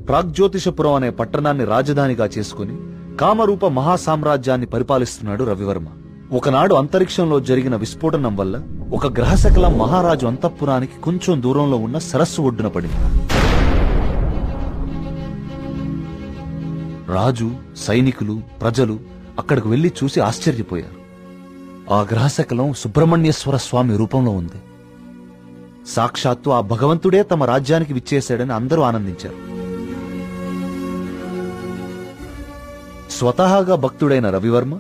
ప్రాగ్జ్యోతిషపురం అనే పట్టణాన్ని రాజధానిగా చేసుకుని కామరూప మహాసామ్రాజ్యాన్ని పరిపాలిస్తున్నాడు రవివర్మ. ఒకనాడు అంతరిక్షంలో జరిగిన విస్ఫోటనం వల్ల ఒక గ్రహశకలం మహారాజు అంతఃపురానికి కొంచెం దూరంలో ఉన్న సరస్సు ఒడ్డున పడింది. రాజు, సైనికులు, ప్రజలు అక్కడికి వెళ్లి చూసి ఆశ్చర్యపోయారు. ఆ గ్రహశకలం సుబ్రహ్మణ్యేశ్వర స్వామి రూపంలో ఉంది. సాక్షాత్తు ఆ భగవంతుడే తమ రాజ్యానికి విచ్చేశాడని అందరూ ఆనందించారు. స్వతహాగా భక్తుడైన రవివర్మ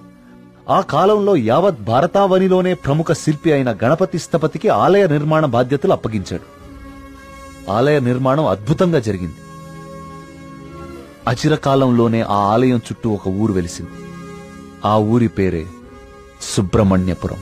ఆ కాలంలో యావత్ భారతావనిలోనే ప్రముఖ శిల్పి అయిన గణపతి స్థపతికి ఆలయ నిర్మాణ బాధ్యతలు అప్పగించాడు. ఆలయ నిర్మాణం అద్భుతంగా జరిగింది. అచిరకాలంలోనే ఆ ఆలయం చుట్టూ ఒక ఊరు వెలిసింది. ఆ ఊరి పేరే సుబ్రహ్మణ్యపురం.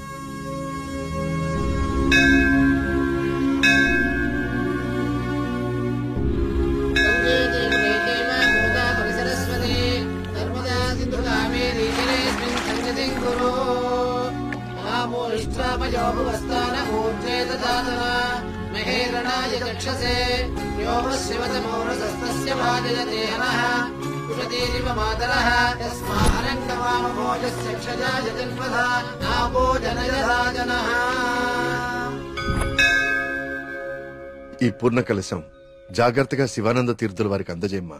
ఈ పూర్ణ కలశం జాగ్రత్తగా శివానంద తీర్థుల వారికి అందజేయమ్మా.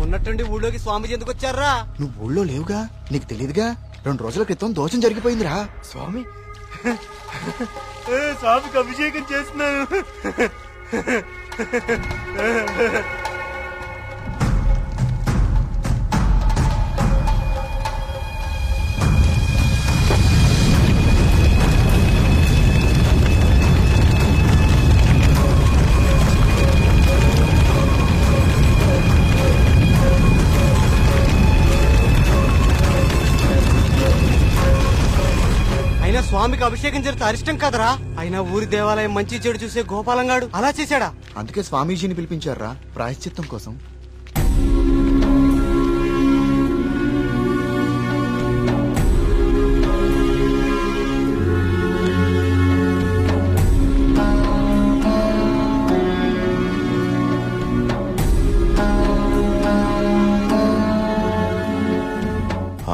ఉన్నట్టుండి ఊళ్ళోకి స్వామీజీ ఎందుకు వచ్చారా? నువ్వు ఊళ్ళో లేవుగా, నీకు తెలియదుగా. 2 రోజుల క్రితం దోషం జరిగిపోయిందిరా. స్వామి స్వామికి అభిషేకం చేస్తున్నాను. స్వామికి అభిషేకం జరిగితే అరిష్టం కదరా. అయినా ఊరి దేవాలయం మంచి చెడు చూసే గోపాలంగాడు అలా చేశాడా? అందుకే స్వామీజీని పిలిపించారా ప్రాయశ్చిత్తం కోసం.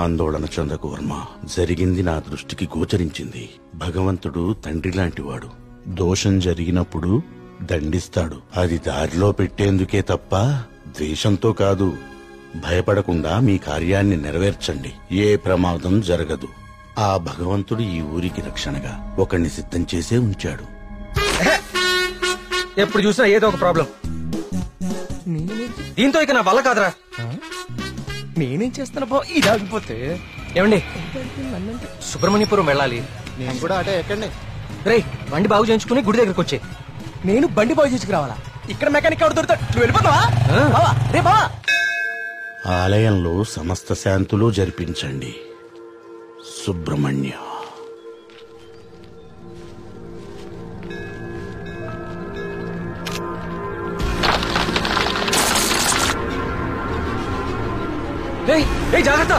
ఆందోళన చెందకు వర్మ. జరిగింది నా దృష్టికి గోచరించింది. భగవంతుడు తండ్రి లాంటివాడు. దోషం జరిగినప్పుడు దండిస్తాడు. అది దారిలో పెట్టేందుకే తప్ప ద్వేషంతో కాదు. భయపడకుండా మీ కార్యాన్ని నెరవేర్చండి. ఏ ప్రమాదం జరగదు. ఆ భగవంతుడు ఈ ఊరికి రక్షణగా ఒకణ్ణి సిద్ధం చేసే ఉంచాడు. ఎప్పుడు చూసినా ఏదో ఒక ప్రాబ్లం. దీంతో ఇక నా వల్ల కాదురా. నేనేం చేస్తాను బా, ఇది ఆగిపోతే. ఏమండి, సుబ్రహ్మణ్యపురం వెళ్ళాలి. నేను కూడా అటే ఎక్కండి. రేయ్, బండి బాగు చేయించుకుని గుడి దగ్గరకు వచ్చే. నేను బండి బాగు చేసుకురావాలా? ఇక్కడ మెకానిక్ ఎవరు దొరుకుతాడు? నువ్వు వెళ్ళిపోతావా? ఆలయంలో సమస్త శాంతులు జరిపించండి. సుబ్రహ్మణ్య. జాగ్రత్త.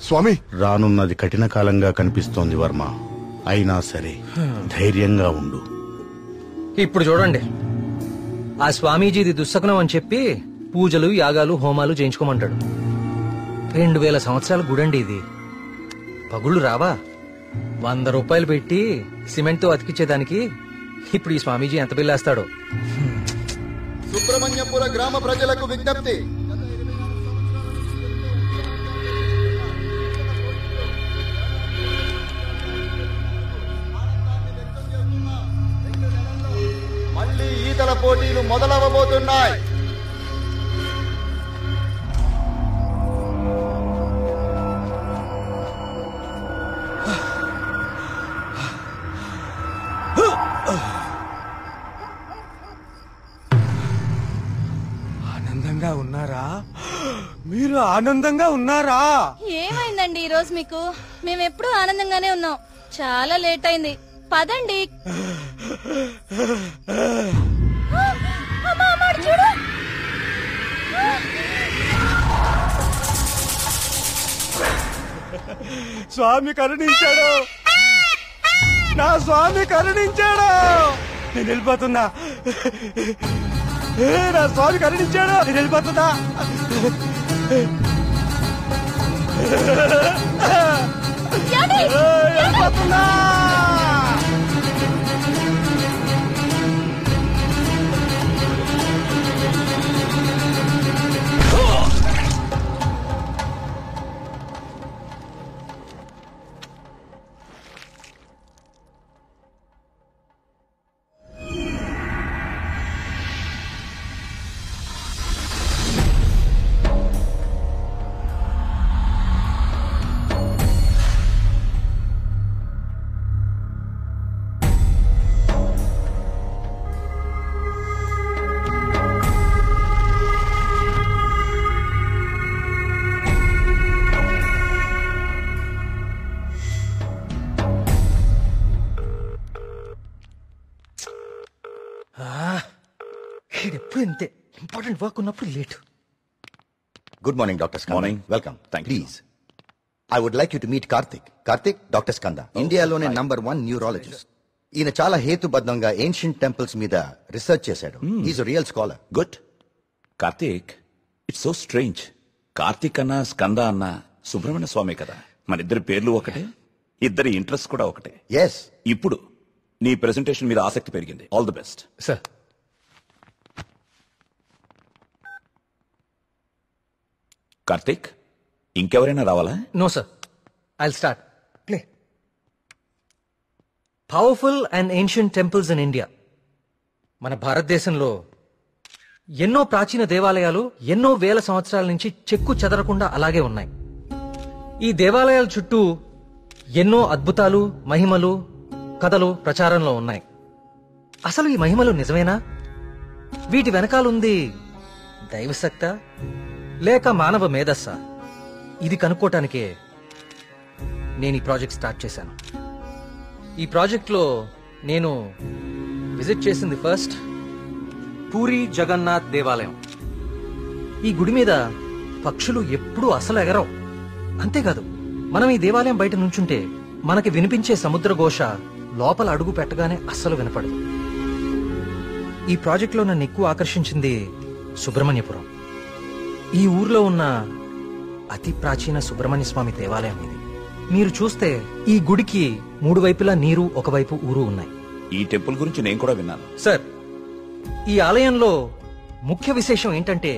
స్వామి, రానున్నది కఠిన కాలంగా కనిపిస్తోంది వర్మ. అయినా సరే ధైర్యంగా ఉండు. ఇప్పుడు చూడండి, ఆ స్వామీజీది దుస్సకునం అని చెప్పి పూజలు, యాగాలు, హోమాలు చేయించుకోమంటాడు. 2000 సంవత్సరాల గుడండి ఇది. పగుళ్ళు రావా? 100 రూపాయలు పెట్టి సిమెంట్ తో అతికిచ్చేదానికి ఇప్పుడు ఈ స్వామీజీ ఎంత బిల్లేస్తాడో. సుబ్రహ్మణ్యపుర గ్రామ ప్రజలకు విజ్ఞప్తి. మళ్ళీ ఈతల పోటీలు మొదలవబోతున్నాయి. ఆనందంగా ఉన్నారా? మీరు ఆనందంగా ఉన్నారా? ఏమైందండి ఈ రోజు మీకు? మేమెప్పుడు ఆనందంగానే ఉన్నాం. చాలా లేట్ అయింది, పదండి. చూడు, స్వామి కరుణించాడు, నా స్వామి కరుణించాడు. నేను వెళ్ళిపోతున్నా, నా స్వామి కరుణించాడు, నేను వెళ్ళిపోతున్నా. వెళ్ళిపోతున్నా. ఎప్పుడు ఇంతే, ఇంపార్టెంట్ వర్క్ ఉన్నప్పుడు late. Good morning doctor Skanda. Morning. Welcome. Thank you. Please I would like you to meet Karthik. Karthik, doctor Skanda, ఇండియాలోనే నంబర్ 1 న్యూరాలజిస్ట్. ఈయన చాలా హేతుబద్ధంగా ఏన్షియంట్ టెంపుల్స్ మీద రీసెర్చ్ చేశాడు. Is real scholar. Good. Karthik, it's so strange. Karthik అన్న స్కంద అన్న సుబ్రహ్మణ్య స్వామి కదా, మన ఇద్దరి పేర్లు ఒకటే, ఇద్దరి ఇంట్రెస్ట్ కూడా ఒకటే. ఎస్. ఇప్పుడు నీ ప్రెజెంటేషన్ మీద ఆసక్తి పెరిగింది. All the best. Sir, Karthik, ఇంకెవరైనా రావాలా? No sir, I'll start. Play. Powerful and ancient temples in India. మన భారతదేశంలో ఎన్నో ప్రాచీన దేవాలయాలు ఎన్నో వేల సంవత్సరాల నుంచి చెక్కు చెదరకుండా అలాగే ఉన్నాయి. ఈ దేవాలయాల చుట్టూ ఎన్నో అద్భుతాలు, మహిమలు, కథలు ప్రచారంలో ఉన్నాయి. అసలు ఈ మహిమలు నిజమేనా? వీటి వెనకాలుంది దైవశక్తా లేక మానవ మేధస్సా? ఇది కనుక్కోటానికే నేను ఈ ప్రాజెక్ట్ స్టార్ట్ చేశాను. ఈ ప్రాజెక్ట్లో నేను విజిట్ చేసింది ఫస్ట్ పూరి జగన్నాథ్ దేవాలయం. ఈ గుడి మీద పక్షులు ఎప్పుడూ అసలు ఎగరవు. అంతేకాదు, మనం ఈ దేవాలయం బయట నుంచుంటే మనకి వినిపించే సముద్ర ఘోష లోపల అడుగు పెట్టగానే అస్సలు వినపడదు. ఈ ప్రాజెక్ట్లో నన్ను ఎక్కువ ఆకర్షించింది సుబ్రహ్మణ్యపురం. ఈ ఊర్లో ఉన్న అతి ప్రాచీన సుబ్రహ్మణ్య స్వామి దేవాలయం ఇది. మీరు చూస్తే ఈ గుడికి 3 వైపులా నీరు, ఒకవైపు ఊరు ఉన్నాయి. ఈ టెంపుల్ గురించి నేను కూడా విన్నాను. సార్, ఈ ఆలయంలో ముఖ్య విశేషం ఏంటంటే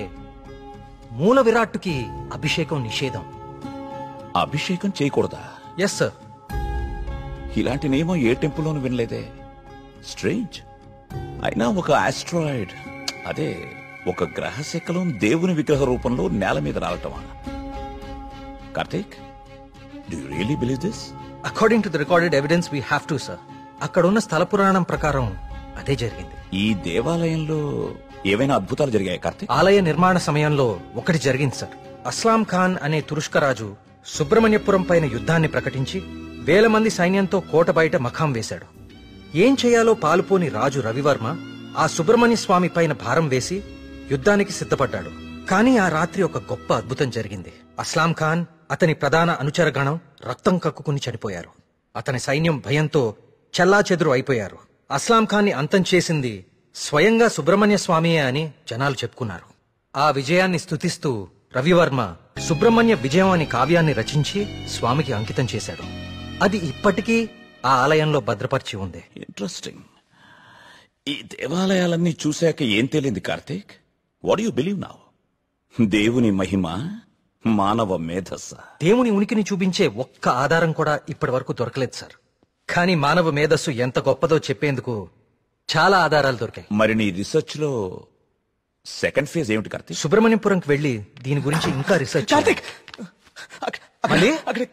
మూల విరాట్టుకి అభిషేకం నిషేధం. అభిషేకం చేయకూడదా? Yes sir. ఇలాంటి నియమం ఏ టెంపుల్లోనూ వినలేదే. స్ట్రేంజ్. అయినా ఒక ఆస్ట్రాయిడ్, అదే ఒక గ్రహ శకలం దేవుని విగ్రహ రూపంలో నేల మీద రావటమా? Karthik, do you really believe this? According to the recorded evidence we have to sir. అక్కడ ఉన్న స్థల పురాణం ప్రకారం అదే జరిగింది. ఈ దేవాలయంలో ఏవైనా అద్భుతాలు జరిగాయి కార్తీక్? ఆలయ నిర్మాణ సమయంలో ఒకటి జరిగింది సార్. అస్లాం ఖాన్ అనే తురుష్క రాజు సుబ్రహ్మణ్యపురం పైన యుద్ధాన్ని ప్రకటించి 1000 మంది సైన్యంతో కోట బయట మఖాం వేశాడు. ఏం చేయాలో పాలుపోని రాజు రవివర్మ ఆ సుబ్రహ్మణ్య స్వామి పైన భారం వేసి యుద్ధానికి సిద్ధపడ్డాడు. కానీ ఆ రాత్రి ఒక గొప్ప అద్భుతం జరిగింది. అస్లాం ఖాన్, అతని ప్రధాన అనుచరగణం రక్తం కక్కుకుని చనిపోయారు. అతని సైన్యం భయంతో చెల్లాచెదురు అయిపోయారు. అస్లాం ఖాన్ ని అంతం చేసింది స్వయంగా సుబ్రహ్మణ్య స్వామియే అని జనాలు చెప్పుకున్నారు. ఆ విజయాన్ని స్తుతిస్తూ రవివర్మ సుబ్రహ్మణ్య విజయం అని కావ్యాన్ని రచించి స్వామికి అంకితం చేశాడు. అది ఇప్పటికీ ఆ ఆలయంలో భద్రపరిచి ఉంది. ఇంట్రెస్టింగ్. ఈ దేవాలయాలన్నీ చూశాక ఏం తేలింది Karthik? What you believe now? దేవుని మహిమ, మానవ మేధస్స? దేవుని ఉనికిని చూపించే ఒక్క ఆధారం కూడా ఇప్పటి వరకు దొరకలేదు సార్. కానీ మానవ మేధస్సు ఎంత గొప్పదో చెప్పేందుకు చాలా ఆధారాలు దొరికాయి. మరి నీ రీసెర్చ్ లో సెకండ్ ఫేజ్ ఏమిటి కార్తీక్? సుబ్రహ్మణ్యపురంకి వెళ్లి దీని గురించి ఇంకా రీసెర్చ్. కార్తిక్, మళ్ళీ అక్కడ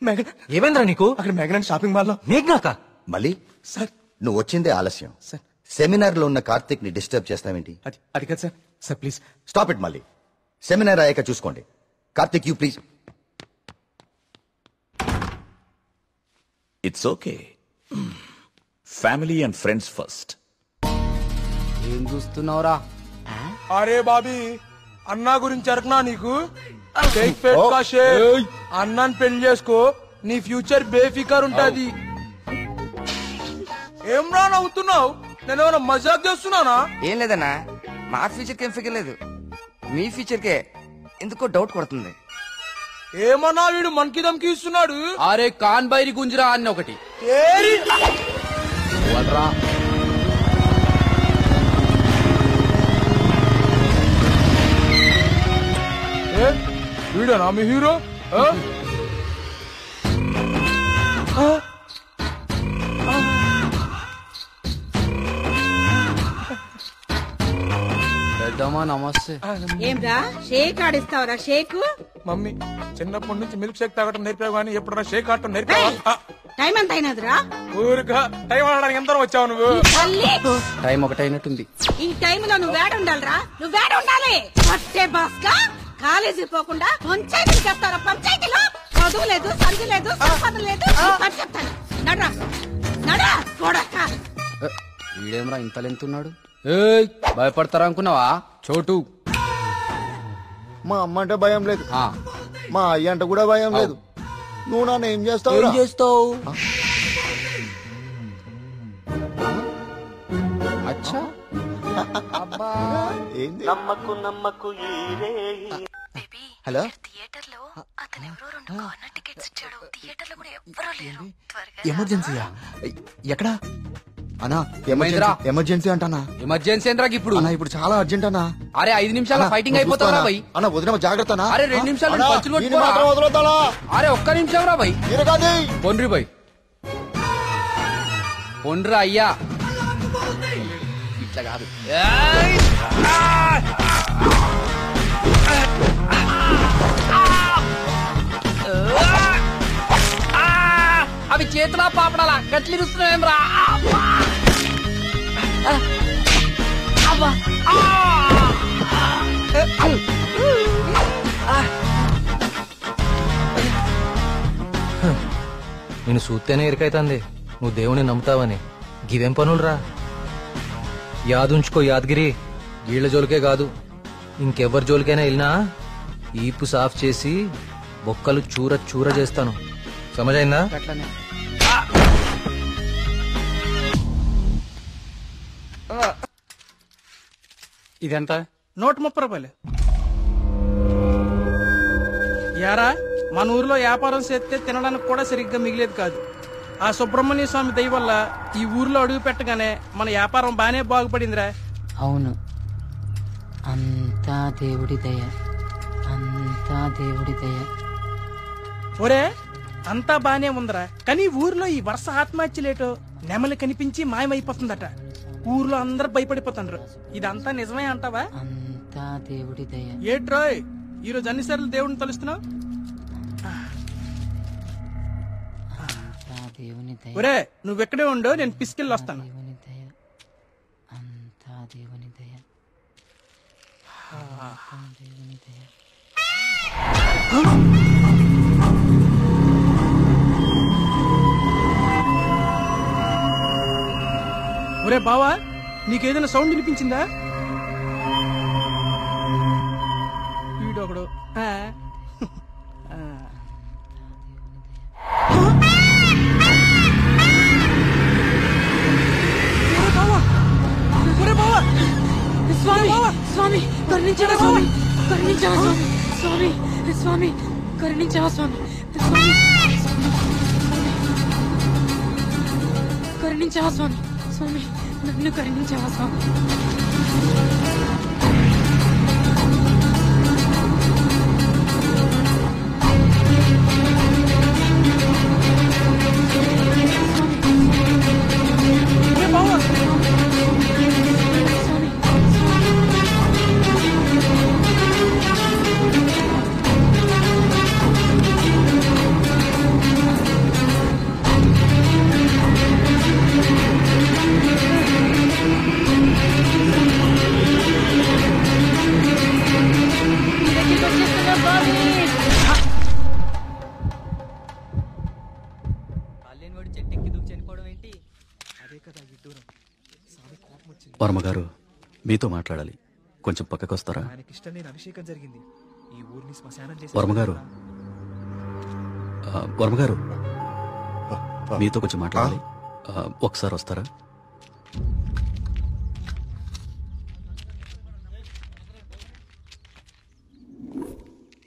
మేఘన, ఏమైందిరా నీకు? అక్కడ మేఘన షాపింగ్ మాల్ లో. మేఘ్నాక? మళ్ళీ సార్, నువ్వు వచ్చిందే ఆలస్యం. సార్, సెమినార్ లో ఉన్న కార్తిక్ ని డిస్టర్బ్ చేస్తావేంటి? అది కాదు sir. Sir please stop it. మళ్ళీ సెమినార్ అయ్యాక చూసుకోండి. Karthik, you please. It's okay. Family and friends first. ఏం చూస్తున్నావురా? అరే బాబీ, అన్నా గురించి అరకనా నీకు? అన్నాన్ని పెళ్లి చేసుకో, నీ ఫ్యూచర్ బేఫికర్ ఉంటది. ఏం రా నవ్వుతున్నావు? నేను ఏమైనా మజాక్ చేస్తున్నానా? ఏం లేదన్నా, మా ఫ్యూచర్ కి ఏం ఫిగర్ లేదు, మీ ఫ్యూచర్ కే ఎందుకో డౌట్ కొడుతుంది. ఏమన్నా వీడు మనకి దమ్కి ఇస్తున్నాడు. అరే కాన్ బైరి గుంజరా అన్న ఒకటి వీడనా మీ హీరో? పెద్దమ్మా నమస్తే. ఏంరా షేక్ ఆడిస్తావరా? షేక్ మమ్మీ చిన్నప్పటి నుంచి మిల్క్ షేక్ తాగటం నేర్పావు కానీ ఎప్పుడన్నా షేక్ ఆడటం నేర్పావా? టైం ఎంత అయినదిరా? ఊరుగా టైం ఆడడానికి ఎంత వచ్చావు నువ్వు? టైం ఒకటైనట్టుంది. ఈ టైంలో నువ్వు వేడ ఉండాలిరా, నువ్వు వేడ ఉండాలి. పట్టే బాస్కా కాలేజీ పోకుండా పంచాయతీలు చెప్తారా? పంచాయతీలో చదువు లేదు, సంధి లేదు, సంపద లేదు. చెప్తాను నడరా నడరా కొడక. వీడేమరా ఇంత లెంతున్నాడు? ఏయ్ భయపడతారా అనుకున్నావా? చోటు మా అమ్మ అంటే భయం లేదు, మా అయ్య అంటే కూడా భయం లేదు. నువ్వు నన్ను ఏం చేస్తావు? ఏం చేస్తావు? అచ్చా హలో, ఎమర్జెన్సీయా? ఎక్కడా అన్నా? ఎమర్జెన్సీ అంటానా? ఎమర్జెన్సీ ఏంట్రా ఇప్పుడు? అన్నా ఇప్పుడు చాలా అర్జెంట్ అన్నా. అరే 5 నిమిషాల ఫైటింగ్ అయిపోతారా భయ్? అన్న వదిన జాగ్రత్త. అరే 2 నిమిషాలు పంచులు కొట్టుకోరా. అరే ఒక్క నిమిషం రా భయ్. పొండ్రి భయ్, పొండ్రా అయ్యా. ఇట్లా కాదు, అవి చేతులా పాపడాలా గట్లిరుస్తున్నావేం రా? నేను చూస్తేనే ఎరికైతుంది నువ్వు దేవుని నమ్ముతావని. గివేం పనులురా? యాదుంచుకో యాదగిరి, వీళ్ళ జోలికే కాదు ఇంకెవ్వరి జోలికైనా వెళ్ళినా ఈపు సాఫ్ చేసి బొక్కలు చూర చూర చేస్తాను. సమజైందా? ఇదెంత? 130 రూపాయలు. యారా మన ఊర్లో వ్యాపారం చేస్తే తినడానికి కూడా సరిగ్గా మిగిలేదు కాదు. ఆ సుబ్రహ్మణ్య స్వామి దయ వల్ల ఈ ఊర్లో అడుగు పెట్టగానే మన వ్యాపారం బానే బాగుపడిందిరా. అవును, అంతా దేవుడి దయ, అంతా దేవుడి దయ. ఒరే అంతా బానే ఉందిరా, కానీ ఊర్లో ఈ వరుస ఆత్మహత్యలేటో నెమలి కనిపించి మాయమైపోతుందట. ఊర్లో అందరు భయపడిపోతున్నారు. ఇదంతా నిజమే అంటావా? అంతా దేవుడి దయ. ఏట్రోయ్ ఈరోజు అన్నిసార్లు దేవుడిని తలుస్తున్నావు? ఒరే నువ్వెక్కడే ఉండో, నేను పిసికెళ్ళి వస్తాను. అంతా దేవుని దయ, దేవుని దయ. ఒరే బావా, నీకేదైనా సౌండ్ వినిపించిందా? వీడొకడు స్వామి స్వామి కరుణించవా స్వామి, కరుణించవా స్వామి, స్వామి స్వామి కరుణించవా స్వామి, స్వామి కరుణించవా స్వామి, స్వామి నన్ను కరుణించవా స్వామి. వర్మగారు మీతో మాట్లాడాలి, కొంచెం పక్కకొస్తారా? వర్మగారు వర్మ గారు మీతో కొంచెం మాట్లాడాలి. ఒకసారి వస్తారా?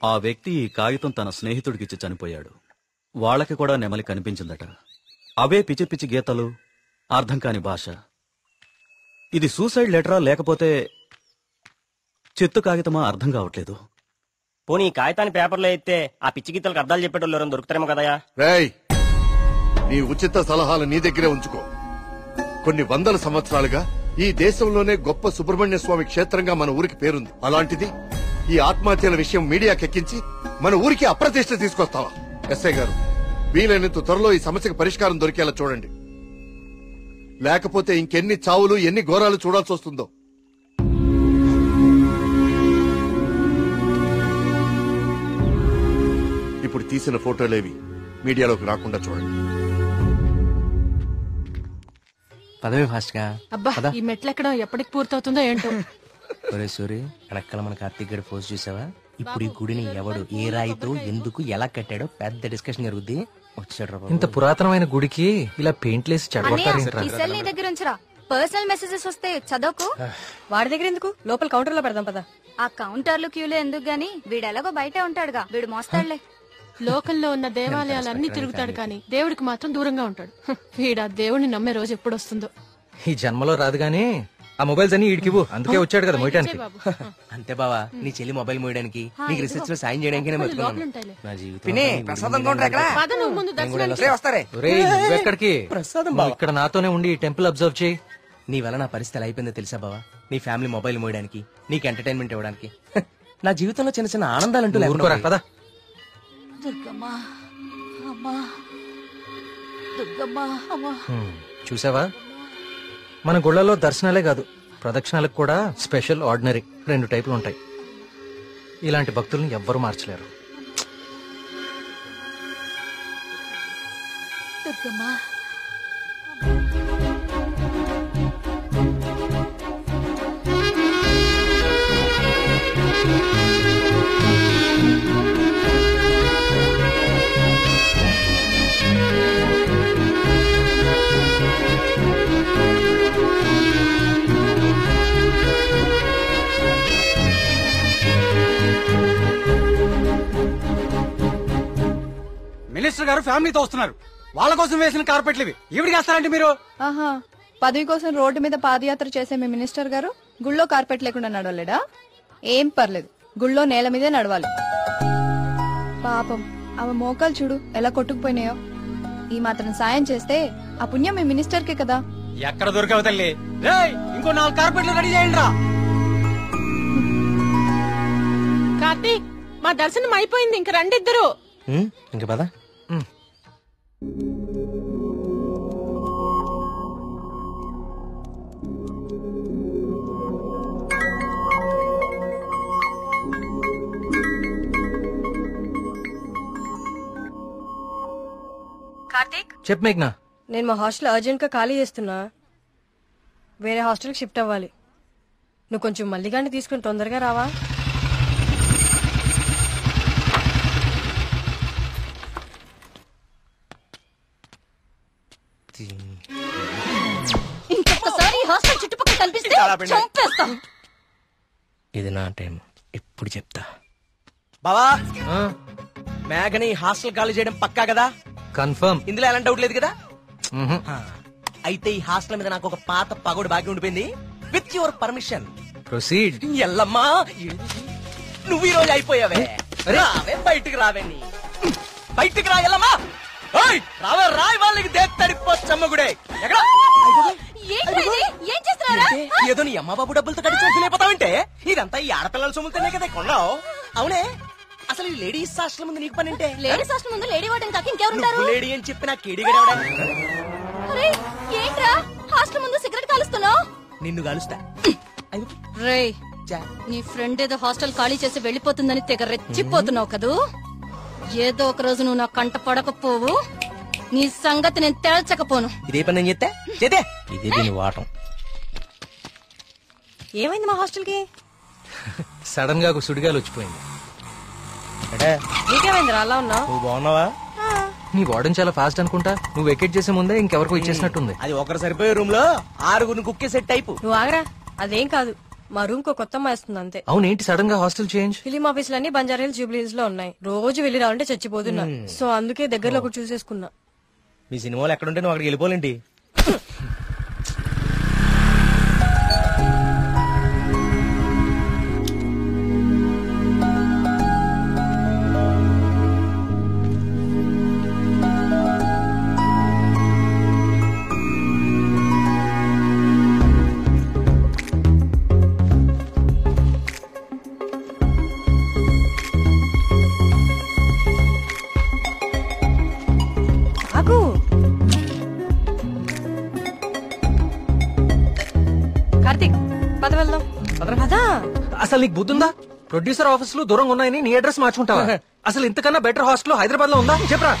ఆ వ్యక్తి ఈ కాగితం తన స్నేహితుడికిచ్చి చనిపోయాడు. వాళ్ళకి కూడా నెమలి కనిపించిందట. అవే పిచ్చి పిచ్చి గీతలు, అర్థం కాని భాష. ఇది సూసైడ్ లెటరా లేకపోతే చెత్త కాగితమా అర్థం కావట్లేదు. పోనీ ఈ కాగితాన్ని పేపర్లో అయితే ఆ పిచ్చి గీతలకు అర్థాలు చెప్పేటోళ్ళు ఎవరైనా దొరుకుతారేమో కదయా. రేయ్, నీ ఉచిత సలహాలు నీ దగ్గరే ఉంచుకో. కొన్ని వందల సంవత్సరాలుగా ఈ దేశంలోనే గొప్ప సుబ్రహ్మణ్య స్వామి క్షేత్రంగా మన ఊరికి పేరుంది. అలాంటిది ఈ ఆత్మహత్యల విషయం మీడియాకెక్కించి మన ఊరికి అప్రతిష్ట తీసుకొస్తావా? ఎస్ఐ గారు, వీలైనంత త్వరలో ఈ సమస్యకు పరిష్కారం దొరికేలా చూడండి. లేకపోతే ఇంకెన్ని చావులు, ఎన్ని ఘోరాలు చూడాల్సి వస్తుందో. ఇప్పుడు తీసిన ఫోటోలేవి మీడియాలోకి రాకుండా చూడండి. పదవి ఫాస్ట్ గా. అబ్బా, ఈ మెట్లు ఎక్కడం ఎప్పటికి పూర్తవుతుందో ఏంటో. ఒరే సూరి, వెనకాల మన కార్తీక్ గడి పోస్ట్ చూసావా? ఇప్పుడు ఈ గుడిని ఎవడు, ఏ రాయితో, ఎందుకు, ఎలా కట్టాడో పెద్ద డిస్కషన్ జరుగుద్ది. వచ్చాడు. ఇంత పురాతనమైన గుడికి ఇలా పెయింట్లేసి చెడగొట్టారేంట్రా? ఈ సెల్ నీ దగ్గర ఉంచరా. పర్సనల్ మెసేజెస్ వస్తే చదవకు. వాడి దగ్గర ఎందుకు, లోపల కౌంటర్ లో పెడదాం పదా. ఆ కౌంటర్లు క్యూలో ఎందుకు గాని, వీడు ఎలాగో బయటే ఉంటాడుగా, వీడు మోస్తాడులే. లోకల్లో ఉన్న దేవాలయాలన్నీ తిరుగుతాడు కానీ దేవుడికి మాత్రం దూరంగా ఉంటాడు. వీడు ఆ దేవుడిని నమ్మే రోజు ఎప్పుడు వస్తుందో. ఈ జన్మలో రాదు గానీ ఆ మొబైల్స్ అన్ని ఈడికివ్వు. అందుకే వచ్చాడు కదా మోయటానికి. అంతే బావా, నీ చెల్లి మొబైల్ మోయడానికి, నీకు రిసెర్చ్ లో సాయం చేయడానికి నా జీవితం. పద, నువ్వు ముందు దర్శనానికి ఒరేయ్, నువ్వెక్కడికి? నువ్వు ఇక్కడ నాతోనే ఉండి టెంపుల్ అబ్జర్వ్ చేయి. నీ వల్ల నా పరిస్థితి అయిపోయిందో తెలుసా బావా? నీ ఫ్యామిలీ మొబైల్ మోయడానికి, నీకు ఎంటర్టైన్మెంట్ ఇవ్వడానికి. నా జీవితంలో చిన్న చిన్న ఆనందాలంటూ ఊరుకోరా, పద. దుర్గమ్మా, అమ్మా, దుర్గమ్మా, అమ్మా. చూసావా, మన గుళ్ళలో దర్శనాలే కాదు, ప్రదక్షిణాలకు కూడా స్పెషల్, ఆర్డినరీ 2 టైపులు ఉంటాయి. ఇలాంటి భక్తుల్ని ఎవ్వరూ మార్చలేరు. దుర్గమ్మా, మినిస్టర్ గారు ఫ్యామిలీతో వస్తున్నారు. వాళ్ళ కోసం వేసిన కార్పెట్లు ఇవి. ఈవిడికి వేస్తారంటే మీరు? ఆహా, పదవి కోసం రోడ్డు మీద పాదయాత్ర చేసే మీ మినిస్టర్ గారు గుళ్ళో కార్పెట్ లేకుండా నడవలేడా? ఏం పర్లేదు, గుళ్ళో నేల మీదే నడవాలి. పాపం ఆమె మోకాలు చూడు ఎలా కొట్టుకుపోయినాయో. ఈ మాత్రం సాయం చేస్తే ఆ పుణ్యం మీ మినిస్టర్ కే కదా. ఎక్కడ దొరికావు తల్లి? ఇంకో 4 కార్పెట్లు రెడీ చేయండి రా. కార్తీక్, మా దర్శనం అయిపోయింది, ఇంక రండిద్దరు. ఇంకా పదా. కార్తీక్, చెప్పు మేఘ్నా. నేను మా హాస్టల్ అర్జెంట్ గా ఖాళీ చేస్తున్నా, వేరే హాస్టల్ కి షిఫ్ట్ అవ్వాలి. నువ్వు కొంచెం మల్లిగాన్ని తీసుకుని తొందరగా రావా? ఇంకొకసారి హాస్టల్ చుట్టుపక్కల కనిపిస్తే చంపేస్తా. ఇది నా టైం, ఇప్పుడు చెప్తా. బావా, మేఘని హాస్టల్ ఖాళీ చేయడం పక్కా కదా? కన్ఫర్మ్. ఇందులో ఎలాంటి డౌట్ లేదు కదా? అయితే ఈ హాస్టల్ మీద నాకు ఒక పాత పగోడు బాకీ ఉండిపోయింది. With your permission proceed. Yellamma, నువ్వు ఈ రోజు అయిపోయావే. రావే, బయటికి రావే. నీ బయటికి రా ఎల్లమ్మా. రావే, రాయి వాళ్ళకి దేత్తడిపోచ్చమ్మగుడే. ఏదో నీ అమ్మ బాబు డబ్బులతో కడిచిపోతావంటే ఇదంతా ఈ ఆడపిల్లల సొమ్ముతోనే కదా కొన్నావు. అవునే, అసలు ఈ లేడీస్ హాస్టల్ ముందు నీకు పని అంటే? లేడీస్ హాస్టల్ ముందు లేడీ వార్డెన్ కాక ఇంకెవరుంటారు? లేడీ అని చెప్పి నాకు కేడిగడవడా? ఏంట్రా హాస్టల్ ముందు సిగరెట్ కాలుస్తున్నావు? నిన్ను కాలుస్తా. రేయ్, నీ ఫ్రెండ్ ఏదో హాస్టల్ ఖాళీ చేసి వెళ్లిపోతుందని తెగ రెచ్చిపోతున్నావు కదూ. ఏదో ఒక రోజు నువ్వు నా కంట పడకపోవు, నీ సంగతి నేను తేల్చకపోను. ఇదే పని నేను చెప్తే చేతే ఇదే దీని వాటం. ఏమైంది మా హాస్టల్ కి? సడన్ గా ఒక సుడిగాలు వచ్చిపోయింది. నీకేమైంది రా అలా ఉన్నావు? నువ్వు బాగున్నావా? నీ వార్డెన్ చాలా ఫాస్ట్ అనుకుంటా. నువ్వు వెకేట్ చేసే ముందే ఇంకెవరికో ఇచ్చేసినట్టుంది. అది ఒకరు సరిపోయే రూమ్ లో 6 కుక్కే సెట్ టైపు. నువ్వు ఆగరా, అదేం కాదు. మా రూమ్ కో కొత్త అమ్మాయి వస్తుంది అంతే. అవునేంటి సడన్ గా హాస్టల్ చేంజ్? ఫిలిం ఆఫీసులన్నీ బంజారా హిల్స్, జూబ్లీ హిల్స్ లో ఉన్నాయి. రోజు వెళ్ళి రావాలంటే చచ్చిపోతున్నా. సో అందుకే దగ్గరలో ఒకటి చూసేసుకున్నా. మీ సినిమాలు ఎక్కడుంటే నువ్వు అక్కడికి వెళ్ళిపోలేంటి? కార్తీక్ పద వెళ్దాం. పదా. అసలు నీకు బుద్ధుందా? ప్రొడ్యూసర్ ఆఫీసులు దూరంగా ఉన్నాయని నీ అడ్రస్ మార్చుకుంటావా? అసలు ఇంతకన్నా బెటర్ హాస్టల్ హైదరాబాద్ లో ఉందా? చెప్పరా.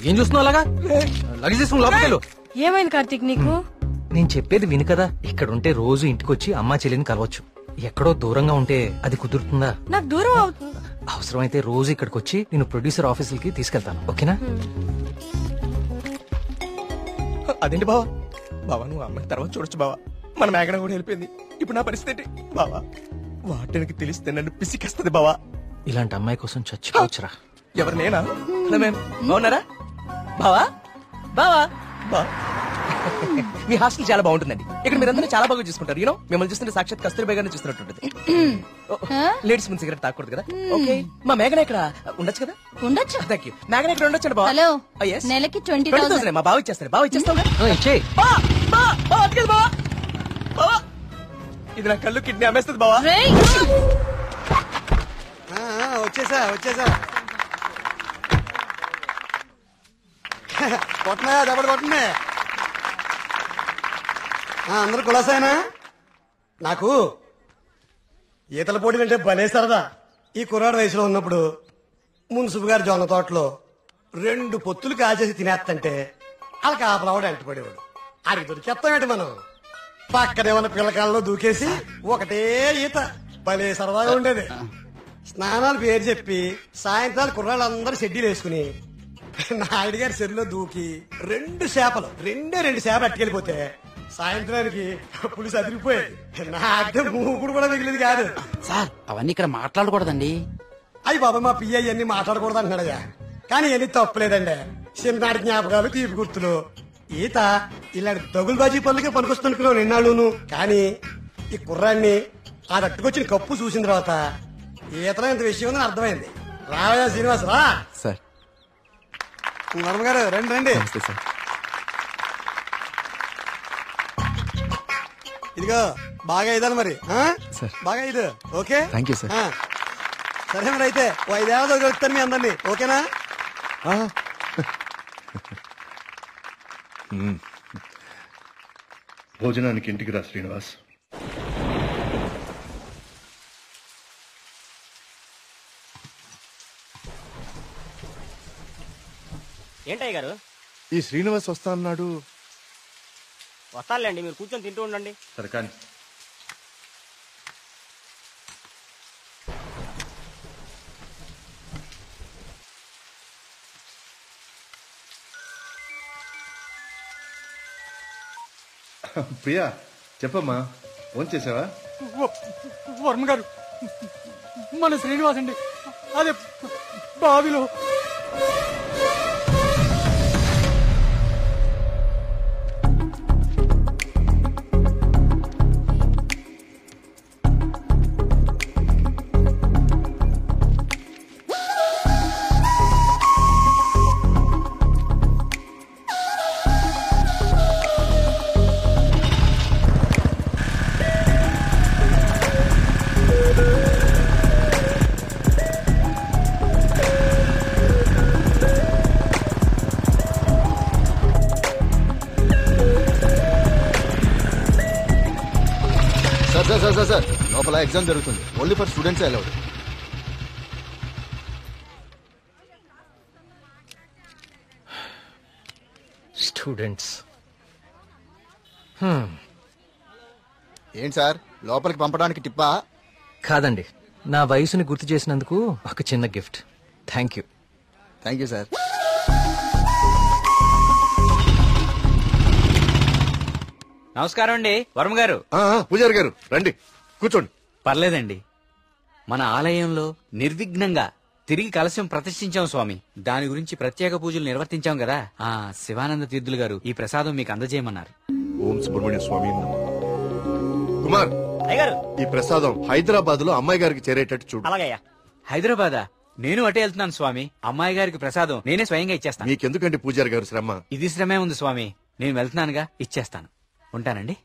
ఏం చూస్తున్నావు అలాగా? లగేజ్ తీసుకుని లోపలికెళ్ళు. ఏమైంది కార్తీక్ నీకు? నేను చెప్పేది విను కదా. ఇక్కడ ఉంటే రోజు ఇంటికొచ్చి అమ్మా చెల్లిని కలవచ్చు. ఎక్కడో దూరంగా ఉంటే అది కుదురుతుందా? నాకు దూరం అవుతుంది. అవసరమైతే రోజు ఇక్కడికి వచ్చి నేను ప్రొడ్యూసర్ ఆఫీసులకి తీసుకెళ్తాను. ఓకేనా? అదేంటి బావా? బావా నువ్వు అమ్మాయి తర్వాత చూడొచ్చు బావా. మన మేఘన కూడా వెళ్ళిపోయింది. ఇప్పుడు నా పరిస్థితి ఏంటి బావా? వాటికి తెలిస్తే నన్ను పిసికేస్తుంది బావా. ఇలాంటి అమ్మాయి కోసం చచ్చిపోవచ్చురా. ఎవరు నేనా? హలో మ్యామ్, బాగున్నారా? బావా బావా బా మీ హాస్టల్ చాలా బాగుంటుందండి. ఇక్కడ మీరందరూ చాలా బాగా చూసుకుంటారు. యూనో మిమ్మల్ని చూస్తుంటే సాక్షాత్ కస్తూరిబా గారిని చూస్తున్నట్టుంటది. లేడీస్ ముందు సిగరెట్ తాకూడదు కదా. ఓకే, మా మేఘన ఇక్కడ ఉండొచ్చు కదా? ఉండొచ్చు. Thank you. మేఘన ఇక్కడ ఉండొచ్చు బావా. హలో, నెలకి 20,000. మా బావ ఇచ్చేస్తారు. బావ ఇచ్చేస్తావు. ఇది నా కళ్ళు కిడ్నీ అమ్మేస్తుంది బావా. వచ్చేసా కొట్టనా దెబ్బడు కొట్టనే. అందరు కులాసాయనా? నాకు ఈతల పోటీలు అంటే భలే సరదా. ఈ కుర్రాడు వయసులో ఉన్నప్పుడు మున్సిపు గారి జొన్న తోటలో 2 పొత్తులు కాచేసి తినేస్తంటే వాళ్ళకి ఆపలవాడు ఎంటపడేవాడు. అడిగి దొరికేస్తామేంటి మనం? పక్కనే ఉన్న పిల్లకాలలో దూకేసి ఒకటే ఈత. భలే సరదాగా ఉండేది. స్నానాలు పేరు చెప్పి సాయంత్రాలు కుర్రాళ్ళందరూ షెడ్యూల్ వేసుకుని నాయుడు గారి చెరువులో దూకి 2 చేపలు అట్టుకెళ్ళిపోతే సాయంత్రానికి పులుసు అదిరిపోయేది. నాకే మూకుడు కూడా మిగిలింది కాదు. సార్ అవన్నీ ఇక్కడ మాట్లాడకూడదండి. అయ్యి బాబా మా పియ్య అన్ని మాట్లాడకూడదు అంటున్నాడయ్యా. కానీ ఎన్ని తప్పలేదండి. చిన్ననాటి జ్ఞాపకాలు, తీపి గుర్తులు. ఈత ఇలాంటి దగులు బాజీ పనులకే పనికొస్తున్నాను నిన్నాళ్ళును. కానీ ఈ కుర్రాన్ని ఆ అట్టుకొచ్చిన కప్పు చూసిన తర్వాత ఈతలో ఇంత విషయం ఉందని అర్థమైంది. రావయ్యా శ్రీనివాస్ రా. సార్ వర్మ గారు రండి రండి. సార్ ఇదిగో బాగా ఇదాలి మరి. బాగా ఇది ఓకే. Thank you sir. సరే మరి అయితే 5 ఏళ్ళ దొరుకుతాను మీ అందరినీ. ఓకేనా? భోజనానికి ఇంటికి రా శ్రీనివాస్. ఏంటయ్య గారు? ఈ శ్రీనివాస్ వస్తా అన్నాడు. వస్తానులేండి, మీరు కూర్చొని తింటూ ఉండండి. సరే కానీ ప్రియా చెప్పమ్మా, ఫోన్ చేసావా? వర్మ గారు, మన శ్రీనివాస్ అండి అదే బావిలో. సార్ లోపల ఎగ్జామ్ జరుగుతుంది. Only for students allowed. Students ఏంటి సార్ లోపలికి పంపడానికి టిప్పా? కాదండి, నా వయసుని గుర్తు చేసినందుకు ఒక చిన్న gift. Thank you. Thank you sir. నమస్కారం అండి వర్మ గారు. పూజారి గారు రండి కూర్చోండి. పర్లేదండి, మన ఆలయంలో నిర్విఘ్నంగా తిరిగి కలశం ప్రతిష్ఠించాం స్వామి. దాని గురించి ప్రత్యేక పూజలు నిర్వర్తించాం కదా. శివానంద తీర్థులు గారు ఈ ప్రసాదం మీకు అందజేయమన్నారు. ఓం సుబ్రహ్మణ్య స్వామి. కుమార్ ఈ ప్రసాదం హైదరాబాద్ లో అమ్మాయి గారికి చేరేటట్టు చూడు. అలాగయ్యా. హైదరాబాదా? నేను అటే వెళ్తున్నాను స్వామి. అమ్మాయి గారికి ప్రసాదం నేనే స్వయంగా ఇచ్చేస్తాను. మీకెందుకండి పూజారి గారు శ్రమ? ఇది శ్రమే ఉంది స్వామి. నేను వెళ్తున్నానుగా, ఇచ్చేస్తాను. ఉంటానండి.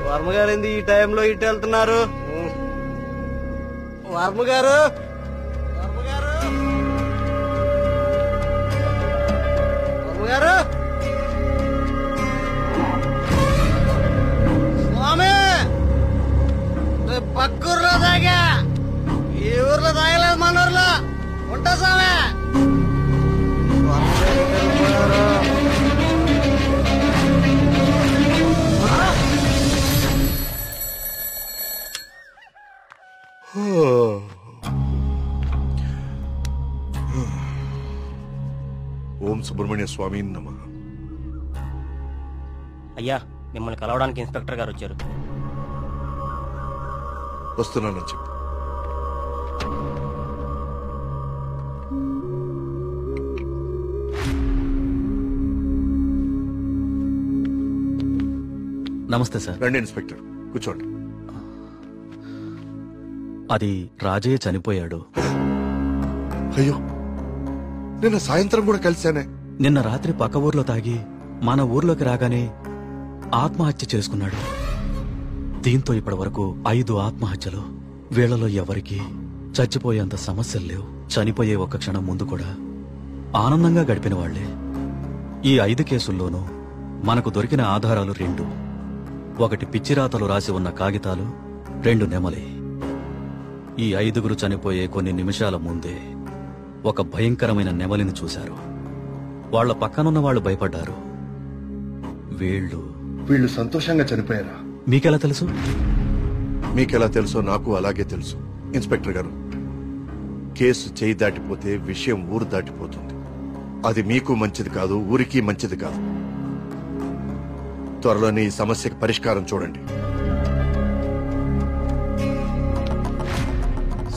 వర్మగారు ఏంది ఈ టైంలో ఇటు వెళ్తున్నారు? వర్మగారు వర్మగారు స్వామి, పక్కూర్లో తాగా, ఈ ఊర్లో తాగలేదు, మన ఊర్లో ఉంటా స్వామి. ఓం సుబ్రహ్మణ్య స్వామి నమః. అయ్యా, మిమ్మల్ని కలవడానికి ఇన్స్పెక్టర్ గారు వచ్చారు. వస్తున్నానని చెప్పు. నమస్తే సార్. రండి ఇన్స్పెక్టర్, కూర్చోండి. అది రాజయ్య చనిపోయాడు. అయ్యో, నిన్న సాయంత్రం కూడా కలిశానే. నిన్న రాత్రి పక్క ఊర్లో తాగి మన ఊర్లోకి రాగానే ఆత్మహత్య చేసుకున్నాడు. దీంతో ఇప్పటి వరకు 5 ఆత్మహత్యలు. వీళ్లలో ఎవరికి చచ్చిపోయేంత సమస్యలు లేవు. చనిపోయే ఒక్క క్షణం ముందు కూడా ఆనందంగా గడిపిన వాళ్లే. ఈ 5 కేసుల్లోనూ మనకు దొరికిన ఆధారాలు 2. ఒకటి పిచ్చిరాతలు రాసి ఉన్న కాగితాలు, 2 నెమలి. ఈ 5గురు చనిపోయే కొన్ని నిమిషాల ముందే ఒక భయంకరమైన నెమలిని చూశారు. వాళ్ల పక్కనున్న వాళ్ళు భయపడ్డారు. వీళ్ళు సంతోషంగా చనిపోయారా? మీకెలా తెలుసు? మీకెలా తెలుసో నాకు అలాగే తెలుసు. ఇన్స్పెక్టర్ గారు, కేసు చేయి దాటిపోతే విషయం ఊరు దాటిపోతుంది. అది మీకు మంచిది కాదు, ఊరికి మంచిది కాదు. త్వరలోనే ఈ సమస్యకు పరిష్కారం చూడండి.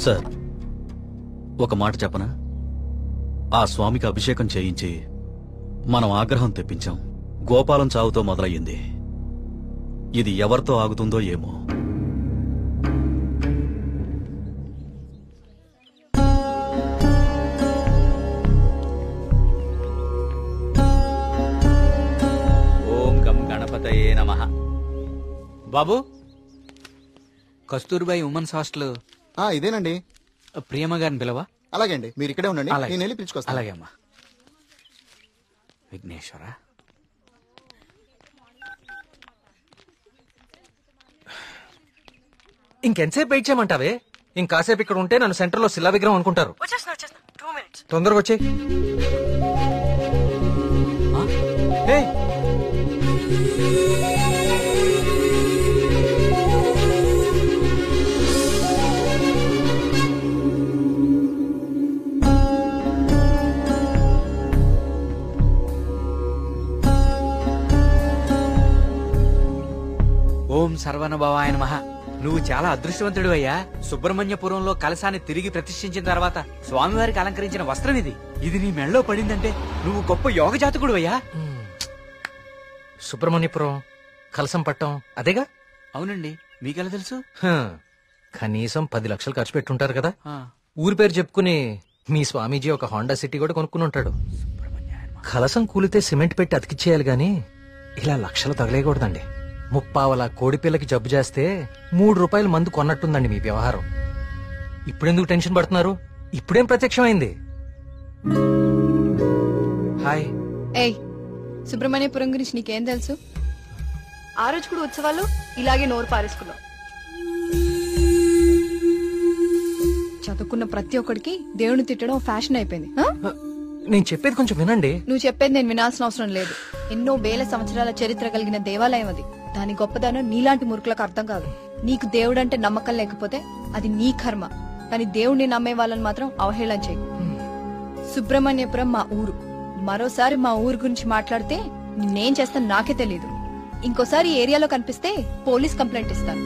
సార్, ఒక మాట చెప్పనా? ఆ స్వామికి అభిషేకం చేయించి మనం ఆగ్రహం తెప్పించాం. గోపాలం చావుతో మొదలయ్యింది. ఇది ఎవరితో ఆగుతుందో ఏమో. ఓం గం గణపతయే నమః. బాబు, కస్తూర్బాయి ఉమెన్స్ హాస్టల్ ఇదేనండి. ప్రియమ్మ గారిని పిలవా? అలాగే అండి, మీరు ఇక్కడే ఉండండి, అలాగే. నేను వెళ్ళి పిలుచుకొస్తాను. అలాగే అమ్మా. విఘ్నేశ్వర, ఇంకెంతసేపు వెయిట్ చేయమంటావే? ఇంకాసేపు ఇక్కడ ఉంటే నన్ను సెంటర్ లో శిలా విగ్రహం అనుకుంటారు. తొందరగా వచ్చే. ఓం సర్వనభవాయ నమః. నువ్వు చాలా అదృష్టవంతుడు అయ్యా. సుబ్రహ్మణ్యపురంలో కలశాన్ని తిరిగి ప్రతిష్ఠించిన తర్వాత స్వామివారికి అలంకరించిన వస్త్రం ఇది. ఇది నీ మెళ్ళలో పడిందంటే నువ్వు గొప్ప యోగ జాతకుడు అయ్యా. సుబ్రహ్మణ్యపురం కలసం పట్టం అదేగా? అవునండి. మీకెలా తెలుసు? కనీసం 10 లక్షలు ఖర్చు పెట్టుంటారు కదా. ఊరి పేరు చెప్పుకుని మీ స్వామీజీ ఒక హోండా సిటీ కూడా కొనుక్కుని ఉంటాడు. కలసం కూలితే సిమెంట్ పెట్టి అతికిచ్చేయాలి గాని ఇలా లక్షలు తగలేయకూడదండి. 30 కోడిపిల్లకి జబ్బు చేస్తే 3 రూపాయల మందు కొన్నట్టుందండి మీ వ్యవహారం. ఇప్పుడెందుకు టెన్షన్ పడుతున్నారు? ఇప్పుడేం ప్రత్యక్షమైంది? హాయ్. ఏయ్, సుబ్రహ్మణ్యపురం గురించి నీకేం తెలుసు? ఆ రోజు కూడా ఉత్సవాలు ఇలాగే నోరు పారేసుకున్నావు. చదువుకున్న ప్రతి ఒక్కడికి దేవుని తిట్టడం ఫ్యాషన్ అయిపోయింది. నేను చెప్పేది కొంచెం వినండి. నువ్వు చెప్పేది నేను వినాల్సిన అవసరం లేదు. ఎన్నో వేల సంవత్సరాల చరిత్ర కలిగిన దేవాలయం అది. దాని గొప్పదనం నీలాంటి మురుకులకు అర్థం కాదు. నీకు దేవుడంటే నమ్మకం లేకపోతే అది నీ కర్మ, కానీ దేవుణ్ణి నమ్మే వాళ్ళని మాత్రం అవహేళన చేయకు. సుబ్రహ్మణ్యపురం మా ఊరు. మరోసారి మా ఊరు గురించి మాట్లాడితే నేనేం చేస్తాను నాకే తెలీదు. ఇంకోసారి ఈ ఏరియాలో కనిపిస్తే పోలీస్ కంప్లైంట్ ఇస్తాను.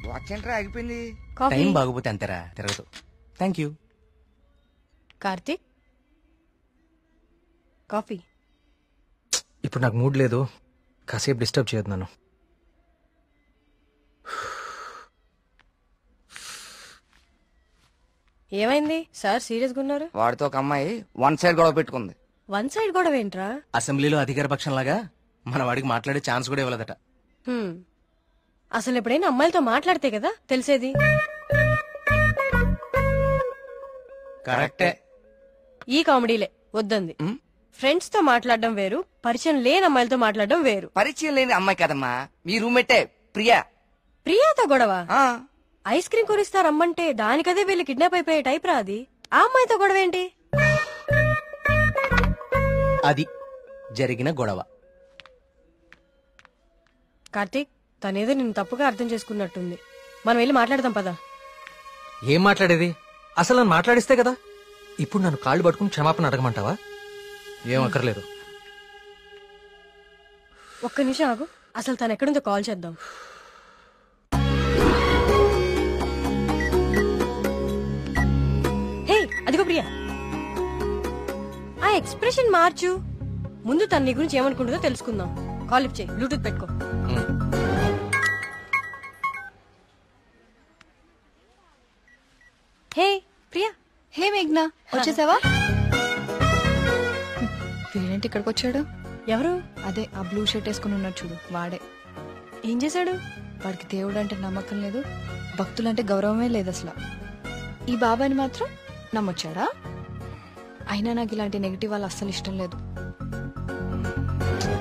వాచ్ ఏంట్రా ఆగిపోయింది? టైం బాగోపోతే అంతేరా, తిరగదు. Thank you. కార్తీక్, కాఫీ. ఇప్పుడు నాకు మూడ్ లేదు, కాసేపు డిస్టర్బ్ చేయదు నన్ను. ఏమైంది సార్, సీరియస్ గా ఉన్నారు? వాడితో ఒక అమ్మాయి వన్ సైడ్ గొడవ పెట్టుకుంది. వన్ సైడ్ గొడవ ఏంట్రా? అసెంబ్లీలో అధికార పక్షం లాగా మన వాడికి మాట్లాడే ఛాన్స్ కూడా ఇవ్వలేదట. అసలు ఎప్పుడైనా అమ్మాయిలతో మాట్లాడితే కదా తెలిసేది. కరెక్టే. ఈ కామెడీలే వద్దంది. ఫ్రెండ్స్ తో మాట్లాడడం వేరు, పరిచయం లేని అమ్మాయిలతో మాట్లాడడం వేరు. పరిచయం లేని అమ్మాయి కదమ్మా, మీ రూమ్మేటే ప్రియా. ప్రియాతో గొడవ? ఐస్ క్రీమ్ కొనిస్తా రమ్మంటే దానికదే వీళ్ళు కిడ్నాప్ అయిపోయే టైప్ రా అది. ఆ అమ్మాయితో గొడవ ఏంటి? అది జరిగిన గొడవ. కార్తీక్, తనేదో నిన్ను తప్పుగా అర్థం చేసుకున్నట్టుంది. మనం వెళ్ళి మాట్లాడదాం పదా. ఏం మాట్లాడేది? అసలు నన్ను మాట్లాడిస్తే కదా. ఇప్పుడు నన్ను కాళ్ళు పట్టుకుని క్షమాపణ అడగమంటావా? ఏం అక్కర్లేదు. ఒక్క నిమిషం ఆగు, అసలు తను ఎక్కడుందో కాల్ చేద్దాం. హే, అదిగో ప్రియా. ఆ ఎక్స్ప్రెషన్ మార్చు. ముందు తన నీ గురించి ఏమనుకుంటుందో తెలుసుకుందాం. కాల్ లిఫ్ట్ చేయి, బ్లూటూత్ పెట్టుకో. హే ప్రియా. హే మేఘ్నా, వచ్చేసావా? వీడేంటి ఇక్కడికి వచ్చాడు? ఎవరు? అదే ఆ బ్లూ షర్ట్ వేసుకుని ఉన్నాడు చూడు, వాడే. ఏం చేశాడు? వాడికి దేవుడు అంటే నమ్మకం లేదు, భక్తులంటే గౌరవమే లేదు అసలు. ఈ బాబాని మాత్రం నమ్మొచ్చాడా? అయినా నాకు ఇలాంటి నెగిటివ్ వాళ్ళు అస్సలు ఇష్టం లేదు.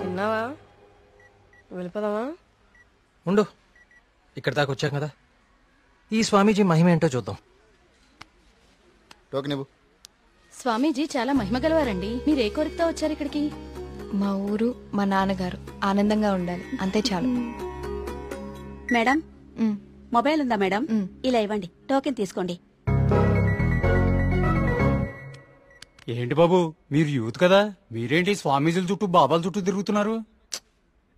విన్నావా? వెళ్ళిపోదామా? ఉండు, ఇక్కడ దాకా వచ్చాం కదా, ఈ స్వామీజీ మహిమ ఏంటో చూద్దాం. స్వామీజీ చాలా మహిమ గలవారండి. మీరు ఏ కోరికతో వచ్చారు ఇక్కడికి? మా ఊరు, మా నాన్నగారు ఆనందంగా ఉండాలి, అంతే చాలు. మేడం, మొబైల్ ఉందా మేడం? ఇలా ఇవ్వండి, టోకెన్ తీసుకోండి. ఏంటి బాబు, మీరు యూత్ కదా, మీరేంటి స్వామీజీల చుట్టూ బాబాల చుట్టూ తిరుగుతున్నారు?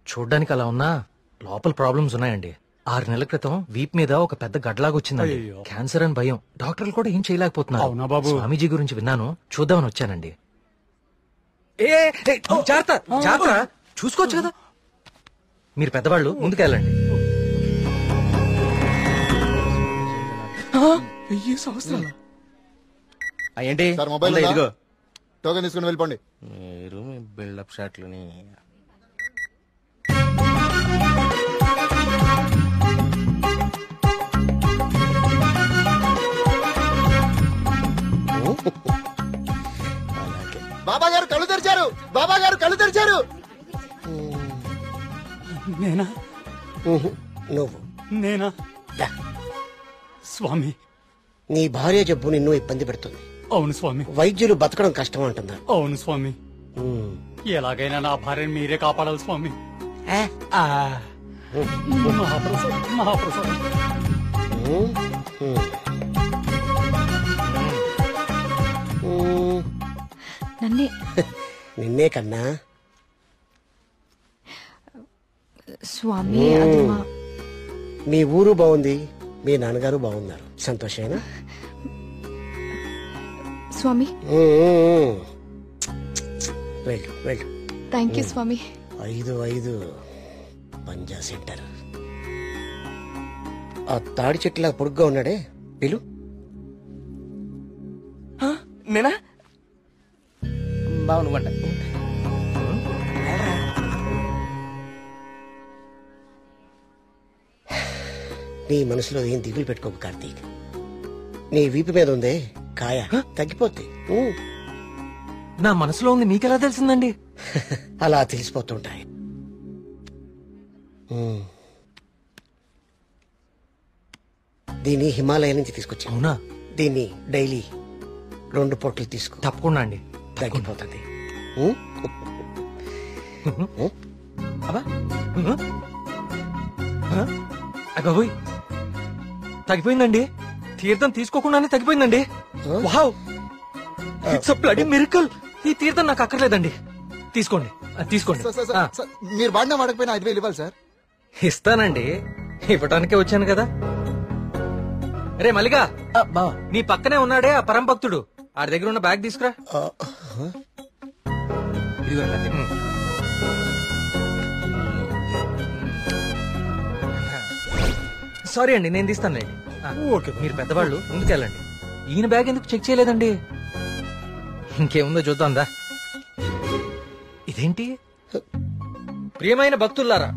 చూడ్డానికి అలా ఉన్నా లోపల ప్రాబ్లమ్స్ ఉన్నాయండి. 6 నెలల క్రితం వీప్ మీద ఒక పెద్ద గడ్లాగా వచ్చిందండి. క్యాన్సర్ అని భయం, డాక్టర్లు కూడా ఏం చేయలేకపోతున్నారు. అవునా బాబు? స్వామీజీ గురించి విన్నాను, చూద్దామని వచ్చానండి. జాగ్రత్త, చూసుకోవచ్చు కదా. మీరు పెద్దవాళ్ళు, ముందుకెళ్ళండి. 1000 సంవత్సరాలు ఏంటి సార్, మొబైల్ ఇదిగో టోకెన్ తీసుకుని వెళ్ళిపోండి. మీరు మీ బిల్డప్ షాట్లని. బాబా గారు కళ్ళు తెరిచారు, బాబా గారు కళ్ళు తెరిచారు. నేనా? నువ్వు నేనా? స్వామి, నీ భార్య జబ్బు నిన్ను ఇబ్బంది పెడుతుంది. అవును స్వామి. వైద్యులు బతకడం కష్టం అంటున్నారు. అవును స్వామి. ఎలాగైనా నా భార్యను మీరే కాపాడాలి స్వామి. మహాప్రసాద్, మహాప్రసాద్. నన్నే నిన్నే కన్నా. స్వామి, అది మా- మీ ఊరు బాగుంది, మీ నాన్నగారు బాగున్నారు, సంతోషేనా? స్వామి, వెళ్ళు వెళ్ళు. థ్యాంక్ యూ స్వామి. 5 పంజా సెంటర్. ఆ తాడి చెట్టులా పొడుగ్గా ఉన్నాడే, పిలు. నేనా? బావు నువ్వంట. నీ మనసులో ఏం దిగులు పెట్టుకోకు కార్తీక్. నీ వీపు మీద ఉందే కాయ, తగ్గిపోద్ది. నా మనసులో ఉంది మీకెలా తెలిసిందండి? అలా తెలిసిపోతుంటాయి. దీన్ని హిమాలయ నుంచి తీసుకొచ్చా. అవునా? దీన్ని డైలీ 2 పొట్లు తీసుకో, తప్పకుండా అండి, తగ్గిపోతుంది. అబ్బాయి తగ్గిపోయిందండి. తీర్థం తీసుకోకుండానే తగ్గిపోయిందండి. Wow, it's a bloody miracle. ఈ తీర్థం నాకు అక్కర్లేదండి. తీసుకోండి తీసుకోండి. మీరు వాడినా వాడకపోయినా 5,000 ఇవ్వాలి సార్. ఇస్తానండి, ఇవ్వటానికే వచ్చాను కదా. రే మల్లిగా, నీ పక్కనే ఉన్నాడే ఆ పరం భక్తుడు, ఆడి దగ్గర ఉన్న బ్యాగ్ తీసుకురా. సారీ అండి, నేను తీస్తానులేండి. మీరు పెద్దవాళ్ళు ముందుకెళ్ళండి. ఈయన బ్యాగ్ ఎందుకు చెక్ చేయలేదండి? ఇంకేముందో చూద్దాందా. ఇదేంటి? ప్రియమైన భక్తులారా,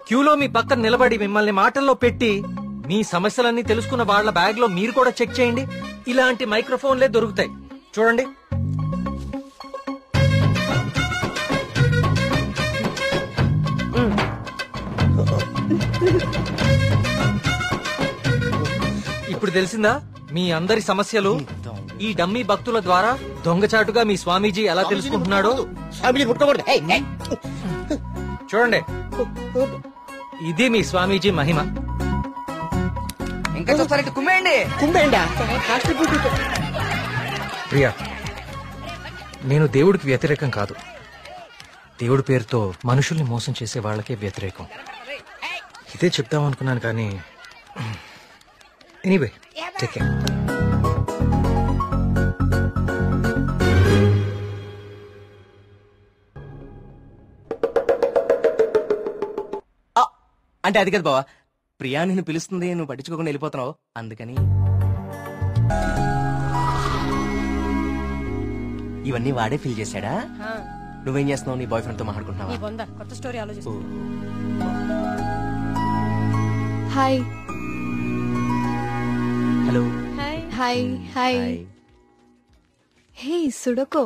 క్యూలో మీ పక్కన నిలబడి మిమ్మల్ని మాటల్లో పెట్టి మీ సమస్యలన్నీ తెలుసుకున్న వాళ్ళ బ్యాగ్ లో మీరు కూడా చెక్ చేయండి. ఇలాంటి మైక్రోఫోన్లే దొరుకుతాయి, చూడండి. ఇప్పుడు తెలిసిందా మీ అందరి సమస్యలు? ఈ డమ్మీ భక్తుల ద్వారా దొంగచాటుగా మీ స్వామీజీ ఎలా తెలుసుకుంటున్నాడో. చూడండి, ఇది మీ స్వామీజీ మహిమ. ఇంకా చూస్తారంటే కుమ్మేయండి. ప్రియా, నేను దేవుడికి వ్యతిరేకం కాదు. దేవుడి పేరుతో మనుషుల్ని మోసం చేసే వాళ్ళకే వ్యతిరేకం. ఇదే చెప్తాం అనుకున్నాను కానీ ఎనీవే, టేక్ కేర్. అంటే అది కదా బావా, ప్రియా నిన్ను పిలుస్తుంది, నువ్వు పట్టించుకోకుండా వెళ్ళిపోతున్నావు, అందుకని. ఇవన్నీ వాడే ఫిల్ చేశాడా? నువ్వేం చేస్తున్నావు? నీ బాయ్ ఫ్రెండ్ తో మాట్లాడుకుంటున్నావా? కొత్త స్టోరీ ఆలోచిస్తా. Hi. Hello. Hi hi. Hey సుడకో,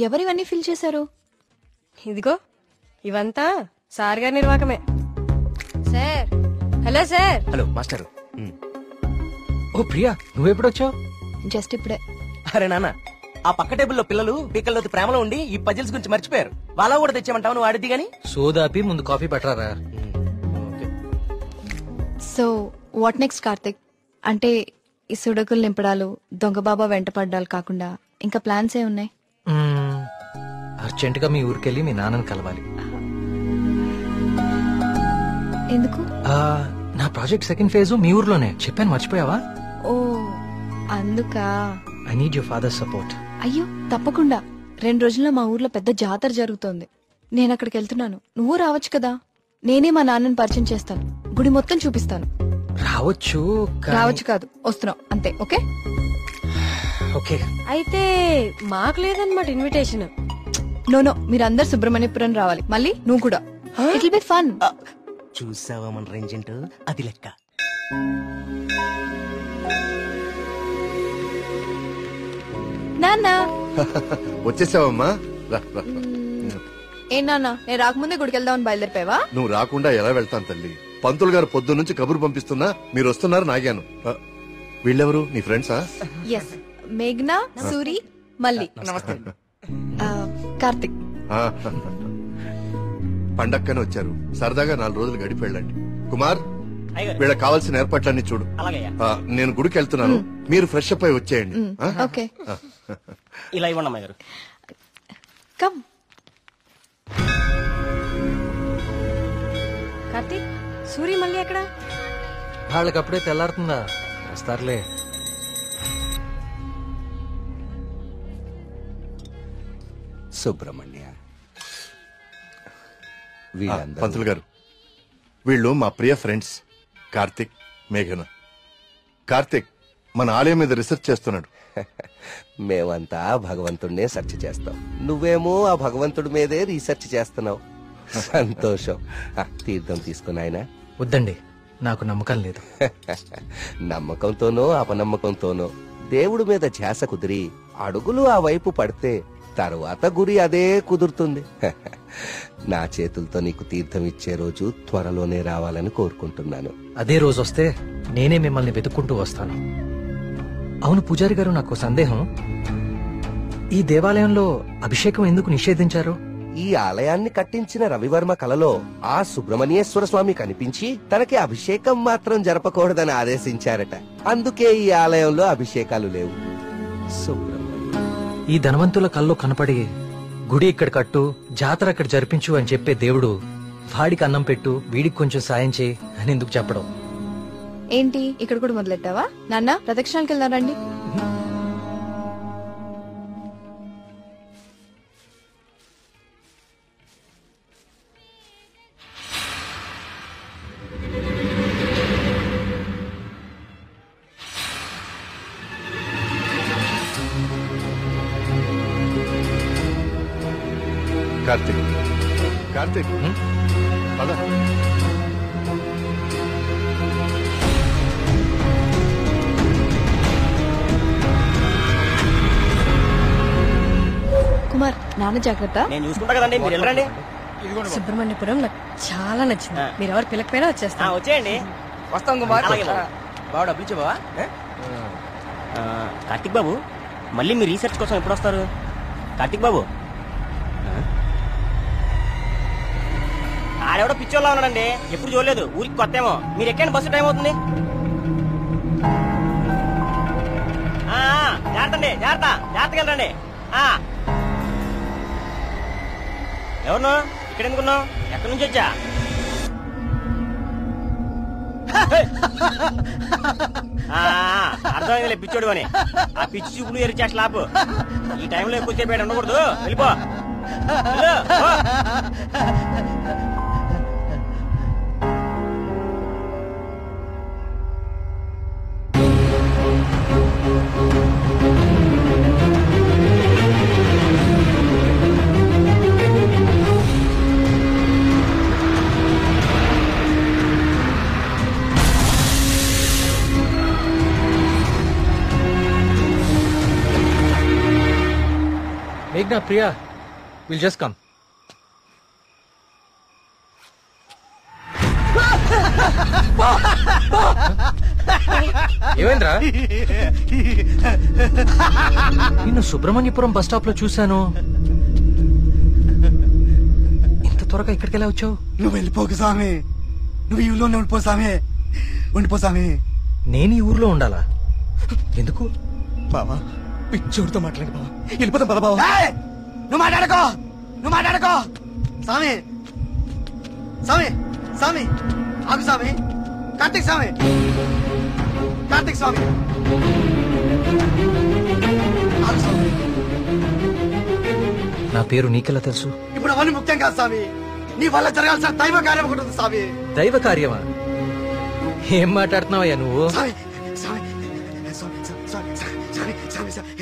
ఎవరివన్నీ ఫిల్ చేశారు? ఇదిగో ఇవంతా సార్ గారి నిర్వాకమే. Sir. Hello sir. Hello master. Oh Priya, నువ్వెప్పుడొచ్చావు? జస్ట్ ఇప్పుడే. అరే నాన్న, ఆ పక్క టేబుల్లో పిల్లలు పీకల్లోతి ప్రేమలో ఉండి ఈ పజిల్స్ గురించి మర్చిపోయారు. వాళ్ళ కూడా తెచ్చామంటావు, నువ్వు ఆడిద్ది గాని. సోదాపి ముందు కాఫీ పట్టరారా. So what next Karthik? అంటే ఈ సుడకులు నింపడాలు, దొంగ బాబా వెంట పడ్డాలు కాకుండా ఇంకా ప్లాన్స్ ఏ ఉన్నాయి? అర్జెంట్ గా మీ ఊరికెళ్ళి మీ నాన్నని కలవాలి. ఎందుకు? నా ప్రాజెక్ట్ సెకండ్ ఫేజ్ మీ ఊర్లోనే, చెప్పాను మర్చిపోయావా? ఓ అందుకా. I need your father support. అయ్యో తప్పకుండా. 2 రోజుల్లో మా ఊర్లో పెద్ద జాతర జరుగుతోంది. నేను అక్కడికి వెళ్తున్నాను, నువ్వు రావచ్చు కదా. నేనే మా నాన్నని పరిచయం చేస్తాను, గుడి మొత్తం చూపిస్తాను. రావచ్చు రావచ్చు కాదు, వస్తున్నావు అంతే. Okay okay. అయితే మాకు లేదన్నమాట ఇన్విటేషన్. నో, మీరందరు సుబ్రహ్మణ్యపురం రావాలి. మళ్ళీ నువ్వు కూడా. It will be fun. చూసావా మన రేంజ్ ఏంటో, అది లెక్క. నాన్న వచ్చేసావమ్మా, రా రా. ఏ నాన్న, నేను రాకముందే గుడికి వెళ్దామని బయలుదేరిపోయావా? నువ్వు రాకుండా ఎలా వెళ్తాను తల్లి. పంతులు గారు పొద్దు నుంచి కబురు పంపిస్తున్నా మీరు వస్తున్నారు నాగాను. వీళ్ళెవరు, నీ ఫ్రెండ్సా? ఎస్, మేఘ్నా, సూరి, మల్లి. కార్తిక్. పండక్కనే వచ్చారు, సరదాగా 4 రోజులు గడిపి వెళ్ళండి. కుమార్, వీళ్ళకి కావాల్సిన ఏర్పాట్లన్నీ చూడు. నేను గుడికి వెళ్తున్నాను, మీరు ఫ్రెష్ అప్ అయి వచ్చేయండి. ఓకే. ఇలా ఇవ్వండి అమ్మాయి గారు. కమ్. కార్తీక్, సూరి మళ్ళీ ఎక్కడ? వాళ్ళకి అప్పుడే తెల్లారుతుందా, వస్తారులే. సుబ్రహ్మణ్య, పంతులు గారు, వీళ్ళు మా ప్రియ ఫ్రెండ్స్ కార్తిక్, మేఘన. కార్తిక్ మన ఆలయం మీద రీసెర్చ్ చేస్తున్నాడు. మేమంతా భగవంతుడినే సెర్చ్ చేస్తాం, నువ్వేమో ఆ భగవంతుడి మీదే రీసెర్చ్ చేస్తున్నావు. సంతోషం. తీర్థం తీసుకుని ఆయన. వద్దండి, నాకు నమ్మకం లేదు. నమ్మకంతోనో అపనమ్మకంతోనో దేవుడి మీద ధ్యాస కుదిరి అడుగులు ఆ వైపు పడితే తరువాత గురి అదే కుదురుతుంది. నా చేతులతో నీకు తీర్థం ఇచ్చే రోజు త్వరలోనే రావాలని కోరుకుంటున్నాను. అదే రోజు వస్తే నేనే మిమ్మల్ని వెతుక్కుంటూ వస్తాను. అవును పూజారి గారు, నాకు సందేహం. ఈ దేవాలయంలో అభిషేకం ఎందుకు నిషేధించారు? ఈ ఆలయాన్ని కట్టించిన రవివర్మ కలలో ఆ సుబ్రహ్మణ్యేశ్వర స్వామి కనిపించి తనకి అభిషేకం మాత్రం జరపకూడదని ఆదేశించారట. అందుకే ఈ ఆలయంలో అభిషేకాలు లేవు. ఈ ధనవంతుల కల్లో కనపడి గుడి ఇక్కడ కట్టు, జాతర అక్కడ జరిపించు అని చెప్పే దేవుడు వాడికి అన్నం పెట్టు, వీడికి కొంచెం సాయం చేయి అని ఎందుకు చెప్పడం? ఏంటి ఇక్కడ కూడా మొదలెట్టావా? నాన్న ప్రదక్షిణాలకు వెళ్దారండి. కార్తీక్, కార్తీక్, పద. కుమార్ నాన్న జాగ్రత్త. నేను చూసుకుంటా కదండి, మీరు వెళ్ళండి. సుబ్రహ్మణ్యపురం నాకు చాలా నచ్చింది. మీరు ఎవరు పిల్లకపోయినా వచ్చేస్తాను. వచ్చేయండి. వస్తాం కుమార్. బాబు డబ్బులు ఇచ్చే బావా. కార్తిక్ బాబు, మళ్ళీ మీ రీసెర్చ్ కోసం ఎప్పుడు వస్తారు? కార్తిక్ బాబు, ఆడెవడో పిచ్చోళ్ళ ఉన్నాడండి, ఎప్పుడు చూడలేదు, ఊరికి కొత్త ఏమో. మీరు ఎక్కండి, బస్సు టైం అవుతుంది. జాగ్రత్త అండి, జాగ్రత్తగా వెళ్ళండి. ఎవరు ఇక్కడ ఎందుకున్నావు? ఎక్కడి నుంచి వచ్చా? అర్థమైందిలే పిచ్చోడు అని. ఆ పిచ్చి చూపులు ఎరిచా స్లాబ్. ఈ టైంలో ఎక్కువ సేపు ఉండకూడదు, వెళ్ళిపో. Meghna, Priya, we'll just come. ఏమైందిరా? నిన్ను సుబ్రహ్మణ్యపురం బస్ స్టాప్ లో చూశాను. ఇంత త్వరగా ఇక్కడికి ఎలా వచ్చావు? నువ్వు వెళ్ళిపోకు స్వామి, నువ్వు ఈ ఊళ్ళోనే ఉండిపో స్వామి, ఉండిపో స్వామి. నేను ఈ ఊర్లో ఉండాలా? ఎందుకు? బావా పిచ్చోడితో మాట్లాడు బావా, వెళ్ళిపోతాం పద బావా. నువ్వు మాట్లాడుకో స్వామి, స్వామి, స్వామి ఆగు స్వామి. కార్తీక్ స్వామి, కార్తీక్ స్వామి ఆగు స్వామి. నా పేరు నీకెలా తెలుసు? ఇప్పుడు అవన్నీ ముఖ్యం కాదు స్వామి, నీ వల్ల జరగాల్సిన దైవ కార్యం ఒకటి ఉంది స్వామి. దైవ కార్యమా? ఏం మాట్లాడుతున్నావయ్యా నువ్వు? స్వామి, స్వామి, స్వామి, స్వామి, స్వామి, స్వామి, స్వామి,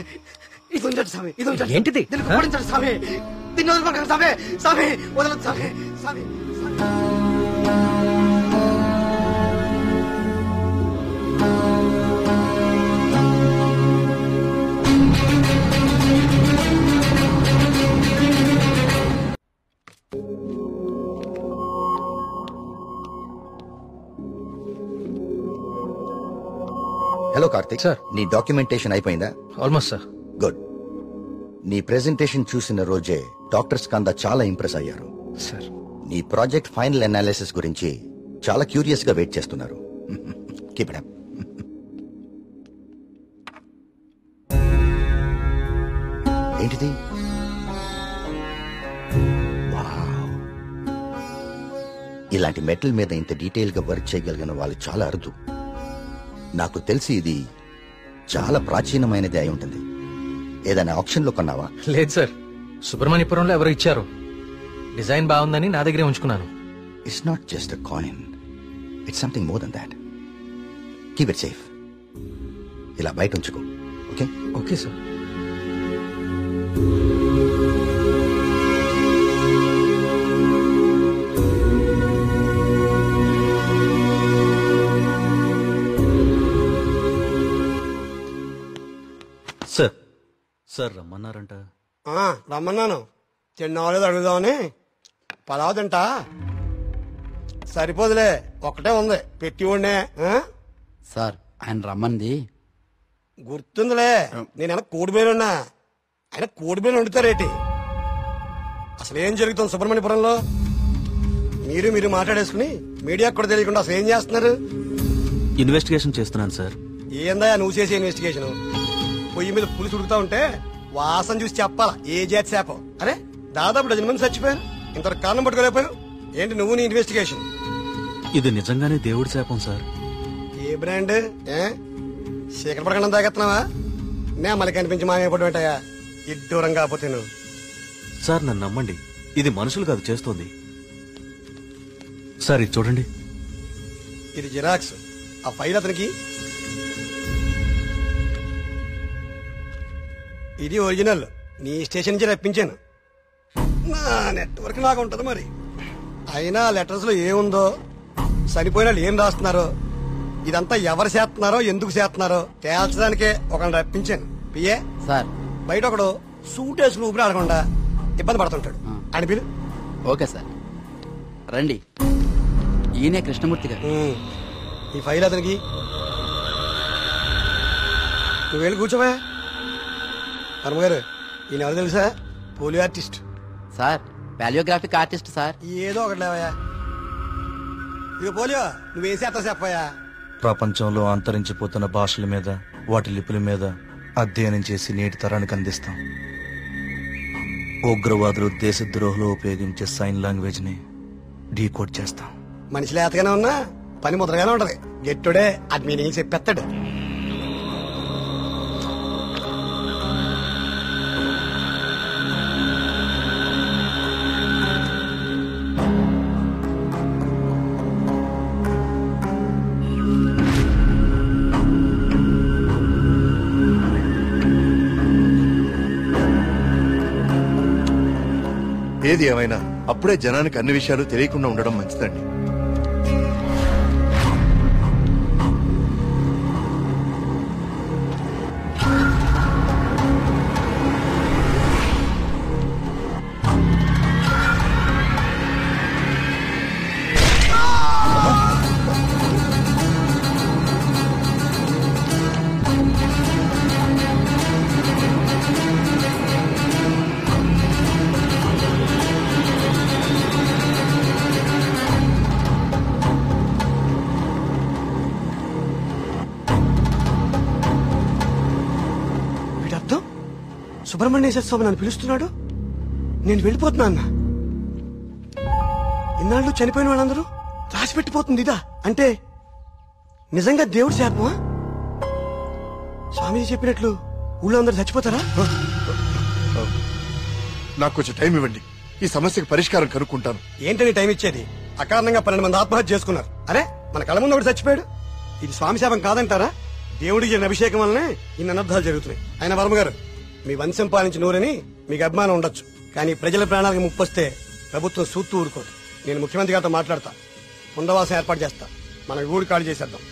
ఇది ఉంచండి స్వామి, ఇది ఉంచండి. ఏంటిది? దీనికి ఓడించండి స్వామి, దీన్ని వదలకండి స్వామి, స్వామి వదలదు స్వామి, స్వామి. హలో కార్తిక్ సార్, నీ డాక్యుమెంటేషన్ అయిపోయిందా? Almost sir. గుడ్. నీ ప్రెజెంటేషన్ చూసిన రోజే డాక్టర్స్ కందా చాలా ఇంప్రెస్ అయ్యారు సార్. నీ ప్రాజెక్ట్ ఫైనల్ అనాలిసిస్ గురించి చాలా క్యూరియస్ గా వెయిట్ చేస్తున్నారు. Keep it up. ఏంటిది? వావ్. ఇలాంటి మెటల్ మీద ఇంత డీటెయిల్ గా వర్క్ చేయగలిగిన వాళ్ళు చాలా అరుదు. నాకు తెలిసి ఇది చాలా ప్రాచీనమైనది అయి ఉంటుంది. ఏదైనా ఆప్షన్ లో కొన్నావా? లేదు సార్, సుబ్రహ్మణ్యపురంలో ఎవరు ఇచ్చారు. డిజైన్ బాగుందని నా దగ్గరే ఉంచుకున్నాను. It's not just a coin, it's something more than that. Keep it safe. ఇలా బయట ఉంచుకో. Okay? Okay sir. Sir, sir రమ్మన్నారంట. రమ్మన్నాను, తిన్నావాలేదు అడుగుదామని. పలావ్ తింటా? సరిపోదులే, ఒకటే ఉంది పెట్టి ఉండే. సార్ ఆయన రమ్మంది గుర్తుందిలే, నేను కోడి బిర్యానీ ఆయన కోడి బిర్యానీ వండుతారేటి? అసలు ఏం జరుగుతుంది సుబ్రహ్మణ్యపురంలో? మీరు మాట్లాడేసుకుని మీడియాకు కూడా తెలియకుండా అసలు ఏం చేస్తున్నారు? ఇన్వెస్టిగేషన్ చేస్తున్నాను సార్. ఏందా నువ్వు చేసే ఇన్వెస్టిగేషన్? పొయ్యి మీద పులుసు ఉడుకుతా ఉంటే వాసన చూసి చెప్పాలా ఏ జాతి శాపం? అరే దాదాపు 10 మంది చచ్చిపోయారు, ఇంతవరకు కారణం పట్టుకోలేకపోయావు ఏంటి నువ్వు నీ ఇన్వెస్టిగేషన్? ఇది నిజంగానే దేవుడి శాపం సార్. ఏ బ్రాండ్? శేఖర పడకుండా తాగెత్తున్నావా? నే మళ్ళీ కనిపించి మాయపడి ఉంటాయా ఇడ్డూరం కాకపోతే నువ్వు? సార్ నన్ను నమ్మండి, ఇది మనుషులు కాదు చేస్తోంది. సార్ ఇది చూడండి. ఇది జిరాక్స్. ఆ ఫైల్ అతనికి. ఇది ఒరిజినల్, నీ స్టేషన్ నుంచి రప్పించాను. నా నెట్వర్క్ నాకు ఉంటది మరి. అయినా లెటర్స్ లో ఏముందో, చనిపోయిన వాళ్ళు ఏం రాస్తున్నారో, ఇదంతా ఎవరు చేస్తున్నారో ఎందుకు చేస్తున్నారో తేల్చడానికే ఒకరిని రప్పించాను. పిఏ సార్, బయట ఒకడు సూట్ వేసుకుని ఊపిరి ఆడకుండా ఇబ్బంది పడుతుంటాడు. అని పిలు. ఓకే సార్, రండి. ఈయనే కృష్ణమూర్తి గారు. ఈ ఫైల్ అతనికి. నువ్వు వెళ్ళి కూర్చోవా. వర్మ గారు, ఈయన ఎవరు తెలుసా? Polio artist sir. Paleographic artist sir. ఏదో ఒకటి లేవయా. ఇక పోలియో నువ్వేం చేస్తా చెప్పయా. ప్రపంచంలో అంతరించిపోతున్న భాషల మీద, వాటి లిపుల మీద అధ్యయనం చేసి నేటి తరానికి అందిస్తాం. ఉగ్రవాదులు, దేశద్రోహులు ఉపయోగించే సైన్ లాంగ్వేజ్ ని డీకోడ్ చేస్తాం. మనిషి లేతగానే ఉన్నా పని ముద్రగానే ఉంటది. గెట్టుడే అది మీనింగ్ చెప్పేస్తాడు. ఏది ఏమైనా అప్పుడే జనానికి అన్ని విషయాలు తెలియకుండా ఉండడం మంచిదండి. సుబ్రహ్మణ్యేశ్వర స్వామి నన్ను పిలుస్తున్నాడు, నేను వెళ్ళిపోతున్నా అన్న. ఇన్నాళ్ళు చనిపోయిన వాళ్ళందరూ రాసి పెట్టిపోతుంది ఇదా? అంటే నిజంగా దేవుడి శాపమా? స్వామీజీ చెప్పినట్లు ఊళ్ళో అందరూ చచ్చిపోతారా? నాకు కొంచెం టైం ఇవ్వండి, ఈ సమస్యకు పరిష్కారం కనుక్కుంటాను. ఏంటని టైం ఇచ్చేది? అకారణంగా 12 మంది ఆత్మహత్య చేసుకున్నారు. అరే మన కళ్ళ ముందు ఒకటి చచ్చిపోయాడు. ఇది స్వామి శాపం కాదంటారా? దేవుడికి జరిగిన అభిషేకం వల్లనే ఇన్ని అనర్థాలు జరుగుతున్నాయి. ఆయన వర్మ గారు, మీ వంశం పాలించి నూరని మీకు అభిమానం ఉండొచ్చు, కానీ ప్రజల ప్రాణాలకు ముప్పొస్తే ప్రభుత్వం సూత్తూ ఊరుకోదు. నేను ముఖ్యమంత్రి గారితో మాట్లాడతా, పునరావాసం ఏర్పాటు చేస్తా. మన ఊరు ఖాళీ చేసేద్దాం.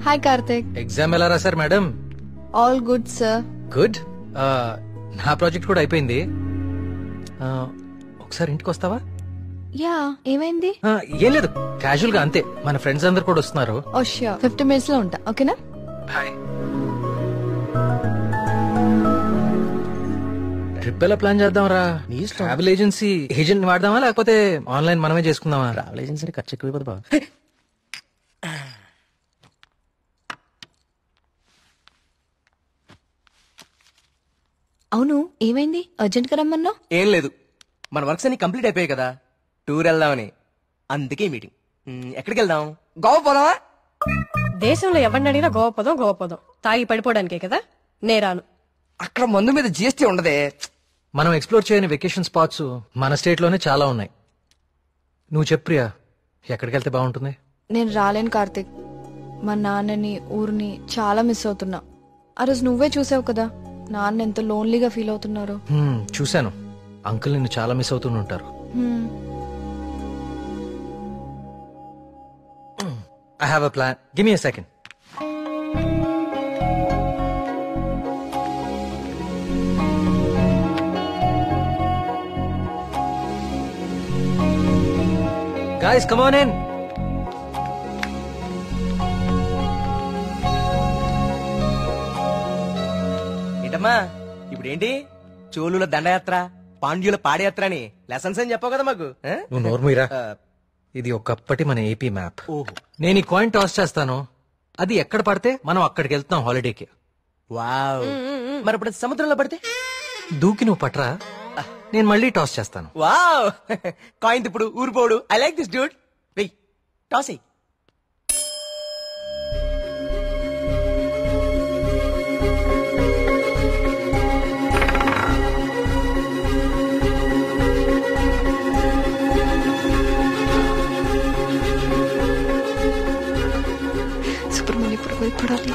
హాయ్ కార్తిక్. ఎగ్జామ్ ఎలా రాశారు madam? All good sir. Good. నా ప్రాజెక్ట్ కూడా అయిపోయింది. ఒకసారి ఇంటికి వస్తావా? యా, ఏమైంది? ఏం లేదు, క్యాజువల్ గా అంతే. మన ఫ్రెండ్స్ అందరు కూడా వస్తున్నారు. ఓ ష్యూర్, 50 minutes లో ఉంటా. ఓకేనా? బాయ్. ట్రిప్ ఎలా ప్లాన్ చేద్దాం రా? ట్రావెల్ ఏజెన్సీ ఏజెంట్ వాడదామా, లేకపోతే ఆన్లైన్ మనమే చేసుకుందామా? ట్రావెల్ ఏజెన్సీ ఖర్చు ఎక్కువ బాబు. అవును, ఏమైంది? అర్జెంట్ గా రమ్మన్నా? ఏం లేదు, మన వర్క్స్ అన్ని కంప్లీట్ అయిపోయాయి కదా, టూర్ వెళ్దామని. అందుకే మీటింగ్. ఎక్కడికి వెళ్దాం? గోవా పోదామా? దేశంలో ఎవరిని అడిగినా గోవా పోదాం. తాగి పడిపోవడానికే కదా. నేరాను. అక్కడ మందు మీద జిఎస్టీ ఉండదే. మనం ఎక్స్ప్లోర్ చేయని వెకేషన్ స్పాట్స్ మన స్టేట్ లోనే చాలా ఉన్నాయి. నువ్వు చెప్పు ప్రియా, ఎక్కడికి వెళ్తే బాగుంటుంది? నేను రాలేను కార్తిక్. మా నాన్నని ఊరిని చాలా మిస్ అవుతున్నా. ఆ రోజు నువ్వే చూసావు కదా నాన్న ఎంత లోన్లీగా ఫీల్ అవుతున్నారు. చూశాను. అంకుల్ నిన్ను చాలా మిస్ అవుతూనే ఉంటారు. I have a plan. Give me a second. Guys, come on in. ఏంటమ్మా ఇప్పుడేంటి? చోళుల దండయాత్ర, పాండ్యుల పాదయాత్ర అని లెసన్స్ అని చెప్పావు కదా మాకు. నువ్వు నోర్మీరా. ఇది ఒకప్పటి మన ఏపీ మ్యాప్. నేను ఈ కాయిన్ టాస్ చేస్తాను, అది ఎక్కడ పడితే మనం అక్కడికి వెళ్తాం హాలిడేకి. వావ్. మరి ఇప్పుడు సముద్రంలో పడితే దూకి నువ్వు పట్రా, నేను మళ్ళీ టాస్ చేస్తాను. వావ్. కాయిన్ ఇప్పుడు ఊరిపోడు. I like this dude. వెయ్ టాస్ అయ్యి. సుబ్రహ్మణ్యపురం మీద పడాలి.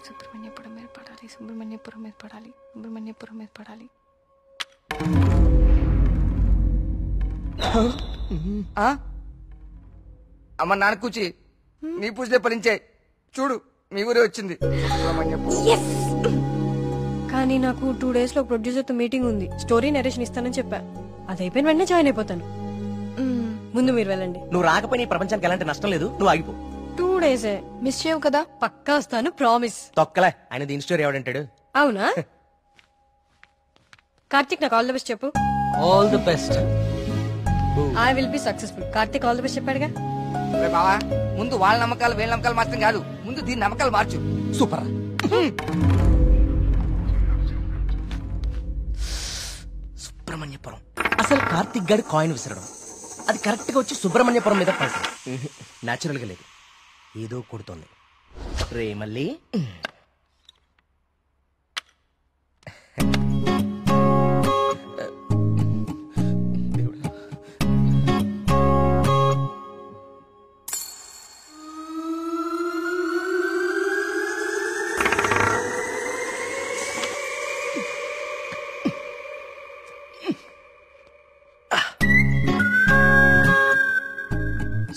సుబ్రహ్మణ్యపురం మీద పడాలి. సుబ్రహ్మణ్యపురం మీద పడాలి. సుబ్రహ్మణ్యపురం మీద పడాలి. అమ్మ నాన్న కూచి నీ పూజలే ఫలించే. చూడు మీ ఊరే వచ్చింది. కానీ నాకు 2 days లో ప్రొడ్యూసర్ తో మీటింగ్ ఉంది. స్టోరీ నరేషన్ ఇస్తానని చెప్పా. అది అయిపోయిన వెంటనే జాయిన్ అయిపోతాను. ముందు మీరు వెళ్ళండి. నువ్వు రాకపోయినా ఈ ప్రపంచానికి ఎలాంటి నష్టం లేదు. నువ్వు ఆగిపో. 2 days మిస్ చేయవు కదా. పక్కా వస్తాను, ప్రామిస్. తొక్కలే. ఆయన దీని స్టోరీ ఎవడంటాడు? అవునా? కార్తిక్ నాకు ఆల్ ది బెస్ట్ చెప్పు. All the best. I will be successful. Karthik all the best చెప్పాడుగా. బావా ముందు వాళ్ళ నమ్మకాలు వీళ్ళ నమ్మకాలు మాత్రం కాదు, ముందు దీని నమ్మకాలు మార్చు. సూపర్. సుబ్రహ్మణ్యపురం. అసలు కార్తిక్ గారి కాయిన్ విసరడం అది కరెక్ట్ గా వచ్చి సుబ్రహ్మణ్యపురం మీద పడతాం. నాచురల్ గా లేదు, ఏదో కొడుతోంది. రే మళ్ళీ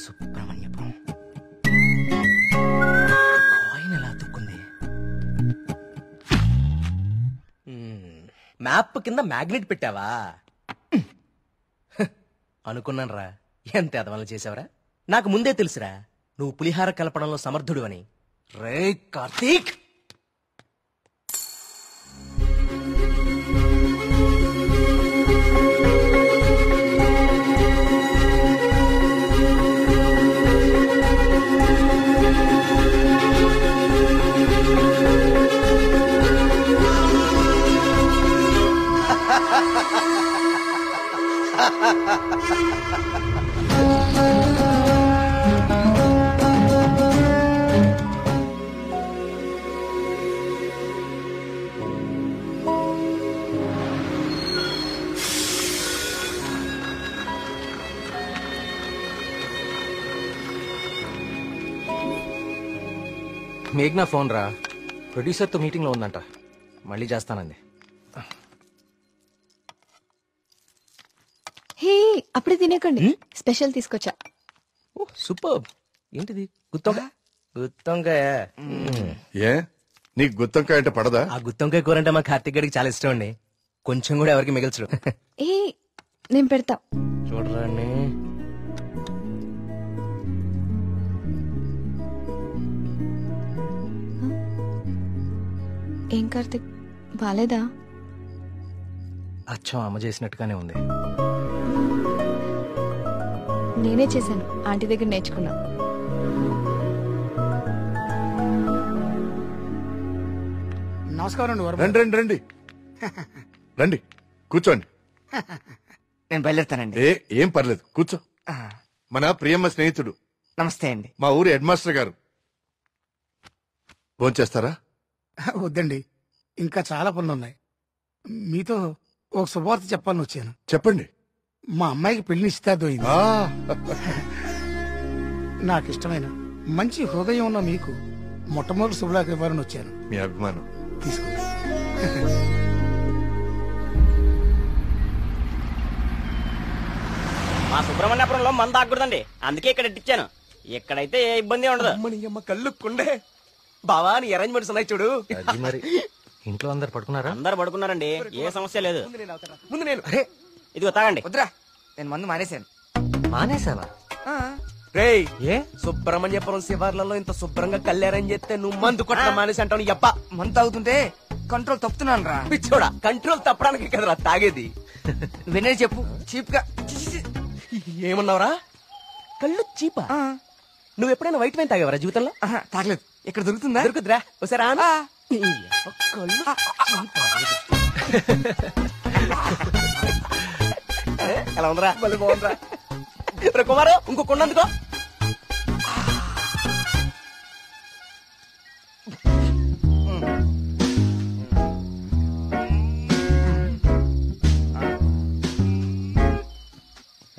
సుబ్రహ్మణ్యపురం కాయిన్ ఎలా తుక్కుంది? మ్యాప్ కింద మ్యాగ్నెట్ పెట్టావా? అనుకున్నాను రా. ఎంత ఎదవలు చేసావరా. నాకు ముందే తెలుసురా నువ్వు పులిహార కలపడంలో సమర్థుడు అని. రే కార్తీక్, మేఘ్నా ఫోన్ రా. ప్రొడ్యూసర్ తో మీటింగ్ లో ఉందంట, మళ్ళీ చేస్తానంది. హే అప్పుడే తినేకండి, స్పెషల్ తీసుకొచ్చా. సూపర్. ఏంటిది? గుత్తొంకాయ. గుత్తొంకాయ. ఏ నీకు గుత్తొంకాయ అంటే పడదా? ఆ గుత్తొంకాయ కూర అంటే మా కార్తీక్ గారికి చాలా ఇష్టం అండి. కొంచెం కూడా ఎవరికి మిగల్చడు. ఏ నేను పెడతా. చూడరాండి. ఏం కార్తిక్ బాలేదా? అచ్చం అమ్మ చేసినట్టుగానే ఉంది. నేనే చేశాను, ఆంటీ దగ్గర నేర్చుకున్నా. నమస్కారం. రండి రండి రండి రండి కూర్చోండి. నేను బయలుదేరుతానండి. ఏం పర్లేదు, కూర్చో. మన ప్రియమ్మ స్నేహితుడు. నమస్తే అండి. మా ఊరి హెడ్ మాస్టర్ గారు. భోంచేస్తారా? వద్దండి, ఇంకా చాలా పనులు ఉన్నాయి. మీతో ఒక శుభవార్త చెప్పాలని వచ్చాను. చెప్పండి. మా అమ్మాయికి పెళ్లి నిశ్చితార్థమైంది. నాకు ఇష్టమైన మంచి హృదయం ఉన్న మీకు మొట్టమొదటి శుభలాకి ఇవ్వాలని వచ్చాను. మీ అభిమానం తీసుకో. మా సుబ్రహ్మణ్యపురంలో మంద ఆగకూడదండి, అందుకే ఇక్కడ ఇచ్చాను. ఇక్కడైతే ఏ ఇబ్బంది ఉండదు. కళ్ళు కుండే బావా, నీ అరేంజ్మెంట్స్ ఉన్నాయి చూడు. మరి ఇంట్లో అందరు పడుకున్నారా? అందరు పడుకున్నారండి, ఏ సమస్య లేదు. ముందు నేను ఇదిగో తాగండి. వద్దురా, నేను మందు మానేశాను. మానేసావా? రేయ్, ఏ సుబ్రహ్మణ్యపురం శివార్లలో ఇంత శుభ్రంగా కళ్ళు అరేంజ్ చేస్తే నువ్వు మందు కొట్టడం మానేసి అంటావు. అప్ప మందు తాగుతుంటే కంట్రోల్ తప్పుతున్నాను రా. పిచ్చోడా, కంట్రోల్ తప్పడానికి కదరా తాగేది. వినే చెప్పు, చీప్ గా. ఏమన్నావురా? కళ్ళు చీపా? నువ్వు ఎప్పుడైనా వైట్ వైన్ తాగేవరా జీవితంలో? తాగలేదు. ఇక్కడ దొరుకుతుందా? దొరుకుతురా? ఒకసారి ఎలా ఉందిరా? మళ్ళీ బాగుందిరా. కుమారు, ఇంకో కొండందుకో.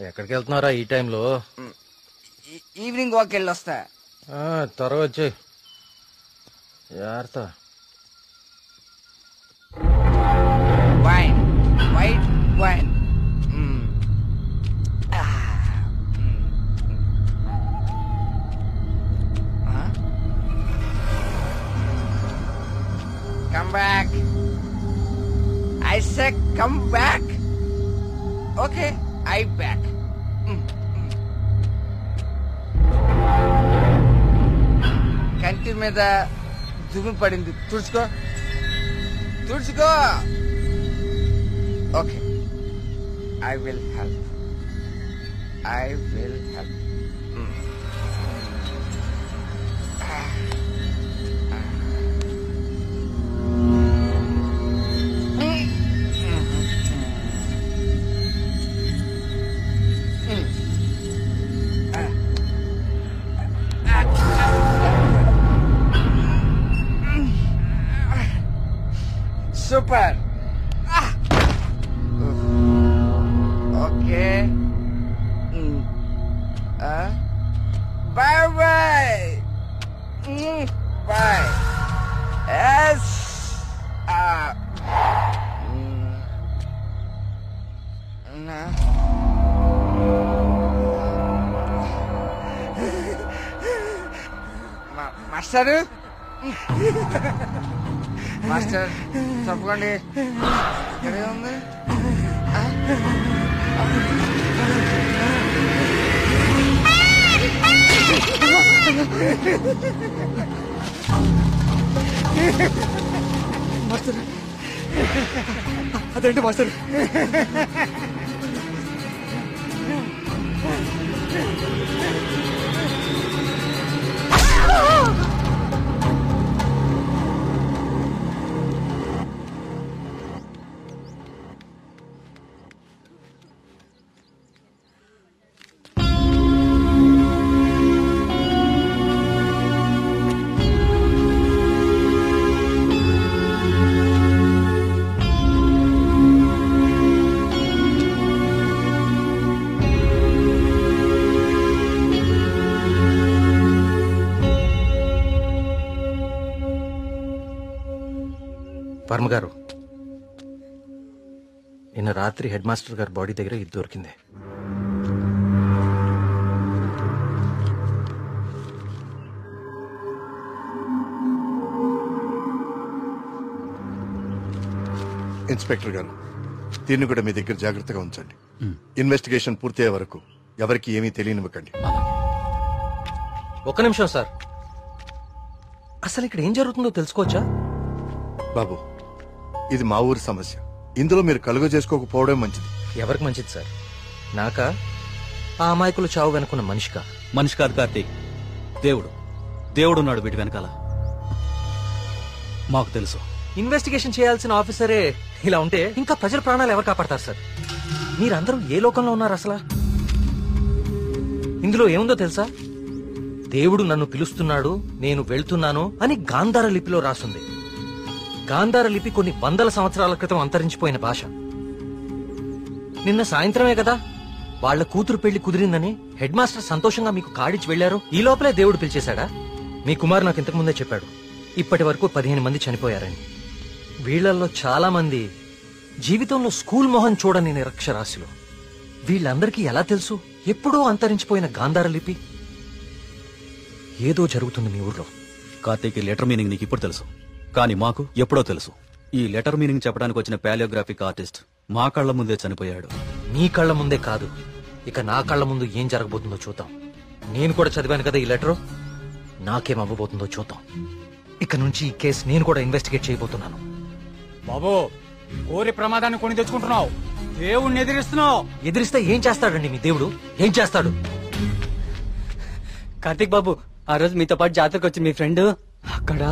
ఎక్కడికి వెళ్తున్నారా ఈ టైంలో? ఈవినింగ్ వాక్ వెళ్ళి వస్తా. త్వరగా వచ్చే జాగ్రత్త. Wine, white wine. Come back. I said come back. Okay, I back. కంటి మీద దుమ్ము పడింది, తుడుచుకో తుడుచుకో. Okay, I will help. I will help. Super. Okay. Bye bye. Bye. Yes. Master, master తప్పకండి. ఇక్కడే ఉంది. మాస్టర్, అదేంటి మాస్టర్? వర్మ గారు, నిన్న రాత్రి హెడ్ మాస్టర్ గారి బాడీ దగ్గర ఇది దొరికింది. ఇన్స్పెక్టర్ గారు, దీన్ని కూడా మీ దగ్గర జాగ్రత్తగా ఉంచండి. ఇన్వెస్టిగేషన్ పూర్తయ్యే వరకు ఎవరికి ఏమీ తెలియనివ్వకండి. ఒక్క నిమిషం సార్, అసలు ఇక్కడ ఏం జరుగుతుందో తెలుసుకోవచ్చా? బాబు, ఇది మా ఊరి సమస్య. ఇందులో మీరు కలుగ చేసుకోకపోవడం మంచిది. ఎవరికి మంచిది సార్? నాకా, ఆ అమాయకులు చావు వెనుకున్న మనిషికా? మనిషి కాదు కార్తీక్, దేవుడు. దేవుడున్నాడు వీటి వెనకాల. మాకు తెలుసు. ఇన్వెస్టిగేషన్ చేయాల్సిన ఆఫీసరే ఇలా ఉంటే ఇంకా ప్రజల ప్రాణాలు ఎవరు కాపాడతారు సార్? మీరందరూ ఏ లోకంలో ఉన్నారు అసలు? ఇందులో ఏముందో తెలుసా? దేవుడు నన్ను పిలుస్తున్నాడు, నేను వెళ్తున్నాను అని గాంధార లిపిలో రాసుంది. గాంధార లిపి కొన్ని వందల సంవత్సరాల క్రితం అంతరించిపోయిన భాష. నిన్న సాయంత్రమే కదా వాళ్ళ కూతురు పెళ్లి కుదిరిందని హెడ్ మాస్టర్ సంతోషంగా మీకు కాడిచ్చి వెళ్లారు. ఈ లోపలే దేవుడు పిలిచేశాడా? మీ కుమారు నాకు ఇంతకు ముందే చెప్పాడు, ఇప్పటి వరకు 15 మంది చనిపోయారని. వీళ్లలో చాలా మంది జీవితంలో స్కూల్ మొహం చూడని నిరక్షరాస్యులు. వీళ్ళందరికీ ఎలా తెలుసు ఎప్పుడో అంతరించిపోయిన గాంధార లిపి? ఏదో జరుగుతుంది మీ ఊర్లో. కార్తీక్, ఈ లెటర్ మీనింగ్ నీకు ఇప్పుడు తెలుసు, కానీ మాకు ఎప్పుడో తెలుసు. ఈ లెటర్ మీనింగ్ చెప్పడానికి వచ్చిన పాలియోగ్రాఫిక్ ఆర్టిస్ట్ మా కళ్ల ముందే చనిపోయాడు. మీ కళ్ల ముందే కాదు, ఇక నా కళ్ల ముందు ఏం జరగబోతుందో చూద్దాం. నేను కూడా చదివాను కదా ఈ లెటరు, నాకేం అవ్వబోతుందో చూద్దాం. ఇక నుంచి ఈ కేసు నేను కూడా ఇన్వెస్టిగేట్ చేయబోతున్నాను. బాబు, కోరి ప్రమాదాన్ని కొని తెచ్చుకుంటున్నావు, దేవుణ్ణి ఎదిరిస్తున్నావు. ఎదిరిస్తే ఏం చేస్తాడండి మీ దేవుడు? ఏం చేస్తాడు? కార్తీక్ బాబు, ఆ రోజు మీతో పాటు జాతరకు వచ్చి మీ ఫ్రెండ్ అక్కడ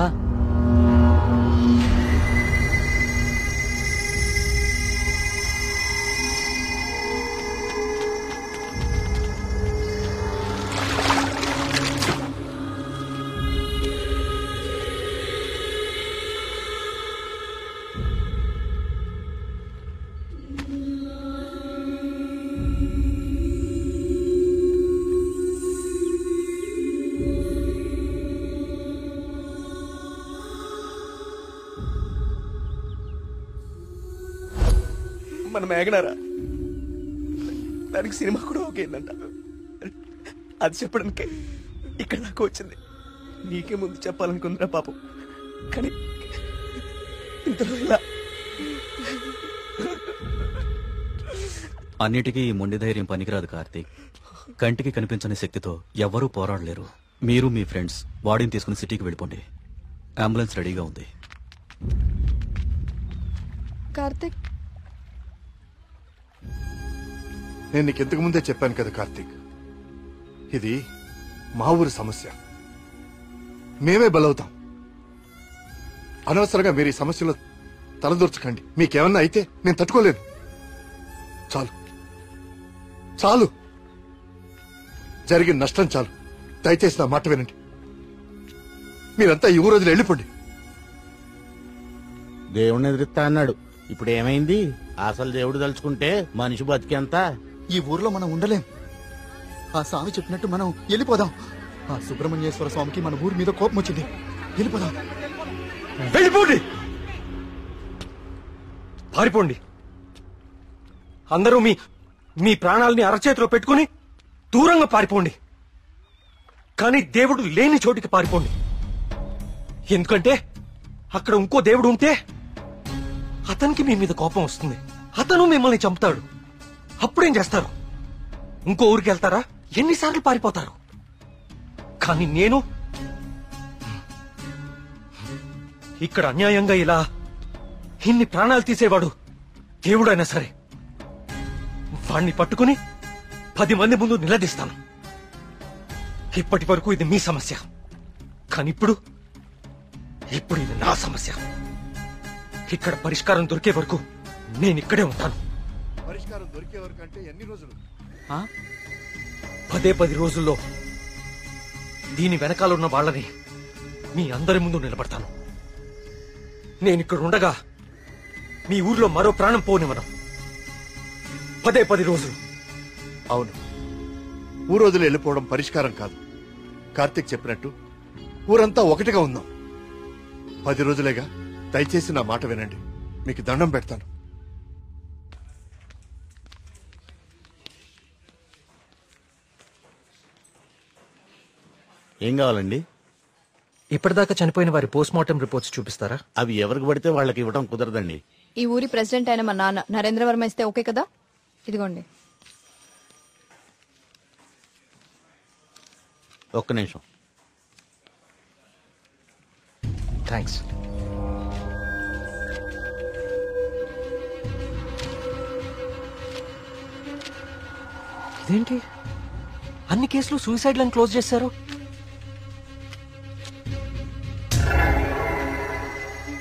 మన మేఘనారా, దానికి సినిమా కూడా ఓకేందంట. అది చెప్పడానికే ఇక్కడ నాకు వచ్చింది. నీకే ముందు చెప్పాలనుకుందిరా పాపం, కానీ ఇంతలో ఇలా. అన్నిటికీ ఈ మొండి ధైర్యం పనికిరాదు కార్తీక్. కంటికి కనిపించని శక్తితో ఎవ్వరూ పోరాడలేరు. మీరు మీ ఫ్రెండ్స్ బాడీని తీసుకుని సిటీకి వెళ్ళిపోండి. అంబులెన్స్ రెడీగా ఉంది. కార్తిక్, నేను నీకు ఇంతకు ముందే చెప్పాను కదా కార్తీక్, ఇది మా ఊరి సమస్య. మేమే బలవుతాం. అనవసరంగా మీరు ఈ సమస్యలో తలదూర్చకండి. మీకేమన్నా అయితే నేను తట్టుకోలేను. చాలు చాలు, జరిగిన నష్టం చాలు. దయచేసి నా మాట వినండి. మీరంతా ఈ ఊరు వదిలి వెళ్ళిపోండి. దేవుణ్ణి ఎదిరిస్తా అన్నాడు, ఇప్పుడు ఏమైంది? అసలు దేవుడు తలుచుకుంటే మనిషి బతికేంత. ఈ ఊర్లో మనం ఉండలేం. ఆ స్వామి చెప్పినట్టు మనం వెళ్ళిపోదాం. ఆ సుబ్రహ్మణ్యేశ్వర స్వామికి మన ఊరి మీద కోపం వచ్చింది. వెళ్ళిపోదాం. వెళ్ళిపోండి, పారిపోండి. అందరూ మీ మీ ప్రాణాలని అరచేతిలో పెట్టుకుని దూరంగా పారిపోండి. కానీ దేవుడు లేని చోటికి పారిపోండి. ఎందుకంటే అక్కడ ఇంకో దేవుడు ఉంటే అతనికి మీ మీద కోపం వస్తుంది. అతను మిమ్మల్ని చంపుతాడు. అప్పుడేం చేస్తారు? ఇంకో ఊరికి వెళ్తారా? ఎన్నిసార్లు పారిపోతారు? కానీ నేను ఇక్కడ అన్యాయంగా ఇలా ఇన్ని ప్రాణాలు తీసేవాడు దేవుడైనా సరే వాణ్ణి పట్టుకుని 10 మంది ముందు నిలదీస్తాను. ఇప్పటి వరకు ఇది మీ సమస్య, కానీ ఇప్పుడు ఇది నా సమస్య. ఇక్కడ పరిష్కారం దొరికే వరకు నేను ఇక్కడే ఉంటాను. పరిష్కారం దొరికే వరకు అంటే ఎన్ని రోజులు? 10 రోజుల్లో దీని వెనకాల ఉన్న వాళ్ళని మీ అందరి ముందు నిలబడతాను. నేను ఇక్కడ ఉండగా మీ ఊర్లో మరో ప్రాణం పోనివ్వను. 10 రోజులు. అవును, ఊరు వదిలి వెళ్ళిపోవడం పరిష్కారం కాదు. కార్తీక్ చెప్పినట్టు ఊరంతా ఒకటిగా ఉందాం. 10 రోజులేగా. దయచేసి నా మాట వినండి. మీకు దండం పెడతాను. ఏం కావాలండి? ఇప్పటిదాకా చనిపోయిన వారి పోస్ట్ మార్టం రిపోర్ట్స్ చూపిస్తారా? అవి ఎవరికి పడితే వాళ్ళకి ఇవ్వడం కుదరదండి. ఈ ఊరి ప్రెసిడెంట్ అయిన మా నాన్న నరేంద్ర వర్మ ఇస్తే ఓకే కదా? ఇదిగోండి. ఒక్క నిమిషం. థ్యాంక్స్. ఇదేంటి, అన్ని కేసులు సూసైడ్లను క్లోజ్ చేశారు?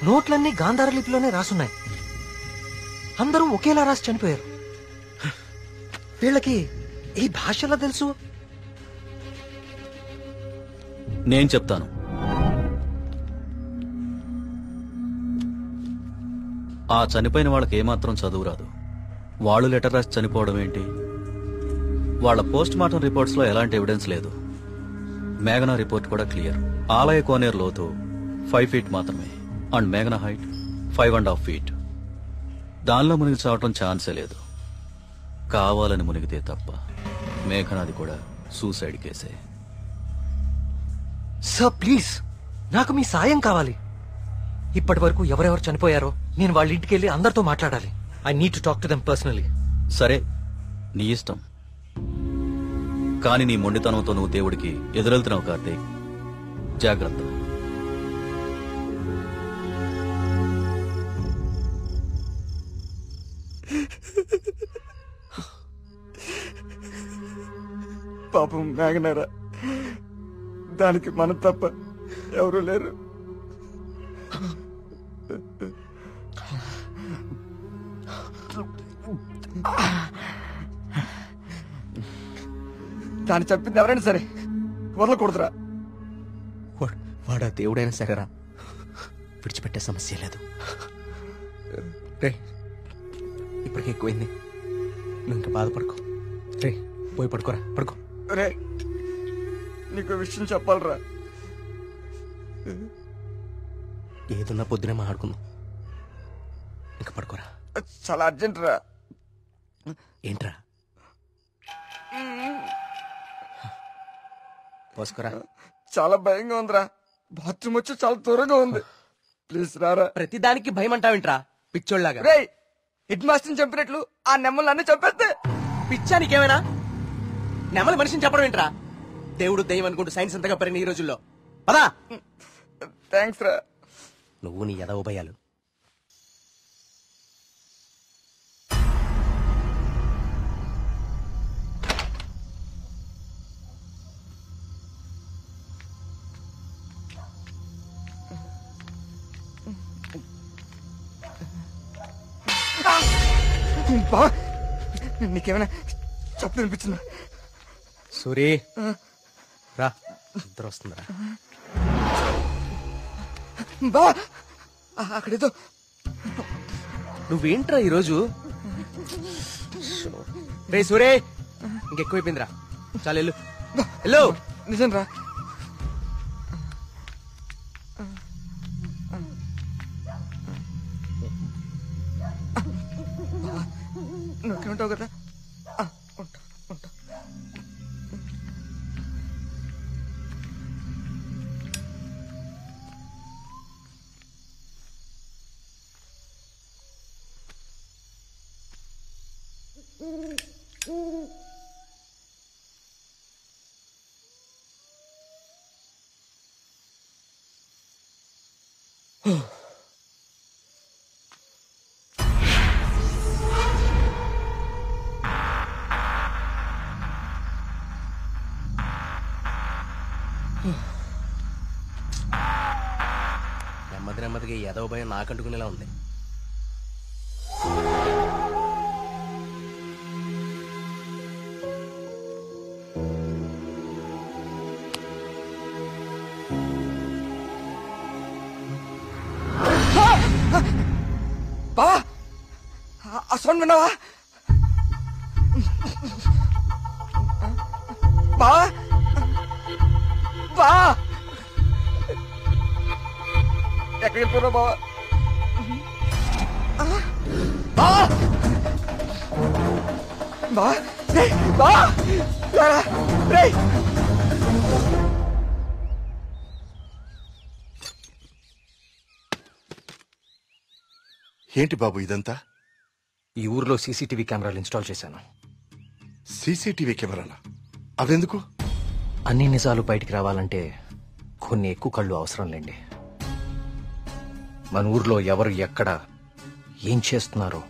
నోట్లన్నీ గాంధార లిపిలోనే రాసున్నాయి. అందరూ ఒకేలా రాసి చనిపోయారు. వీళ్ళకి ఈ భాషలా తెలుసు? నేను చెప్తాను. ఆ చనిపోయిన వాళ్ళకి ఏమాత్రం చదువు రాదు. వాళ్ళు లెటర్ రాసి చనిపోవడం ఏంటి? వాళ్ళ పోస్ట్ మార్టం రిపోర్ట్స్ లో ఎలాంటి ఎవిడెన్స్ లేదు. మేఘనా రిపోర్ట్ కూడా క్లియర్. ఆలయ కోనేరు లోతు 5 feet మాత్రమే అండ్ మేఘనా హైట్ 5.5 feet. దానిలో మునిగి చావటం ఛాన్సే లేదు. కావాలని మునిగితే తప్ప. మేఘనాది కూడా సూసైడ్ కేసే. సార్ ప్లీజ్, నాకు మీ సాయం కావాలి. ఇప్పటి వరకు ఎవరెవరు చనిపోయారో నేను వాళ్ళ ఇంటికి వెళ్ళి అందరితో మాట్లాడాలి. I need to talk to them personally. సరే, నీ ఇష్టం. కానీ నీ మొండితనంతో నువ్వు దేవుడికి ఎదురెళ్తున్నావు కార్తీక్. జాగ్రత్త. పాపం మేఘనారా, దానికి మనం తప్ప ఎవరు లేరు. దాన్ని చెప్పింది ఎవరైనా సరే వదలకూడదురా. వాడా దేవుడైనా సరేరా, విడిచిపెట్టే సమస్య లేదు. రే, ఇప్పటికే ఎక్కువైంది, నువ్వు ఇంకా బాధపడుకో. రే, పోయి పడుకోరా, పడుకో. రే, నీకు విషయం చెప్పాలరా. ఏదున్నా పొద్దునే మాట్లాడుకుందాం. ఇంకా పడుకోరా. చాలా అర్జెంట్ రా. ఏంట్రా? పోసుకోరా. చాలా భయంగా ఉందిరా. బాత్రూమ్ వచ్చి చాలా దూరంగా ఉంది. ప్లీజ్ రారా. ప్రతిదానికి భయం అంటావేంట్రా పిచ్చోళ్ళలాగా? రే, హెడ్ మాస్టర్ని చంపినట్లు ఆ నెమ్మలు అన్నీ చంపేస్తే. పిచ్చా నీకేమైనా? నెమలి మనిషిని చెప్పడం ఏంట్రా? దేవుడు దయ్యం అనుకుంటూ సైన్స్ అంతగా పెరిగిన ఈ రోజుల్లో. పదా. థ్యాంక్స్ రా. నువ్వు నీ ఎదవ భయాలు. బా, నీకేమైనా చెప్పు వినిపించిందా? సూరి రా, నిద్ర వస్తుందిరా. బా, అక్కడేదో. నువ్వేంట్రా ఈరోజు? రే సూరే, ఇంకెక్కువైపోయిందిరా. చాలు వెళ్ళు. వెళ్ళు. నిజం రా. నువ్వుంటావు కదా. ఉంటా ఉంటా. నెమ్మది నెమ్మదిగా ఎదవ భయం నాకంటుకునేలా ఉంది. బావా, ఆ సౌండ్ విన్నావా? బావా, బా, ఎక్కడికి వెళ్ళిపోయినా బావా? బావా, బావా, రేయ్, బావా, రారా, రేయ్. ఏంటి బాబు ఇదంతా? ఈ ఊర్లో సీసీటీవీ కెమెరాలు ఇన్స్టాల్ చేశాను. సీసీటీవీ కెమెరాలా? అవెందుకు? అన్ని నిజాలు బయటికి రావాలంటే కొన్ని ఎక్కువ కళ్ళు అవసరం లేండి. మన ఊర్లో ఎవరు ఎక్కడ ఏం చేస్తున్నారో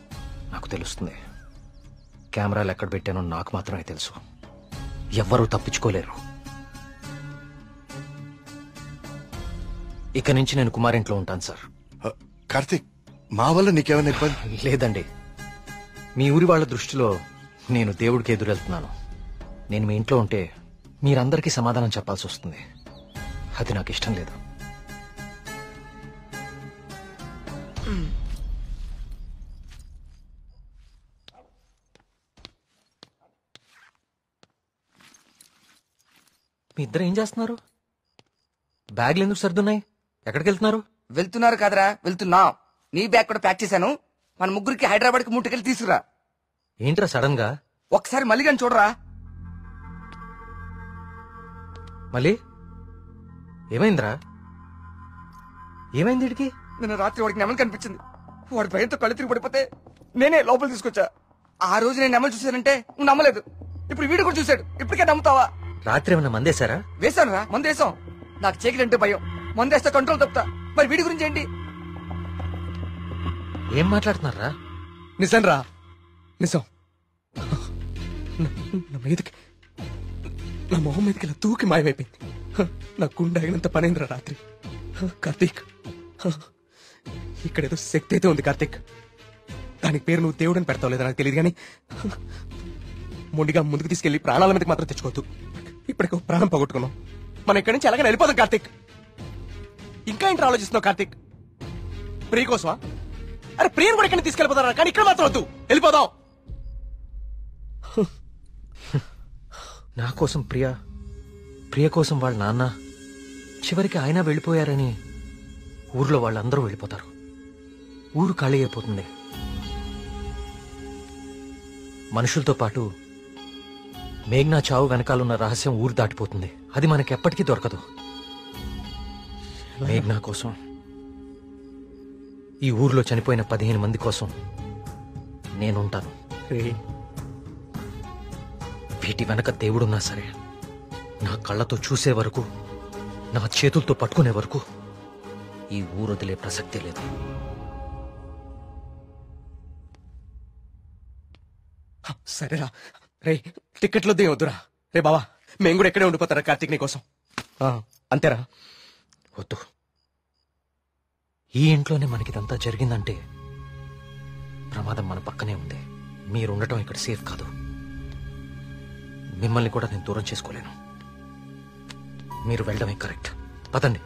నాకు తెలుస్తుంది. కెమెరాలు ఎక్కడ పెట్టానో నాకు మాత్రమే తెలుసు. ఎవ్వరూ తప్పించుకోలేరు. ఇక నుంచి నేను కుమారింట్లో ఉంటాను సార్. కార్తీక్, మా వల్ల నీకేమైనా ఇబ్బంది? లేదండి, మీ ఊరి వాళ్ళ దృష్టిలో నేను దేవుడికి ఎదురెళ్తున్నాను. నేను మీ ఇంట్లో ఉంటే మీరందరికీ సమాధానం చెప్పాల్సి వస్తుంది. అది నాకు ఇష్టం లేదు. మీ ఇద్దరు ఏం చేస్తున్నారు? బ్యాగ్లు ఎందుకు సర్దున్నాయి? ఎక్కడికి వెళ్తున్నారు? వెళ్తున్నారు కాదరా, వెళ్తున్నా. నీ బ్యాగ్ కూడా ప్యాక్ చేశాను. మన ముగ్గురికి హైదరాబాద్ కి ముట్టుకెళ్ళి తీసుకురా. ఏంట్రా సడన్ గా? ఒకసారి మళ్ళీ కానీ చూడరా. మళ్ళీ ఏమైందిరా? ఏమైంది వీడికి? నిన్న రాత్రి వాడికి నెమలు కనిపించింది. వాడి భయంతో కళ్ళు తిరిగి పడిపోతే నేనే లోపల తీసుకొచ్చా. ఆ రోజు నేను నెమలు చూశానంటే నువ్వు నమ్మలేదు. ఇప్పుడు వీడు కూడా చూశాడు. ఇప్పటికే నమ్ముతావా? రాత్రి ఏమన్నా మందేశారా? వేశాను రా, మందేశాం. నాకు చీకలంటే భయం. మందేస్తే కంట్రోల్ తప్పుతా. మరి వీడి గురించి ఏంటి? ఏం మాట్లాడుతున్నారా? నిజం రా, నిజం. నా మీదకి, నా మొహం మీదకి ఇలా తూకి మాయమైపోయింది. నా గుండె ఆగినంత పనైందిరా రాత్రి. కార్తీక్, ఇక్కడేదో శక్తి అయితే ఉంది కార్తీక్. దానికి పేరు నువ్వు దేవుడని పెడతావు లేదా నాకు తెలియదు, కానీ మొండిగా ముందుకు తీసుకెళ్లి ప్రాణాల మీదకి మాత్రం తెచ్చుకోవద్దు. ఇప్పటికో ప్రాణం పోగొట్టుకున్నాం. మనం ఇక్కడి నుంచి ఎలాగైనా వెళ్ళిపోదాం కార్తీక్. ఇంకా ఏంటి ఆలోచిస్తున్నావు కార్తీక్? ప్రియ కోసమా? అరే ప్రియను కూడా ఇక్కడ తీసుకెళ్ళిపోతారా, కానీ ఇక్కడ మాత్రం వద్దు, వెళ్ళిపోదాం. నా కోసం ప్రియ కోసం వాళ్ళ నాన్న, చివరికి ఆయన వెళ్ళిపోయారని ఊర్లో వాళ్ళందరూ వెళ్ళిపోతారు. ఊరు ఖాళీ అయిపోతుంది. మనుషులతో పాటు మేఘ్నా చావు వెనకాలన్న రహస్యం ఊరు దాటిపోతుంది. అది మనకెప్పటికీ దొరకదు. మేఘ్నా కోసం, ఈ ఊర్లో చనిపోయిన 15 మంది కోసం నేనుంటాను. వీటి వెనక దేవుడున్నా సరే, నా కళ్ళతో చూసే వరకు, నా చేతులతో పట్టుకునే వరకు ఈ ఊరు వదిలే ప్రసక్తే లేదు. సరేరా, రే టికెట్లు వద్దురా. రే బావా, మేము కూడా ఎక్కడే ఉండిపోతారా కార్తీక్ నీ కోసం? అంతేరా? వద్దు. ఈ ఇంట్లోనే మనకిదంతా జరిగిందంటే ప్రమాదం మన పక్కనే ఉంది. మీరుండటం ఇక్కడ సేఫ్ కాదు. మిమ్మల్ని కూడా నేను దూరం చేసుకోలేను. మీరు వెళ్ళడమే కరెక్ట్. పదండి.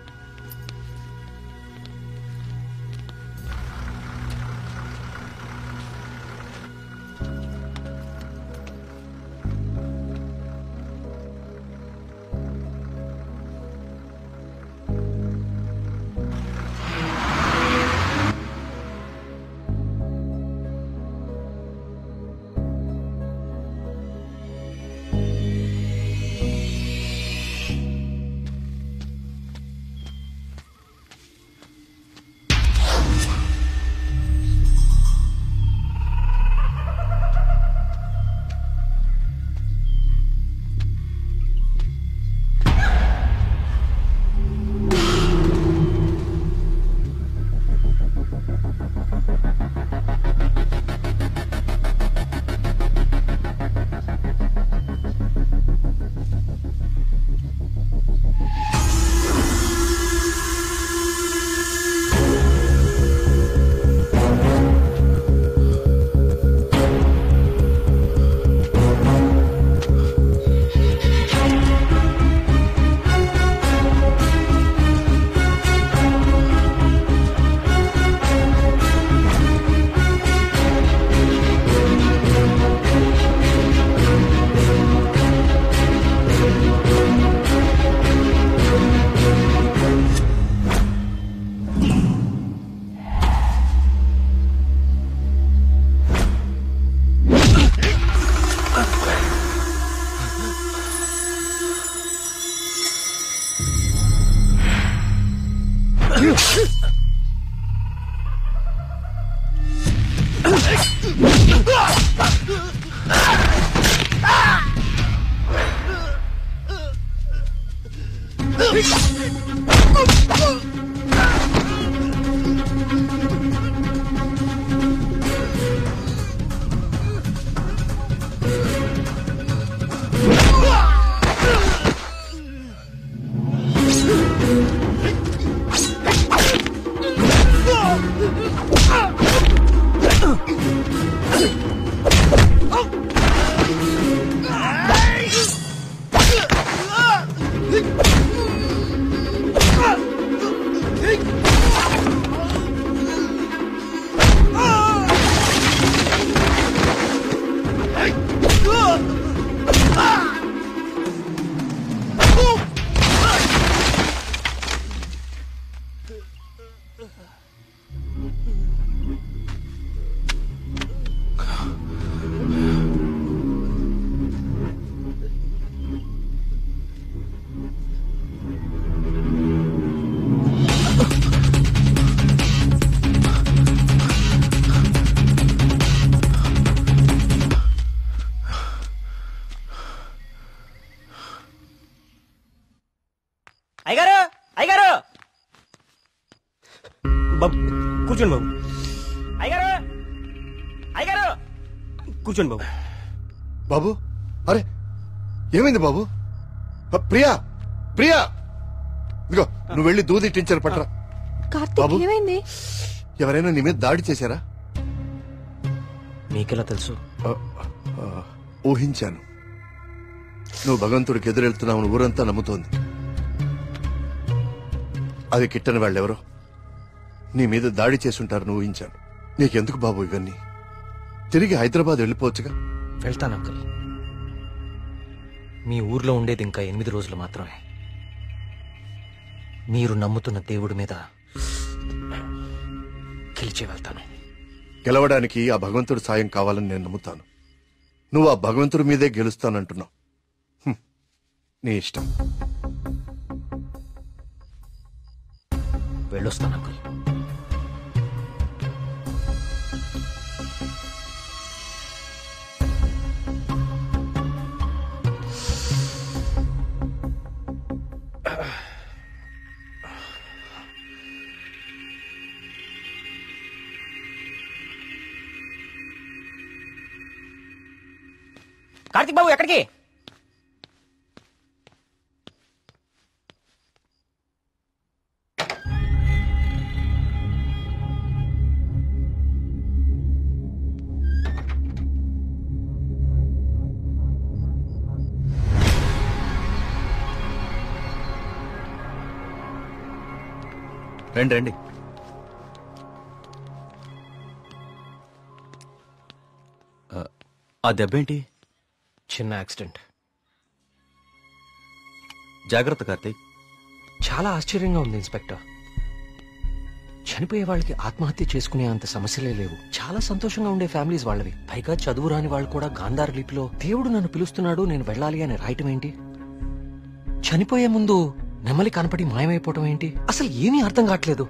అయ్యగారు అయ్యగారు బాబు కూర్చోండి బాబు. అయ్యగారు అయ్యగారు కూర్చోండి బాబు. బాబు అరే ఏమైంది బాబు? ప్రియా ప్రియా ఇదిగో నువ్వు వెళ్ళి దూది టించర్ పట్టరా. కార్తీక్ ఏమైంది? ఎవరైనా నీ మీద దాడి చేశారా? మీకెలా తెలుసు? ఊహించాను. నువ్వు భగవంతుడికి ఎదురెళ్తున్నావు ఊరంతా నమ్ముతోంది. అది కిట్టని వాళ్ళెవరో నీ మీద దాడి చేసుంటారని ఊహించాను. నీకెందుకు బాబు ఇవన్నీ? తిరిగి హైదరాబాద్ వెళ్ళిపోవచ్చుగా. వెళ్తాను అంకుల్. మీ ఊర్లో ఉండేది ఇంకా 8 రోజులు మాత్రమే. మీరు నమ్ముతున్న దేవుడి మీద గెలిచి వెళ్తాను. గెలవడానికి ఆ భగవంతుడి సాయం కావాలని నేను నమ్ముతాను. నువ్వు ఆ భగవంతుడి మీదే గెలుస్తానంటున్నావు. నీ ఇష్టం. వెళ్ళొస్తాను అంకుల్. కార్తీక్ బాబు ఎక్కడికి? రండి రండి. ఆ దెబ్బేంటి? చిన్న యాక్సిడెంట్. జాగ్రత్త కార్తీక్. చాలా ఆశ్చర్యంగా ఉంది ఇన్స్పెక్టర్. చనిపోయే వాళ్ళకి ఆత్మహత్య చేసుకునే అంత సమస్యలే లేవు. చాలా సంతోషంగా ఉండే ఫ్యామిలీస్ వాళ్ళవి. పైగా చదువు రాని వాళ్ళు కూడా గాంధార లిపిలో దేవుడు నన్ను పిలుస్తున్నాడు నేను వెళ్ళాలి అని రాయటం ఏంటి? చనిపోయే ముందు నెమలి కనపడి మాయమైపోవటం ఏంటి? అసలు ఏమీ అర్థం కావట్లేదు.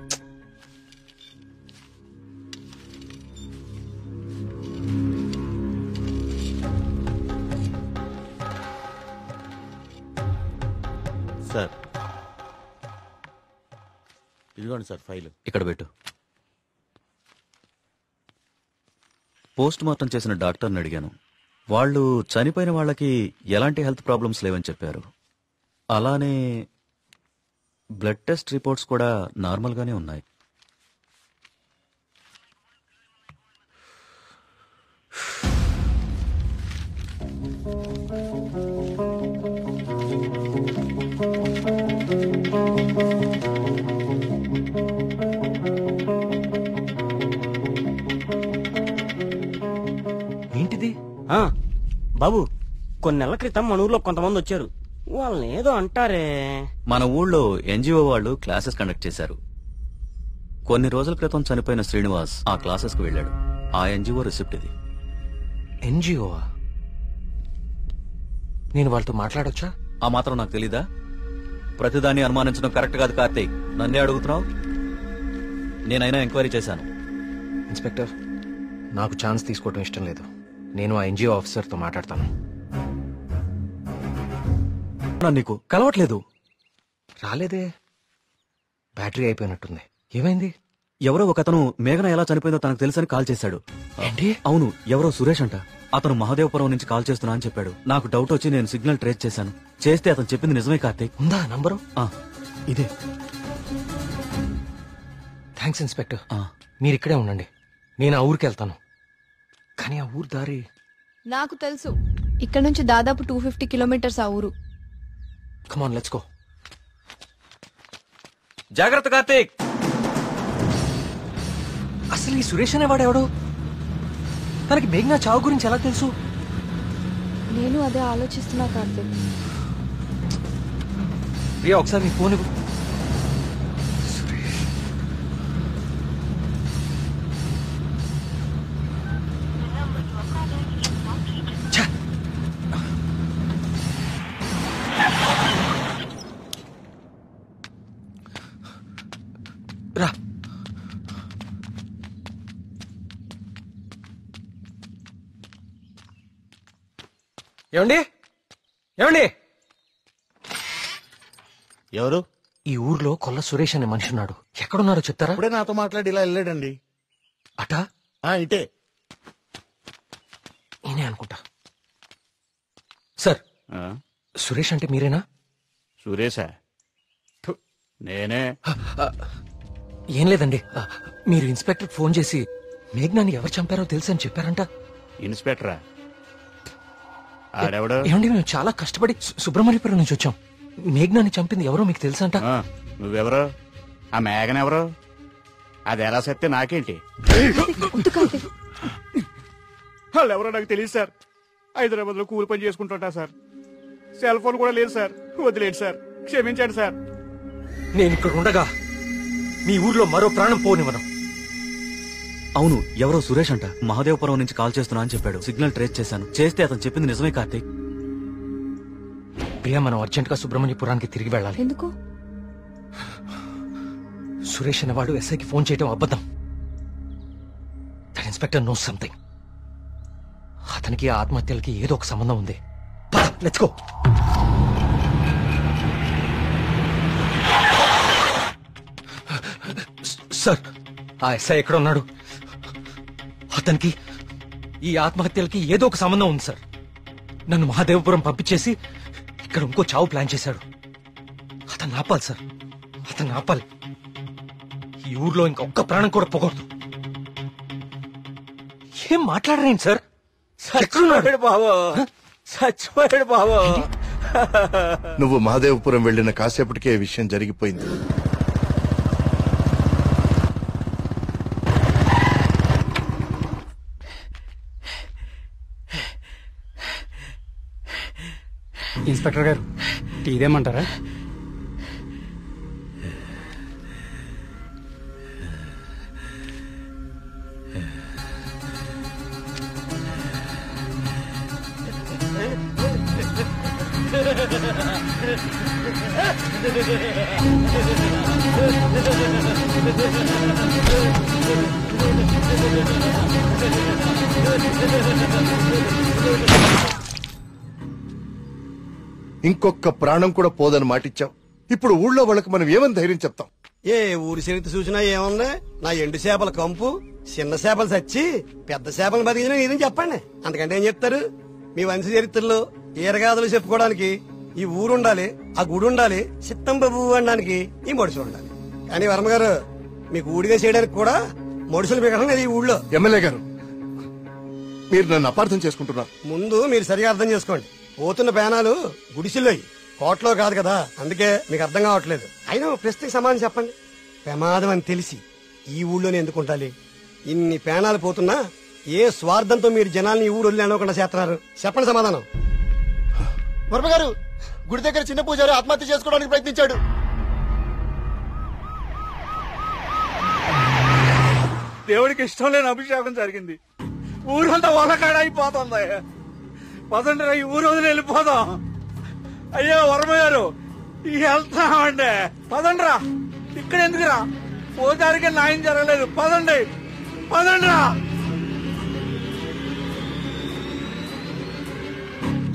సార్ ఇదిగోండి సార్ ఫైల్. ఇక్కడ పెట్టు. పోస్ట్ మార్టం చేసిన డాక్టర్ని అడిగాను. వాళ్ళు చనిపోయిన వాళ్ళకి ఎలాంటి హెల్త్ ప్రాబ్లమ్స్ లేవని చెప్పారు. అలానే బ్లడ్ టెస్ట్ రిపోర్ట్స్ కూడా నార్మల్గానే ఉన్నాయి. ఏంటిది? బాబు కొన్ని నెలల క్రితం మన ఊర్లో కొంతమంది వచ్చారు. వాళ్ళని ఏదో అంటారే. మన ఊళ్ళో ఎన్జిఓ వాళ్ళు క్లాసెస్ కండక్ట్ చేశారు. కొన్ని రోజుల క్రితం చనిపోయిన శ్రీనివాస్ ఆ క్లాసెస్ కు వెళ్ళాడు. ఆ ఎన్జిఓ రిసిప్ట్ ఇది. ఎన్జిఓవా? నేను వాళ్ళతో మాట్లాడొచ్చా? ఆ మాత్రం నాకు తెలీదా? ప్రతిదాన్ని అనుమానించడం కరెక్ట్ కాదు కార్తీక్. నన్నే అడుగుతున్నావు. నేనైనా ఎంక్వైరీ చేశాను. ఇన్స్పెక్టర్, నాకు ఛాన్స్ తీసుకోవటం ఇష్టం లేదు. నేను ఆ ఎన్జిఓ ఆఫీసర్తో మాట్లాడతాను. నీకు కలవట్లేదు? రాలేదే. బ్యాటరీ అయిపోయినట్టుంది. ఏమైంది? ఎవరో ఒకతను మేఘన ఎలా చనిపోయిందో తనకు తెలుసని కాల్ చేశాడు. ఏంటి? అవును, ఎవరో సురేష్ అంట. అతను మహాదేవపురం నుంచి కాల్ చేస్తున్నా అని చెప్పాడు. నాకు డౌట్ వచ్చి నేను సిగ్నల్ ట్రేస్ చేశాను. చేస్తే అతను చెప్పింది నిజమే కార్తీక్. ఉందా నంబరు? ఇదే. Thanks inspector. మీరు ఇక్కడే ఉండండి. నేను ఆ ఊరికి వెళ్తాను. కానీ ఆ ఊరు దారి నాకు తెలుసు. ఇక్కడ నుంచి దాదాపు 250 కిలోమీటర్స్ ఆ ఊరు. Come on let's go. జాగ్రత్త కార్తీక్. అసలు ఈ సురేష్ అనేవాడెవడు? తనకి మేఘనా చావు గురించి ఎలా తెలుసు? నేను అదే ఆలోచిస్తున్నా కార్తీక్. ప్రియా ఒకసారి నీ ఫోన్ ఇవ్వు. రా. ఏమండి? ఏమండి? ఎవరు? ఈ ఊర్లో కొల్ల సురేష్ అనే మనిషి ఉన్నాడు. ఎక్కడున్నారో చెప్తారా? ఇప్పుడే నాతో మాట్లాడి ఇలా వెళ్ళాడండి. అటా ఇటే నేనే అనుకుంటా. సార్, సురేష్ అంటే మీరేనా? సురేషా? నేనే. ఏం లేదండి, మీరు ఇన్స్పెక్టర్ ఫోన్ చేసి మేఘ్నాన్ని ఎవరు చంపారో తెలుసని చెప్పారంట. ఇన్స్పెక్టరా? ఆడెవడు? ఏమండి, మేము చాలా కష్టపడి సుబ్రహ్మణ్యపురం నుంచి వచ్చాం. మేఘ్నాన్ని చంపింది ఎవరో మీకు తెలుసంట. నువ్వెవరు? ఆ మేఘన ఎవరు? అది ఎలా చెప్తే నాకేంటి? వాళ్ళు ఎవరో నాకు తెలియదు సార్. హైదరాబాద్ లో కూలి పని చేసుకుంటుంటా సార్. సెల్ ఫోన్ కూడా లేదు సార్. వదిలేండి సార్, క్షమించండి సార్. నేను ఇక్కడ ఉండగా మీ ఊర్లో మరో ప్రాణం పోనివ్వను. అవును, ఎవరో సురేష్ అంట మహాదేవపురం నుంచి కాల్ చేస్తున్నా అని చెప్పాడు. సిగ్నల్ ట్రేస్ చేశాను. చేస్తే అతను చెప్పింది నిజమే కార్తీక్. ప్రియా, మనం అర్జెంట్ గా సుబ్రహ్మణ్యపురానికి తిరిగి వెళ్ళాలి. ఎందుకు? సురేష్ అనేవాడు ఎస్ఐకి ఫోన్ చేయడం అబద్ధం. That inspector knows something. అతనికి ఆ ఆత్మహత్యలకి ఏదో ఒక సంబంధం ఉంది. Let's go. సార్, ఆ ఎస్ఐ ఎక్కడ ఉన్నాడు? అతనికి ఈ ఆత్మహత్యలకి ఏదో ఒక సంబంధం ఉంది సార్. నన్ను మహాదేవపురం పంపించేసి ఇక్కడ ఇంకో చావు ప్లాన్ చేశాడు. అతన్ని ఆపాలి సార్, అతన్ని ఆపాలి. ఈ ఊర్లో ఇంకొక్క ప్రాణం కూడా పోకూడదు. ఏం మాట్లాడరేంటి సార్? చచ్చిపోయాడు బాబు, చచ్చిపోయాడు బాబు. నువ్వు మహాదేవపురం వెళ్లిన కాసేపటికే విషయం జరిగిపోయింది. ఇన్స్పెక్టర్ గారు, టీ దేమంటారా? ఇంకొక ప్రాణం కూడా పోదని మాటిచ్చావు. ఇప్పుడు ఊళ్ళో వాళ్ళకి మనం ఏమని ధైర్యం చెప్తాం? ఏ ఊరి చరిత్ర చూసినా ఏముంది? నా ఎండు చేపల కంపు, చిన్న చేపలు చచ్చి పెద్ద చేపలు బతికిన ఇదని చెప్పండి. అంతకంటే ఏం చెప్తారు? మీ వంశ చరిత్రలో ఈరగాథలు చెప్పుకోవడానికి ఈ ఊరు ఉండాలి, ఆ గుడి ఉండాలి, చిత్తం బాబు అనడానికి ఈ మడుసులు ఉండాలి. కానీ వర్మ గారు, మీకు ఊడిగా చేయడానికి కూడా మడుసులు మిగడం లేదు ఈ ఊళ్ళో. ఎమ్మెల్యే గారు, మీరు నన్ను అపార్థం చేసుకుంటున్నారు. ముందు మీరు సరిగా అర్థం చేసుకోండి. పోతున్న పేనాలు గుడిసిల్లోయి, కోట్లో కాదు కదా. అందుకే మీకు అర్థం కావట్లేదు. అయినా ప్రశ్నకి సమాధానం చెప్పండి. ప్రమాదం అని తెలిసి ఈ ఊళ్ళోనే ఎందుకు ఉండాలి? ఇన్ని పేనాలు పోతున్నా ఏ స్వార్థంతో మీరు జనాల్ని ఈ ఊరు వదిలి అనుకుండా చేస్తున్నారు? చెప్పండి సమాధానం. వర్మ గారు, గుడి దగ్గర చిన్న పూజారి ఆత్మహత్య చేసుకోవడానికి ప్రయత్నించాడు. దేవుడికి ఇష్టం లేని అభిషేకం జరిగింది. ఊరంతా వలకాడ అయిపోతుంది. పదండి రా, ఈ ఊరు వదిలి వెళ్ళిపోదాం. అయ్యో వర్మ గారు, వెళ్తామండి. పదండి రా, ఇక్కడ ఎందుకురా? పూజారికి న్యాయం జరగలేదు. పదండి, పదండి రా.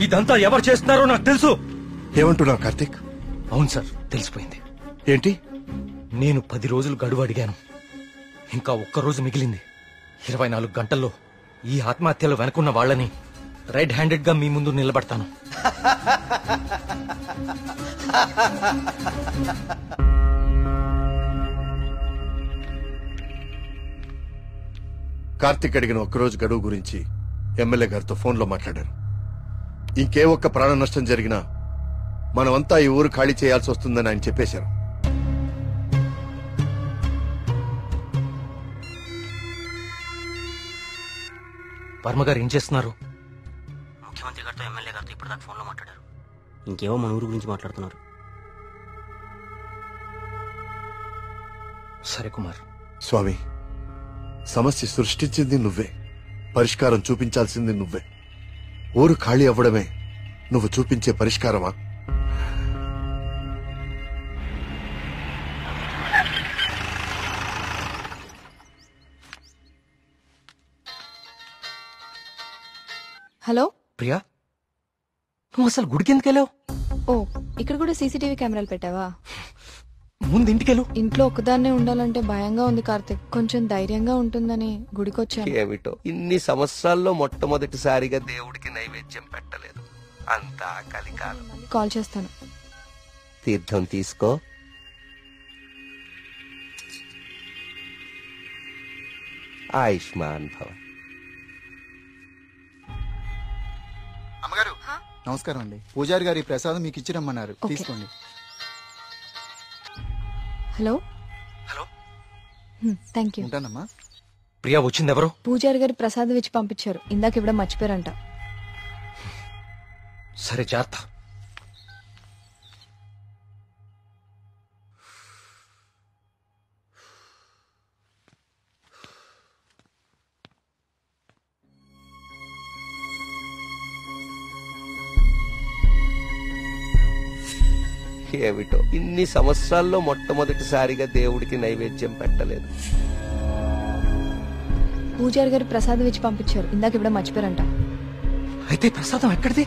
ఇదంతా ఎవరు చేస్తున్నారో నాకు తెలుసు. ఏమంటున్నావు కార్తీక్? అవును సార్, తెలిసిపోయింది. ఏంటి? నేను 10 రోజులు గడువు అడిగాను. ఇంకా ఒక్క రోజు మిగిలింది. 24 గంటల్లో ఈ ఆత్మహత్యలు వెనుకున్న వాళ్ళని రెడ్ హ్యాండెడ్ గా మీ ముందు నిలబడతాను. కార్తీక్ అడిగిన ఒక్కరోజు గడువు గురించి ఎమ్మెల్యే గారితో ఫోన్లో మాట్లాడారు. ఇంకే ఒక్క ప్రాణ నష్టం జరిగినా మనమంతా ఈ ఊరు ఖాళీ చేయాల్సి వస్తుందని ఆయన చెప్పేశారు. వర్మ గారు ఏం చేస్తున్నారు? ముఖ్యమంత్రి గారితో ఎమ్మెల్యే గారితో ఇప్పుడు దాకా ఫోన్లో మాట్లాడారు. ఇంకేవో మన ఊరు గురించి మాట్లాడుతున్నారు. సరే కుమార్. స్వామి, సమస్య సృష్టించింది నువ్వే, పరిష్కారం చూపించాల్సింది నువ్వే. ఊరు ఖాళీ అవ్వడమే నువ్వు చూపించే పరిష్కారమా? హలో ప్రియా, నువ్వు అసలు గుడికి ఎందుకు వెళ్ళావు? ఓ, ఇక్కడ కూడా సీసీటీవీ కెమెరాలు పెట్టావా? ముందు ఇంటికెళ్ళు. ఇంట్లో ఒక్కదాన్నే ఉండాలంటే భయంగా ఉంది కార్తిక్. కొంచెం ధైర్యంగా ఉంటుందని గుడికొచ్చాను. ఏమిటో ఇన్ని సంవత్సరాల్లో మొట్టమొదటిసారిగా దేవుడికి నైవేద్యం పెట్టలేదు. అంతా కలికాలం. కాల్ చేస్తాను. తీర్థం తీసుకో. ఆయుష్మాన్ భవ. అమ్మగారు నమస్కారం అండి. పూజారి గారి ప్రసాదం మీకు ఇచ్చి రమ్మన్నారు, తీసుకోండి. హలో. Thank you. ఉంటానమ్మా. ప్రియా వచ్చింది ఎవరు? పూజారి గారు ప్రసాదం ఇచ్చి పంపించారు. ఇందాక ఇవ్వడం మర్చిపోయారంట. సరే జాగ్రత్త. ఏమిటో ఇన్ని సంవత్సరాల్లో మొట్టమొదటిసారిగా దేవుడికి నైవేద్యం పెట్టలేదు. పూజారి గారు ప్రసాదం ఇచ్చి పంపించారు. ఇందాక ఇవ్వడం మర్చిపోయారంట. అయితే ప్రసాదం ఎక్కడిది?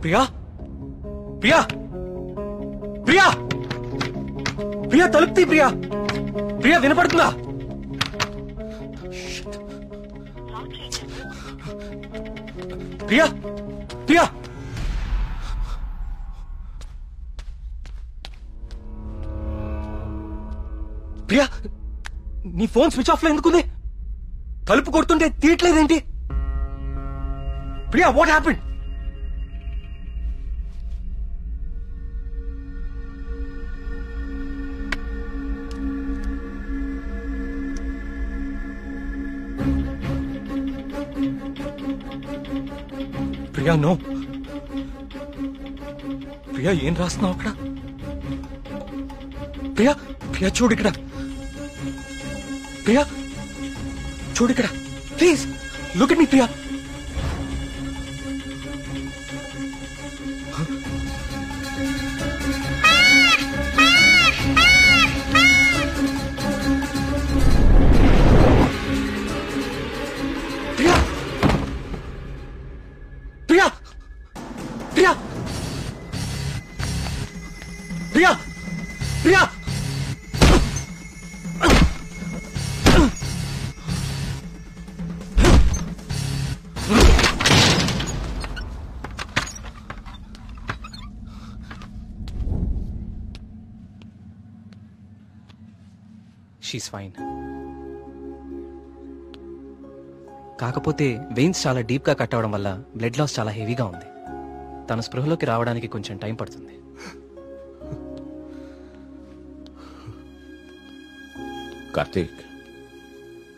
ప్రియా ప్రియా ప్రియా ప్రియా తలుపుతీ. ప్రియా ప్రియా వినపడుతుందా? ప్రియా ప్రియా ప్రియా నీ ఫోన్ స్విచ్ ఆఫ్ లో ఎందుకుంది? తలుపు కొడుతుంటే తీయట్లేదేంటి? Priya what happened? Priya no. Priya ఏం రాస్తున్నావు అక్కడ? ప్రియా ప్రియా చూడు ఇక్కడ. ప్రియా చూడు ఇక్కడ. Please look at me Priya. Priya Priya she's fine. కాకపోతే వెయిన్స్ చాలా డీప్ గా కట్ అవడం వల్ల బ్లడ్ లాస్ చాలా హెవీగా ఉంది. తన స్పృహలోకి రావడానికి కొంచెం టైం పడుతుంది. కార్తీక్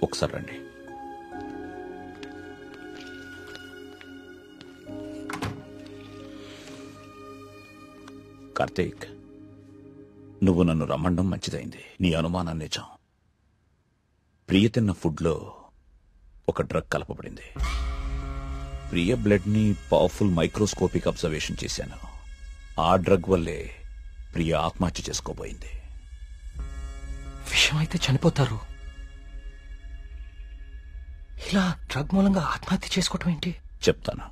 ఒకసారి రండి. కార్తీక్ నువ్వు నన్ను రమ్మడం మంచిదైంది. నీ అనుమానం నిజం. ప్రియ తిన్న ఫుడ్లో ఒక డ్రగ్ కలపబడింది. ప్రియ బ్లడ్ ని పవర్ఫుల్ మైక్రోస్కోపిక్ అబ్జర్వేషన్ చేశాను. ఆ డ్రగ్ వల్లే ప్రియ ఆత్మహత్య చేసుకోబోయింది. విషయం అయితే చనిపోతారు. ఇలా డ్రగ్ మూలంగా ఆత్మహత్య చేసుకోవటం ఏంటి? చెప్తాను.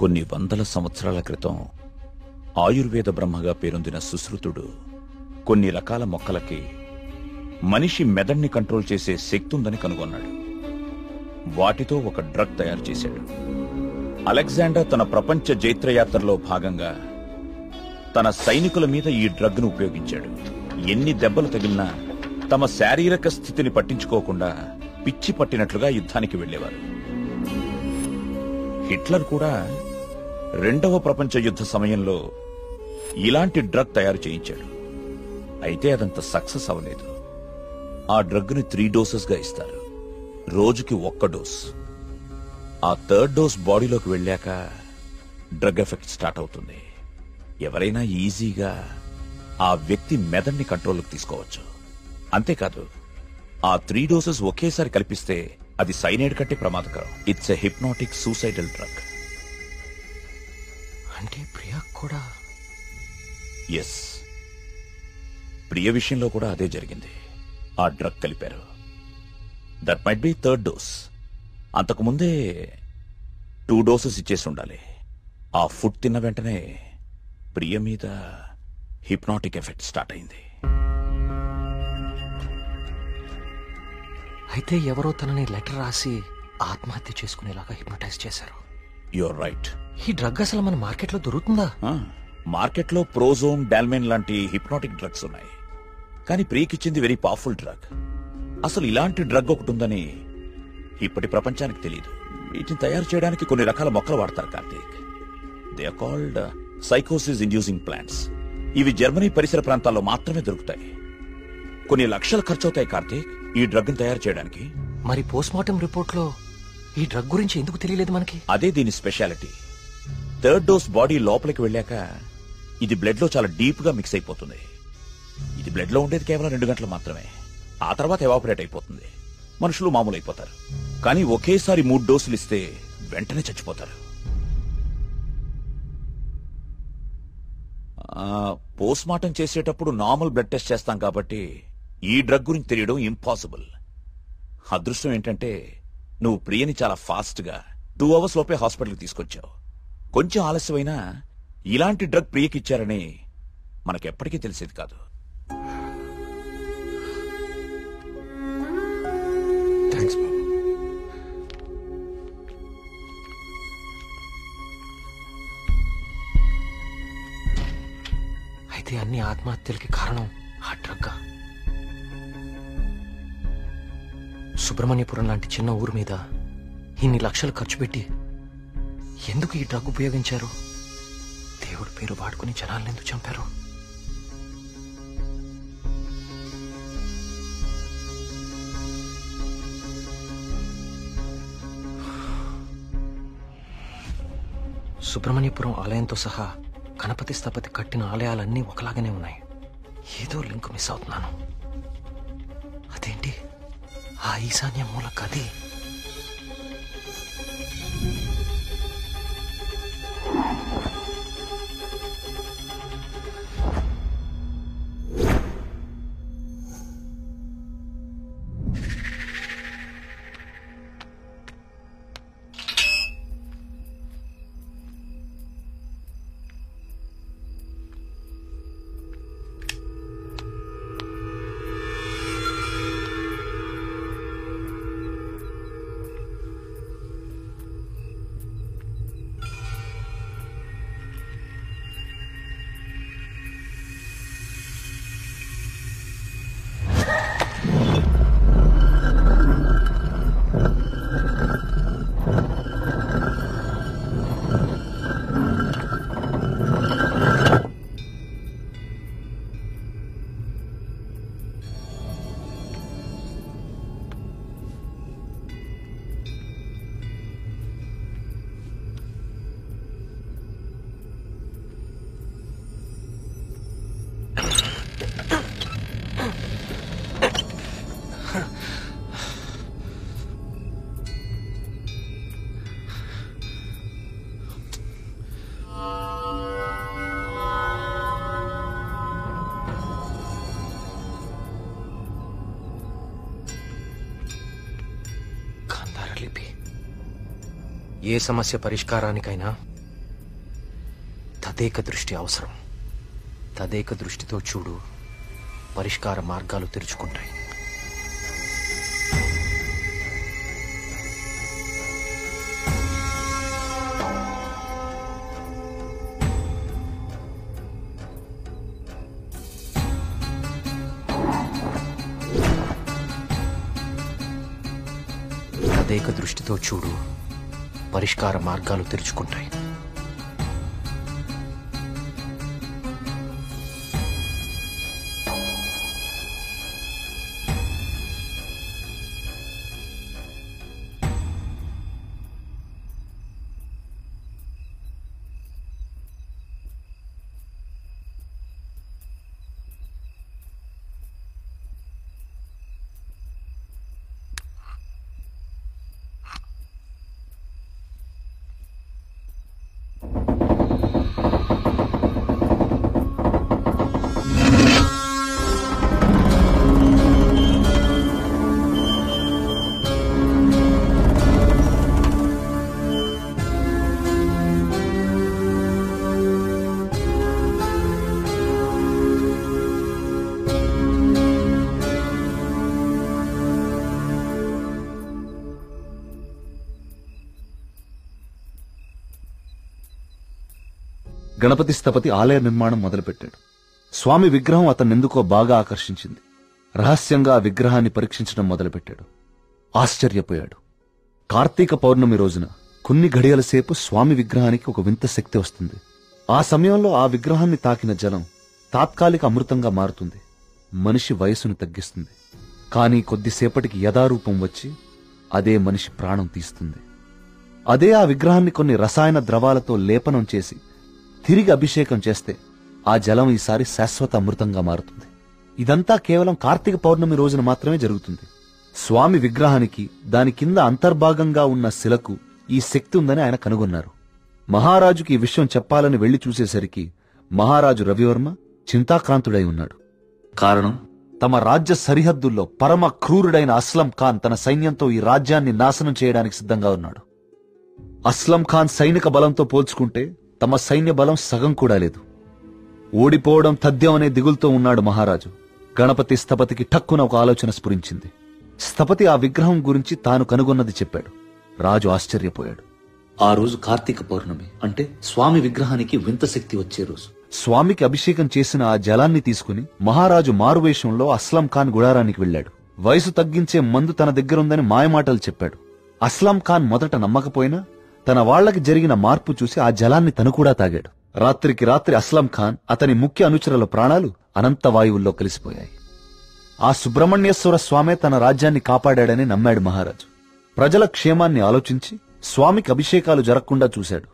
కొన్ని వందల సంవత్సరాల క్రితం ఆయుర్వేద బ్రహ్మగా పేరొందిన సుశ్రుతుడు కొన్ని రకాల మొక్కలకి మనిషి మెదడ్ని కంట్రోల్ చేసే శక్తి ఉందని కనుగొన్నాడు. వాటితో ఒక డ్రగ్ తయారు చేశాడు. అలెగ్జాండర్ తన ప్రపంచ జైత్రయాత్రలో భాగంగా తన సైనికుల మీద ఈ డ్రగ్ను ఉపయోగించాడు. ఎన్ని దెబ్బలు తగిలినా తమ శారీరక స్థితిని పట్టించుకోకుండా పిచ్చి పట్టినట్లుగా యుద్ధానికి వెళ్లేవారు. హిట్లర్ కూడా రెండవ ప్రపంచ యుద్ధ సమయంలో ఇలాంటి డ్రగ్ తయారు చేయించాడు. అయితే అదంత సక్సెస్ అవ్వలేదు. ఆ డ్రగ్ ని 3 డోసెస్ గా ఇస్తారు. రోజుకి 1 డోస్. ఆ 3rd డోస్ బాడీలోకి వెళ్ళాక డ్రగ్ ఎఫెక్ట్ స్టార్ట్ అవుతుంది. ఎవరైనా ఈజీగా ఆ వ్యక్తి మెదడుని కంట్రోల్లోకి తీసుకోవచ్చు. అంతేకాదు, ఆ 3 డోసెస్ ఒకేసారి కల్పిస్తే అది సైనైడ్ కంటే ప్రమాదకరం. It's a hypnotic suicidal drug. అంటే ప్రియా కూడా? ఎస్. ప్రియ విషయంలో కూడా అదే జరిగింది. ఆ డ్రగ్ కలిపారు. That might be third dose. అంతకుముందే 2 డోసెస్ ఇచ్చేసి ఉండాలి. ఆ ఫుడ్ తిన్న వెంటనే ప్రియ మీద హిప్నాటిక్ ఎఫెక్ట్ స్టార్ట్ అయింది. అయితే ఎవరో తనని లెటర్ రాసి ఆత్మహత్య చేసుకునేలాగా హిప్నటైజ్ చేశారు. You're right. ఈ డ్రగ్ అసలు మన మార్కెట్లో దొరుకుతుందా? మార్కెట్లో ప్రోజోన్, డాల్మెన్ లాంటి హిప్నాటిక్ డ్రగ్స్ ఉన్నాయి. కానీ ప్రియకిచ్చింది వెరీ పవర్ఫుల్ డ్రగ్. అసలు ఇలాంటి డ్రగ్ ఒకటి ఉందని ఇప్పటి ప్రపంచానికి తెలియదు. వీటిని తయారు చేయడానికి కొన్ని రకాల మొక్కలు వాడతారు కార్తీక్. దే ఆర్ కాల్డ్ సైకోసిస్ ఇండ్యూసింగ్ ప్లాంట్స్. ఇవి జర్మనీ పరిసర ప్రాంతాల్లో మాత్రమే దొరుకుతాయి. కొన్ని లక్షలు ఖర్చవుతాయి కార్తీక్ ఈ డ్రగ్ ని తయారు చేయడానికి. మరి పోస్ట్ మార్టం రిపోర్ట్ లో ఈ డ్రగ్ గురించి ఎందుకు తెలియలేదు మనకి? అదే దీని స్పెషాలిటీ. థర్డ్ డోస్ బాడీ లోపలికి వెళ్ళాక ఇది బ్లడ్ లో చాలా డీప్ గా మిక్స్ అయిపోతుంది. ఇది బ్లడ్ లో ఉండేది కేవలం 2 గంటలు మాత్రమే. ఆ తర్వాత ఎవాపరేట్ అయిపోతుంది. మనుషులు మామూలు అయిపోతారు. కానీ ఒకేసారి 3 డోసులు ఇస్తే వెంటనే చచ్చిపోతారు. పోస్ట్ మార్టం చేసేటప్పుడు నార్మల్ బ్లడ్ టెస్ట్ చేస్తాం కాబట్టి ఈ డ్రగ్ గురించి తెలియడం ఇంపాసిబుల్. అదృష్టం ఏంటంటే నువ్వు ప్రియని చాలా ఫాస్ట్ గా 2 అవర్స్ లోపే హాస్పిటల్కి తీసుకొచ్చావు. కొంచెం ఆలస్యమైనా ఇలాంటి డ్రగ్ ప్రియకిచ్చారని మనకెప్పటికీ తెలిసేది కాదు. థ్యాంక్స్ బాబు. అయితే అన్ని ఆత్మహత్యలకి కారణం ఆ డ్రగ్. సుబ్రహ్మణ్యపురం లాంటి చిన్న ఊరు మీద ఇన్ని లక్షలు ఖర్చు పెట్టి ఎందుకు ఈ డ్రగ్ ఉపయోగించారు? దేవుడి పేరు వాడుకుని జనాలను ఎందుకు చంపారు? సుబ్రహ్మణ్యపురం ఆలయంతో సహా గణపతి స్థపతి కట్టిన ఆలయాలన్నీ ఒకలాగానే ఉన్నాయి. ఏదో లింక్ మిస్ అవుతున్నాను. అదేంటి ఆ ఈశాన్య మూల గది? ఏ సమస్య పరిష్కారానికైనా తదేక దృష్టి అవసరం. తదేక దృష్టితో చూడు, పరిష్కార మార్గాలు తెరుచుకుంటాయి. తదేక దృష్టితో చూడు, పరిష్కార మార్గాలు తెరుచుకుంటాయి. గణపతి స్థపతి ఆలయ నిర్మాణం మొదలుపెట్టాడు. స్వామి విగ్రహం అతన్నెందుకో బాగా ఆకర్షించింది. రహస్యంగా ఆ విగ్రహాన్ని పరీక్షించడం మొదలుపెట్టాడు. ఆశ్చర్యపోయాడు. కార్తీక పౌర్ణమి రోజున కొన్ని ఘడియల సేపు స్వామి విగ్రహానికి ఒక వింత శక్తి వస్తుంది. ఆ సమయంలో ఆ విగ్రహాన్ని తాకిన జలం తాత్కాలిక అమృతంగా మారుతుంది. మనిషి వయసును తగ్గిస్తుంది. కానీ కొద్దిసేపటికి యథారూపం వచ్చి అదే మనిషి ప్రాణం తీస్తుంది. అదే ఆ విగ్రహాన్ని కొన్ని రసాయన ద్రవాలతో లేపనం చేసి తిరిగి అభిషేకం చేస్తే ఆ జలం ఈసారి శాశ్వత అమృతంగా మారుతుంది. ఇదంతా కేవలం కార్తీక పౌర్ణమి రోజున మాత్రమే జరుగుతుంది. స్వామి విగ్రహానికి దాని కింద అంతర్భాగంగా ఉన్న శిలకు ఈ శక్తి ఉందని ఆయన కనుగొన్నారు. మహారాజుకి ఈ విషయం చెప్పాలని వెళ్లి చూసేసరికి మహారాజు రవివర్మ చింతాక్రాంతుడై ఉన్నాడు. కారణం, తమ రాజ్య సరిహద్దుల్లో పరమ క్రూరుడైన అస్లం ఖాన్ తన సైన్యంతో ఈ రాజ్యాన్ని నాశనం చేయడానికి సిద్ధంగా ఉన్నాడు. అస్లం ఖాన్ సైనిక బలంతో పోల్చుకుంటే తమ సైన్య బలం సగం కూడా లేదు. ఓడిపోవడం తథ్యం అనే దిగులుతో ఉన్నాడు మహారాజు. గణపతి స్థపతికి ఠక్కున ఒక ఆలోచన స్ఫురించింది. స్థపతి ఆ విగ్రహం గురించి తాను కనుగొన్నది చెప్పాడు. రాజు ఆశ్చర్యపోయాడు. ఆ రోజు కార్తీక పౌర్ణమి, అంటే స్వామి విగ్రహానికి వింత శక్తి వచ్చే రోజు. స్వామికి అభిషేకం చేసిన ఆ జలాన్ని తీసుకుని మహారాజు మారువేషంలో అస్లం ఖాన్ గుడారానికి వెళ్లాడు. వయసు తగ్గించే మందు తన దగ్గరుందని మాయమాటలు చెప్పాడు. అస్లం ఖాన్ మొదట నమ్మకపోయినా తన వాళ్లకి జరిగిన మార్పు చూసి ఆ జలాన్ని తను కూడా తాగాడు. రాత్రికి రాత్రి అస్లం ఖాన్, అతని ముఖ్య అనుచరుల ప్రాణాలు అనంత వాయువుల్లో కలిసిపోయాయి. ఆ సుబ్రహ్మణ్యేశ్వర స్వామే తన రాజ్యాన్ని కాపాడాడని నమ్మాడు మహారాజు. ప్రజల క్షేమాన్ని ఆలోచించి స్వామికి అభిషేకాలు జరగకుండా చూశాడు.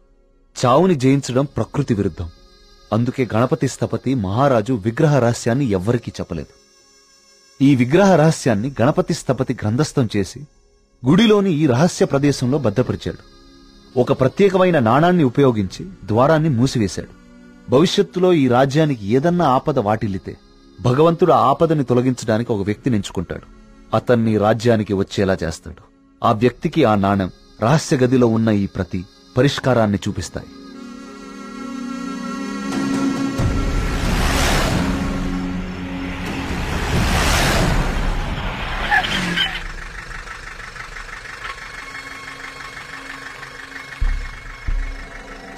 చావుని జయించడం ప్రకృతి విరుద్ధం. అందుకే గణపతి స్థపతి మహారాజు విగ్రహ రహస్యాన్ని ఎవ్వరికీ చెప్పలేదు. ఈ విగ్రహ రహస్యాన్ని గణపతి స్థపతి గ్రంథస్థం చేసి గుడిలోని ఈ రహస్య ప్రదేశంలో భద్రపరిచాడు. ఒక ప్రత్యేకమైన నాణాన్ని ఉపయోగించి ద్వారాన్ని మూసివేశాడు. భవిష్యత్తులో ఈ రాజ్యానికి ఏదన్నా ఆపద వాటిల్లితే భగవంతుడు ఆ ఆపదని తొలగించడానికి ఒక వ్యక్తిని ఎంచుకుంటాడు. అతన్ని రాజ్యానికి వచ్చేలా చేస్తాడు. ఆ వ్యక్తికి ఆ నాణెం, రహస్య గదిలో ఉన్న ఈ ప్రతి పరిష్కారాన్ని చూపిస్తాయి.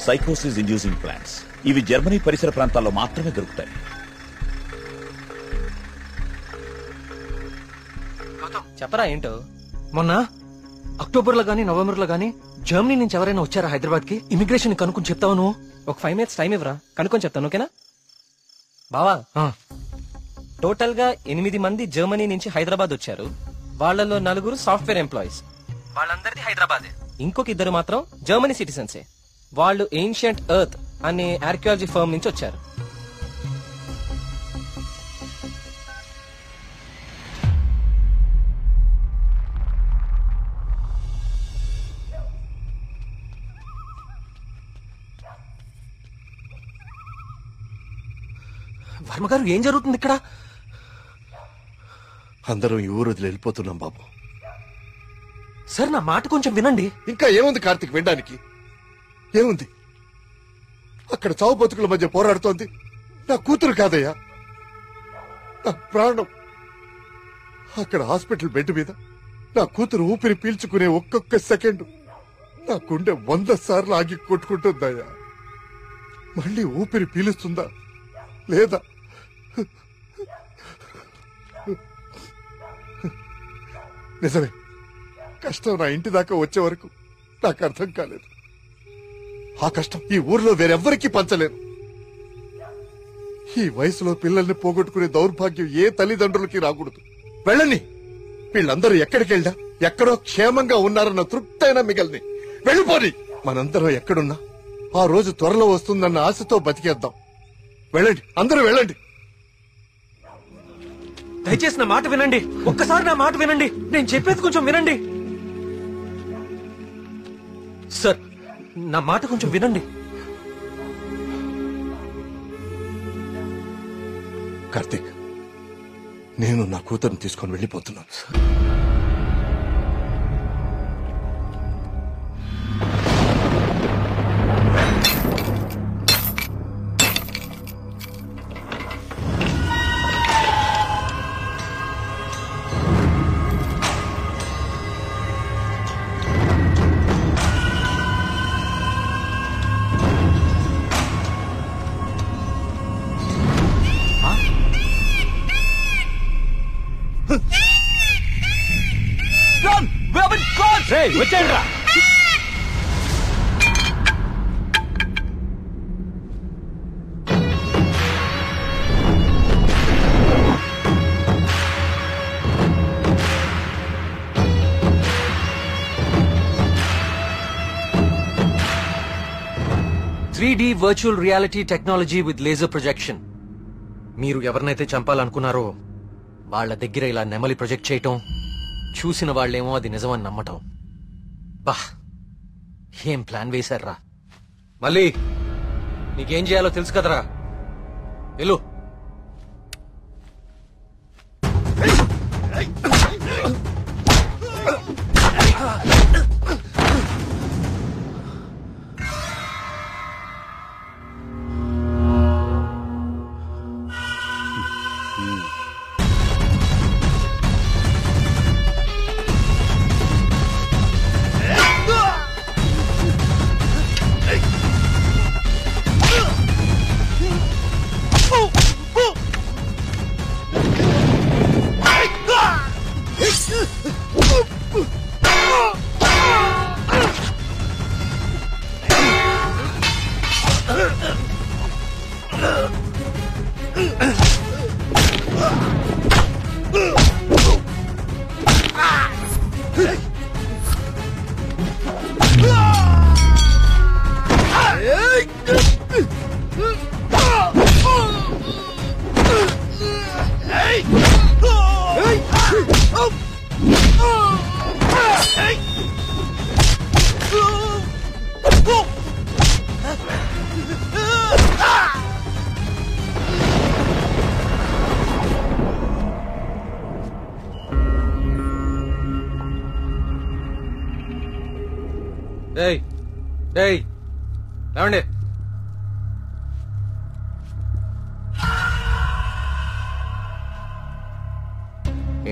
సైకోసిస్ ఇండ్యూసింగ్ ప్లాంట్స్. ఇవి జర్మనీ పరిసర ప్రాంతాల్లో మాత్రమే దొరుకుతాయి. చెప్పరా ఏంటో. మొన్న అక్టోబర్లో గానీ నవంబర్లో గానీ జర్మనీ నుంచి ఎవరైనా వచ్చారా హైదరాబాద్ కి? ఇమిగ్రేషన్ కనుక్కొని చెప్తావు నువ్వు. ఒక 5 minutes టైం ఇవ్వరా, కనుక్కొని చెప్తాను. ఓకేనా బావా? టోటల్ గా 8 మంది జర్మనీ నుంచి హైదరాబాద్ వచ్చారు. వాళ్ళలో 4 సాఫ్ట్వేర్ ఎంప్లాయీస్. వాళ్ళందరిది హైదరాబాద్. ఇంకొక 2 మాత్రం జర్మనీ సిటిజన్సే. వాళ్ళు ఏన్షియంట్ ఎర్త్ అనే ఆర్కియాలజీ ఫర్మ్ నుంచి వచ్చారు. వర్మగారు, ఏం జరుగుతుంది ఇక్కడ? అందరం ఈ ఊరు వదిలి వెళ్ళిపోతున్నాం బాబు. సార్, నా మాట కొంచెం వినండి. ఇంకా ఏముంది కార్తీక్ వినడానికి? ఏముంది? అక్కడ చావు బతుకుల మధ్య పోరాడుతోంది నా కూతురు కాదయ్యా, నా ప్రాణం. అక్కడ హాస్పిటల్ బెడ్ మీద నా కూతురు ఊపిరి పీల్చుకునే ఒక్కొక్క సెకండ్ నా గుండె 100 సార్లు ఆగి కొట్టుకుంటుందయ్యా. మళ్ళీ ఊపిరి పీలుస్తుందా లేదా? నిజమే, కష్టం నా ఇంటి దాకా వచ్చే వరకు నాకు అర్థం కాలేదు. ఆ కష్టం ఈ ఊర్లో వేరెవ్వరికీ పంచలేను. ఈ వయసులో పిల్లల్ని పోగొట్టుకునే దౌర్భాగ్యం ఏ తల్లిదండ్రులకి రాకూడదు. వెళ్ళని, వీళ్ళందరూ ఎక్కడికి వెళ్ళా ఎక్కడో క్షేమంగా ఉన్నారన్న తృప్తైనా మిగల్ని. వెళ్ళిపోని. మనందరం ఎక్కడున్నా ఆ రోజు త్వరలో వస్తుందన్న ఆశతో బతికేద్దాం. వెళ్ళండి, అందరూ వెళ్ళండి. దయచేసి నా మాట వినండి. ఒక్కసారి నా మాట వినండి. నేను చెప్పేది కొంచెం వినండి. సార్, నా మాట కొంచెం వినండి. కార్తీక్, నేను నా కూతురుని తీసుకొని వెళ్ళిపోతున్నాను. వచ్చేయండి రా. Virtual reality technology with laser projection. మీరు ఎవరినైతే చంపాలనుకున్నారో వాళ్ళ దగ్గర ఇలా నెమలి ప్రొజెక్ట్ చేయటం, చూసిన వాళ్ళేమో అది నిజమని నమ్మటం. బా, ఏం ప్లాన్ వేశారా? మళ్ళీ నీకేం చేయాలో తెలుసు కదరా, వెళ్ళు. ఏమండి,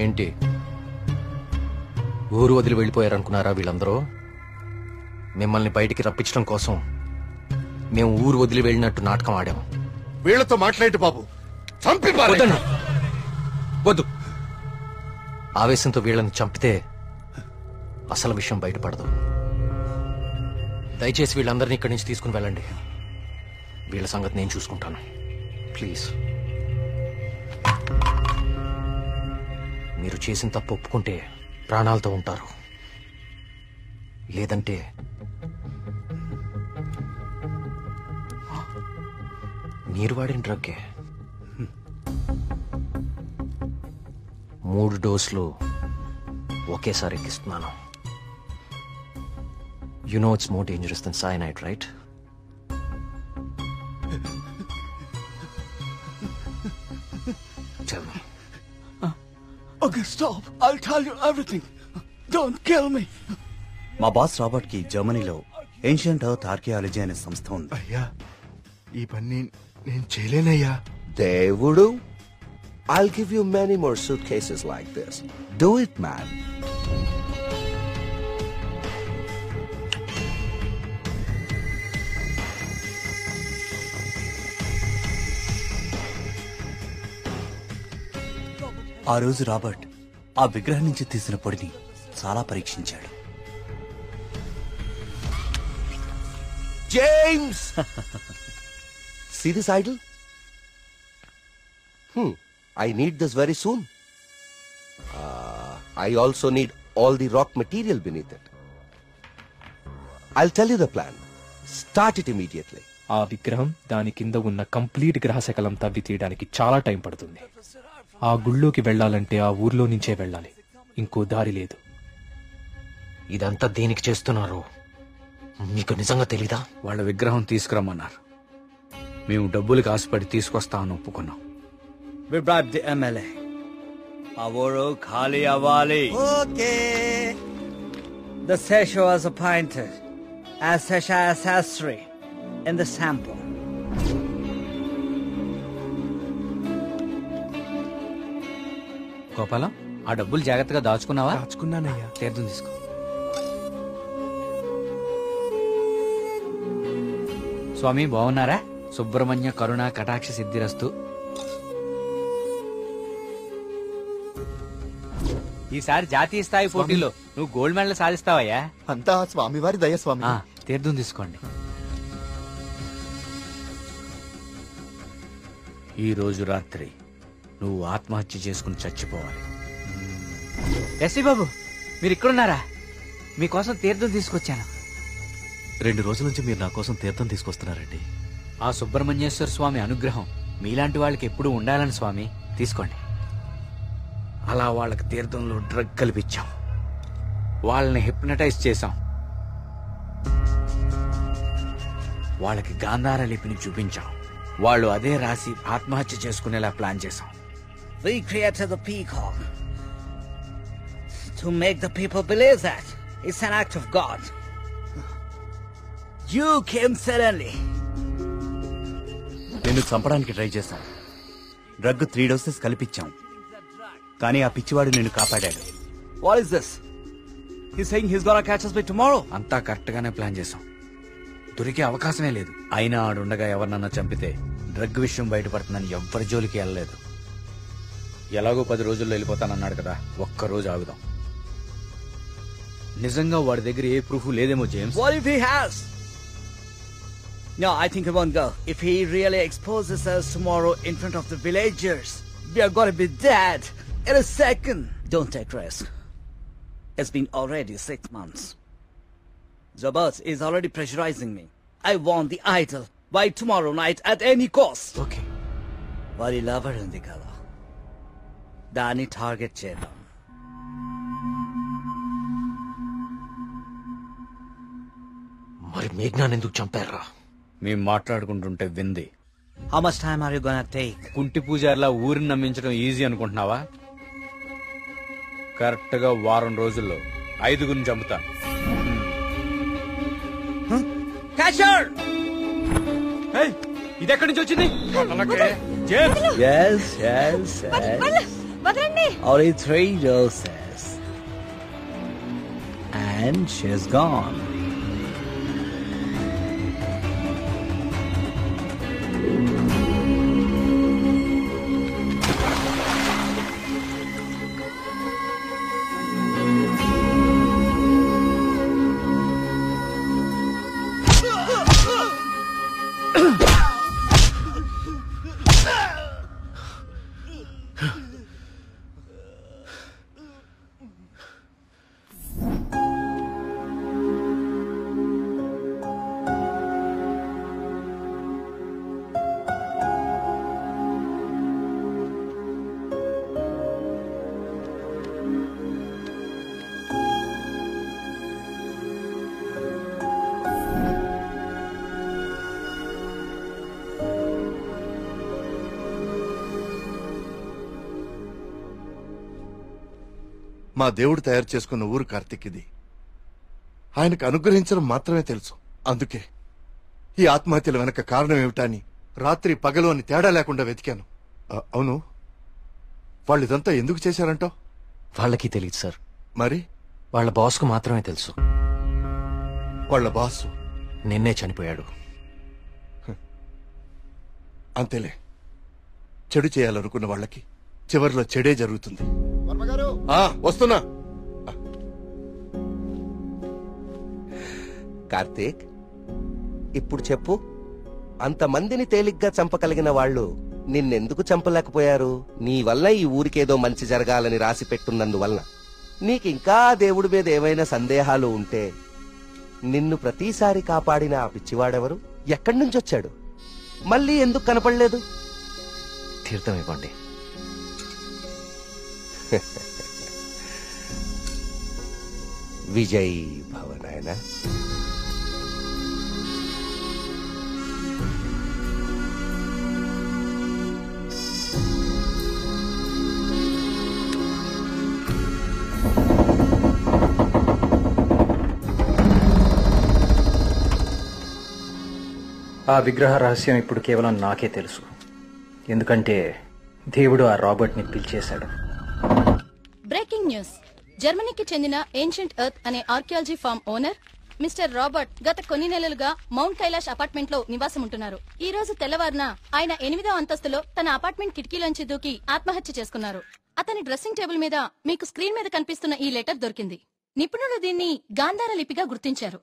ఏంటి ఊరు వదిలి వెళ్ళిపోయారనుకున్నారా వీళ్ళందరూ? మిమ్మల్ని బయటికి రప్పించడం కోసం మేము ఊరు వదిలి వెళ్ళినట్టు నాటకం ఆడాం. వీళ్లతో మాట్లాడి బాబు, చంపి పారేయండి. వద్దు, ఆవేశంతో వీళ్ళని చంపితే అసలు విషయం బయటపడదు. దయచేసి వీళ్ళందరినీ ఇక్కడి నుంచి తీసుకుని వెళ్ళండి. వీళ్ళ సంగతి నేను చూసుకుంటాను, ప్లీజ్. మీరు చేసిన తప్పు ఒప్పుకుంటే ప్రాణాలతో ఉంటారు, లేదంటే మీరు వాడిన డ్రగ్గే 3 డోసులు ఒకేసారి ఎక్కిస్తున్నాను. You know it's more dangerous than cyanide, right? Tell me. Okay, stop. I'll tell you everything. Don't kill me. మా బాస్ రాబర్ట్ కి జర్మనీలో ఏన్షియంట్ ఎర్త్ ఆర్కియాలజీ అనే సంస్థ ఉంది. అయ్యా, ఈ పని నేను చేయలేనయ్యా. దేవుడు, I'll give you many more suitcases like this. Do it, man. ఆ రోజు రాబర్ట్ ఆ విగ్రహం నుంచి తీసిన పొడిని చాలా పరీక్షించాడు. James! See this idol? I need this very soon. I also need all the rock material beneath it. I'll tell you the plan. Start it immediately. ఆ విగ్రహం దాని కింద ఉన్న కంప్లీట్ గ్రహశకలం తవ్వి తీయడానికి చాలా టైం పడుతుంది. ఆ గుళ్ళోకి వెళ్లాలంటే ఆ ఊర్లో నుంచే వెళ్ళాలి, ఇంకో దారి లేదు. ఇదంతా దేనికి చేస్తున్నారు మీకు నిజంగా తెలీదా? వాళ్ళ విగ్రహం తీసుకురమ్మన్నారు, మేము డబ్బులకి ఆశపడి తీసుకొస్తామని ఒప్పుకున్నాం. We bribed the MLA. ఆ ఊరు ఖాళీ అవ్వాలి. Okay. The Sesha was appointed as Sesha Sastry in the sample. Gopalam, ఆ డబ్బులు జాగ్రత్తగా దాచుకున్నావా? దాచుకున్నానయ్యా. తీర్థం తీసుకో. స్వామి బాగున్నారా? సుబ్రహ్మణ్య కరుణ కటాక్ష సిద్ధిరస్తు. ఈసారి జాతీయ స్థాయి పోటీలో నువ్వు గోల్డ్ మెడల్ సాధిస్తావయ్యా. అంతా స్వామివారి దయ స్వామి. తీర్థం తీసుకోండి. ఈ రోజు రాత్రి నువ్వు ఆత్మహత్య చేసుకుని చచ్చిపోవాలి. ఎస్సీ బాబు మీరు ఇక్కడున్నారా? మీకోసం తీర్థం తీసుకొచ్చాను. 2 రోజుల నుంచి మీరు నా కోసం తీర్థం తీసుకొస్తున్నారండి. ఆ సుబ్రహ్మణ్యేశ్వర స్వామి అనుగ్రహం మీలాంటి వాళ్ళకి ఎప్పుడూ ఉండాలని స్వామి. తీసుకోండి. అలా వాళ్ళకి తీర్థంలో డ్రగ్ కల్పించాం, వాళ్ళని హిప్నటైజ్ చేశాం, వాళ్ళకి గాంధార లిపిని చూపించాం. వాళ్ళు అదే రాసి ఆత్మహత్య చేసుకునేలా ప్లాన్ చేశాం. We created the peacock to make the people believe that it's an act of God. You came suddenly. నేను చంపడానికి ట్రై చేశాం. డ్రగ్ 3 డోసెస్ కల్పించాం, కానీ ఆ పిచ్చివాడు నేను కాపాడాడు. What is this? He's saying he's gonna catch us by tomorrow. అంతా correct గానే ప్లాన్ చేశాం. దొరికే అవకాశమే లేదు. అయినా ఆడుండగా ఎవరినన్నా చంపితే డ్రగ్ విషయం బయటపడుతుందని ఎవ్వరి జోలికి వెళ్ళలేదు. ఎలాగో 10 రోజుల్లో వెళ్ళిపోతానన్నాడు కదా, ఒక్కరోజు ఆగుదాం. నిజంగా వాడి దగ్గర ఏ ప్రూఫ్ లేదేమో James. What if he has? No, I think he won't go. If he really exposes us tomorrow in front of the villagers, we are gonna be dead in a second. Don't take risk. It's been already 6 months. Zabas is already pressurizing me. I want the idol by tomorrow night at any cost. Okay. Vari lover undi kada. Dani target chedam. మరి మేఘ్నాన్ని ఎందుకు చంపారా? మేము మాట్లాడుకుంటుంటే వింది. How much time are you gonna take? కుంటి పూజారిలా ఊరిని నమ్మించడం easy అనుకుంటున్నావా? Correct గా 1 వారం రోజుల్లో 5గురిని చంపుతాను. Catcher! Hey, ఇది ఎక్కడి నుంచి వచ్చింది? Yes. Only 3 doses. And she's gone. మా దేవుడు తయారు చేసుకున్న ఊరు కార్తీక్ ఇది. ఆయనకు అనుగ్రహించడం మాత్రమే తెలుసు. అందుకే ఈ ఆత్మహత్యల వెనక కారణం ఏమిటా అని రాత్రి పగలు అని తేడా లేకుండా వెతికాను. అవును, వాళ్ళు ఇదంతా ఎందుకు చేశారంటావు? వాళ్ళకి తెలియదు సార్. మరి వాళ్ళ బాస్ కు మాత్రమే తెలుసు. వాళ్ళ బాసు నిన్నే చనిపోయాడు. అంతేలే, చెడు చేయాలనుకున్న వాళ్ళకి చివరిలో చెడే జరుగుతుంది. వస్తున్నా. కార్తీక్, ఇప్పుడు చెప్పు, అంతమందిని తేలిగ్గా చంపగలిగిన వాళ్ళు నిన్నెందుకు చంపలేకపోయారు? నీ వల్ల ఈ ఊరికేదో మంచి జరగాలని రాసి పెట్టున్నందువల్ల. నీకింకా దేవుడి మీద ఏమైనా సందేహాలు ఉంటే నిన్ను ప్రతిసారి కాపాడిన ఆ పిచ్చివాడెవరు? ఎక్కడి నుంచి వచ్చాడు? మళ్ళీ ఎందుకు కనపడలేదు? తీర్థం ఇవ్వండి. విజయ్ భవనాయన. ఆ విగ్రహ రహస్యం ఇప్పుడు కేవలం నాకే తెలుసు. ఎందుకంటే దేవుడు ఆ రాబర్ట్ ని పిలిచేశాడు. Breaking news. జర్మనీకి చెందిన ఏన్షియంట్ ఎర్త్ అనే archaeology firm owner mister Robert గత కొన్ని నెలలుగా మౌంట్ కైలాష్ అపార్ట్మెంట్ లో నివాసం ఉంటున్నారు. ఈ రోజు తెల్లవారున ఆయన 8వ అంతస్తులో తన అపార్ట్మెంట్ కిటికీలోంచి దూకి ఆత్మహత్య చేసుకున్నారు. అతని డ్రెస్సింగ్ టేబుల్ మీద మీకు స్క్రీన్ మీద కనిపిస్తున్న ఈ లెటర్ దొరికింది. నిపుణులు దీన్ని గాంధార లిపిగా గుర్తించారు.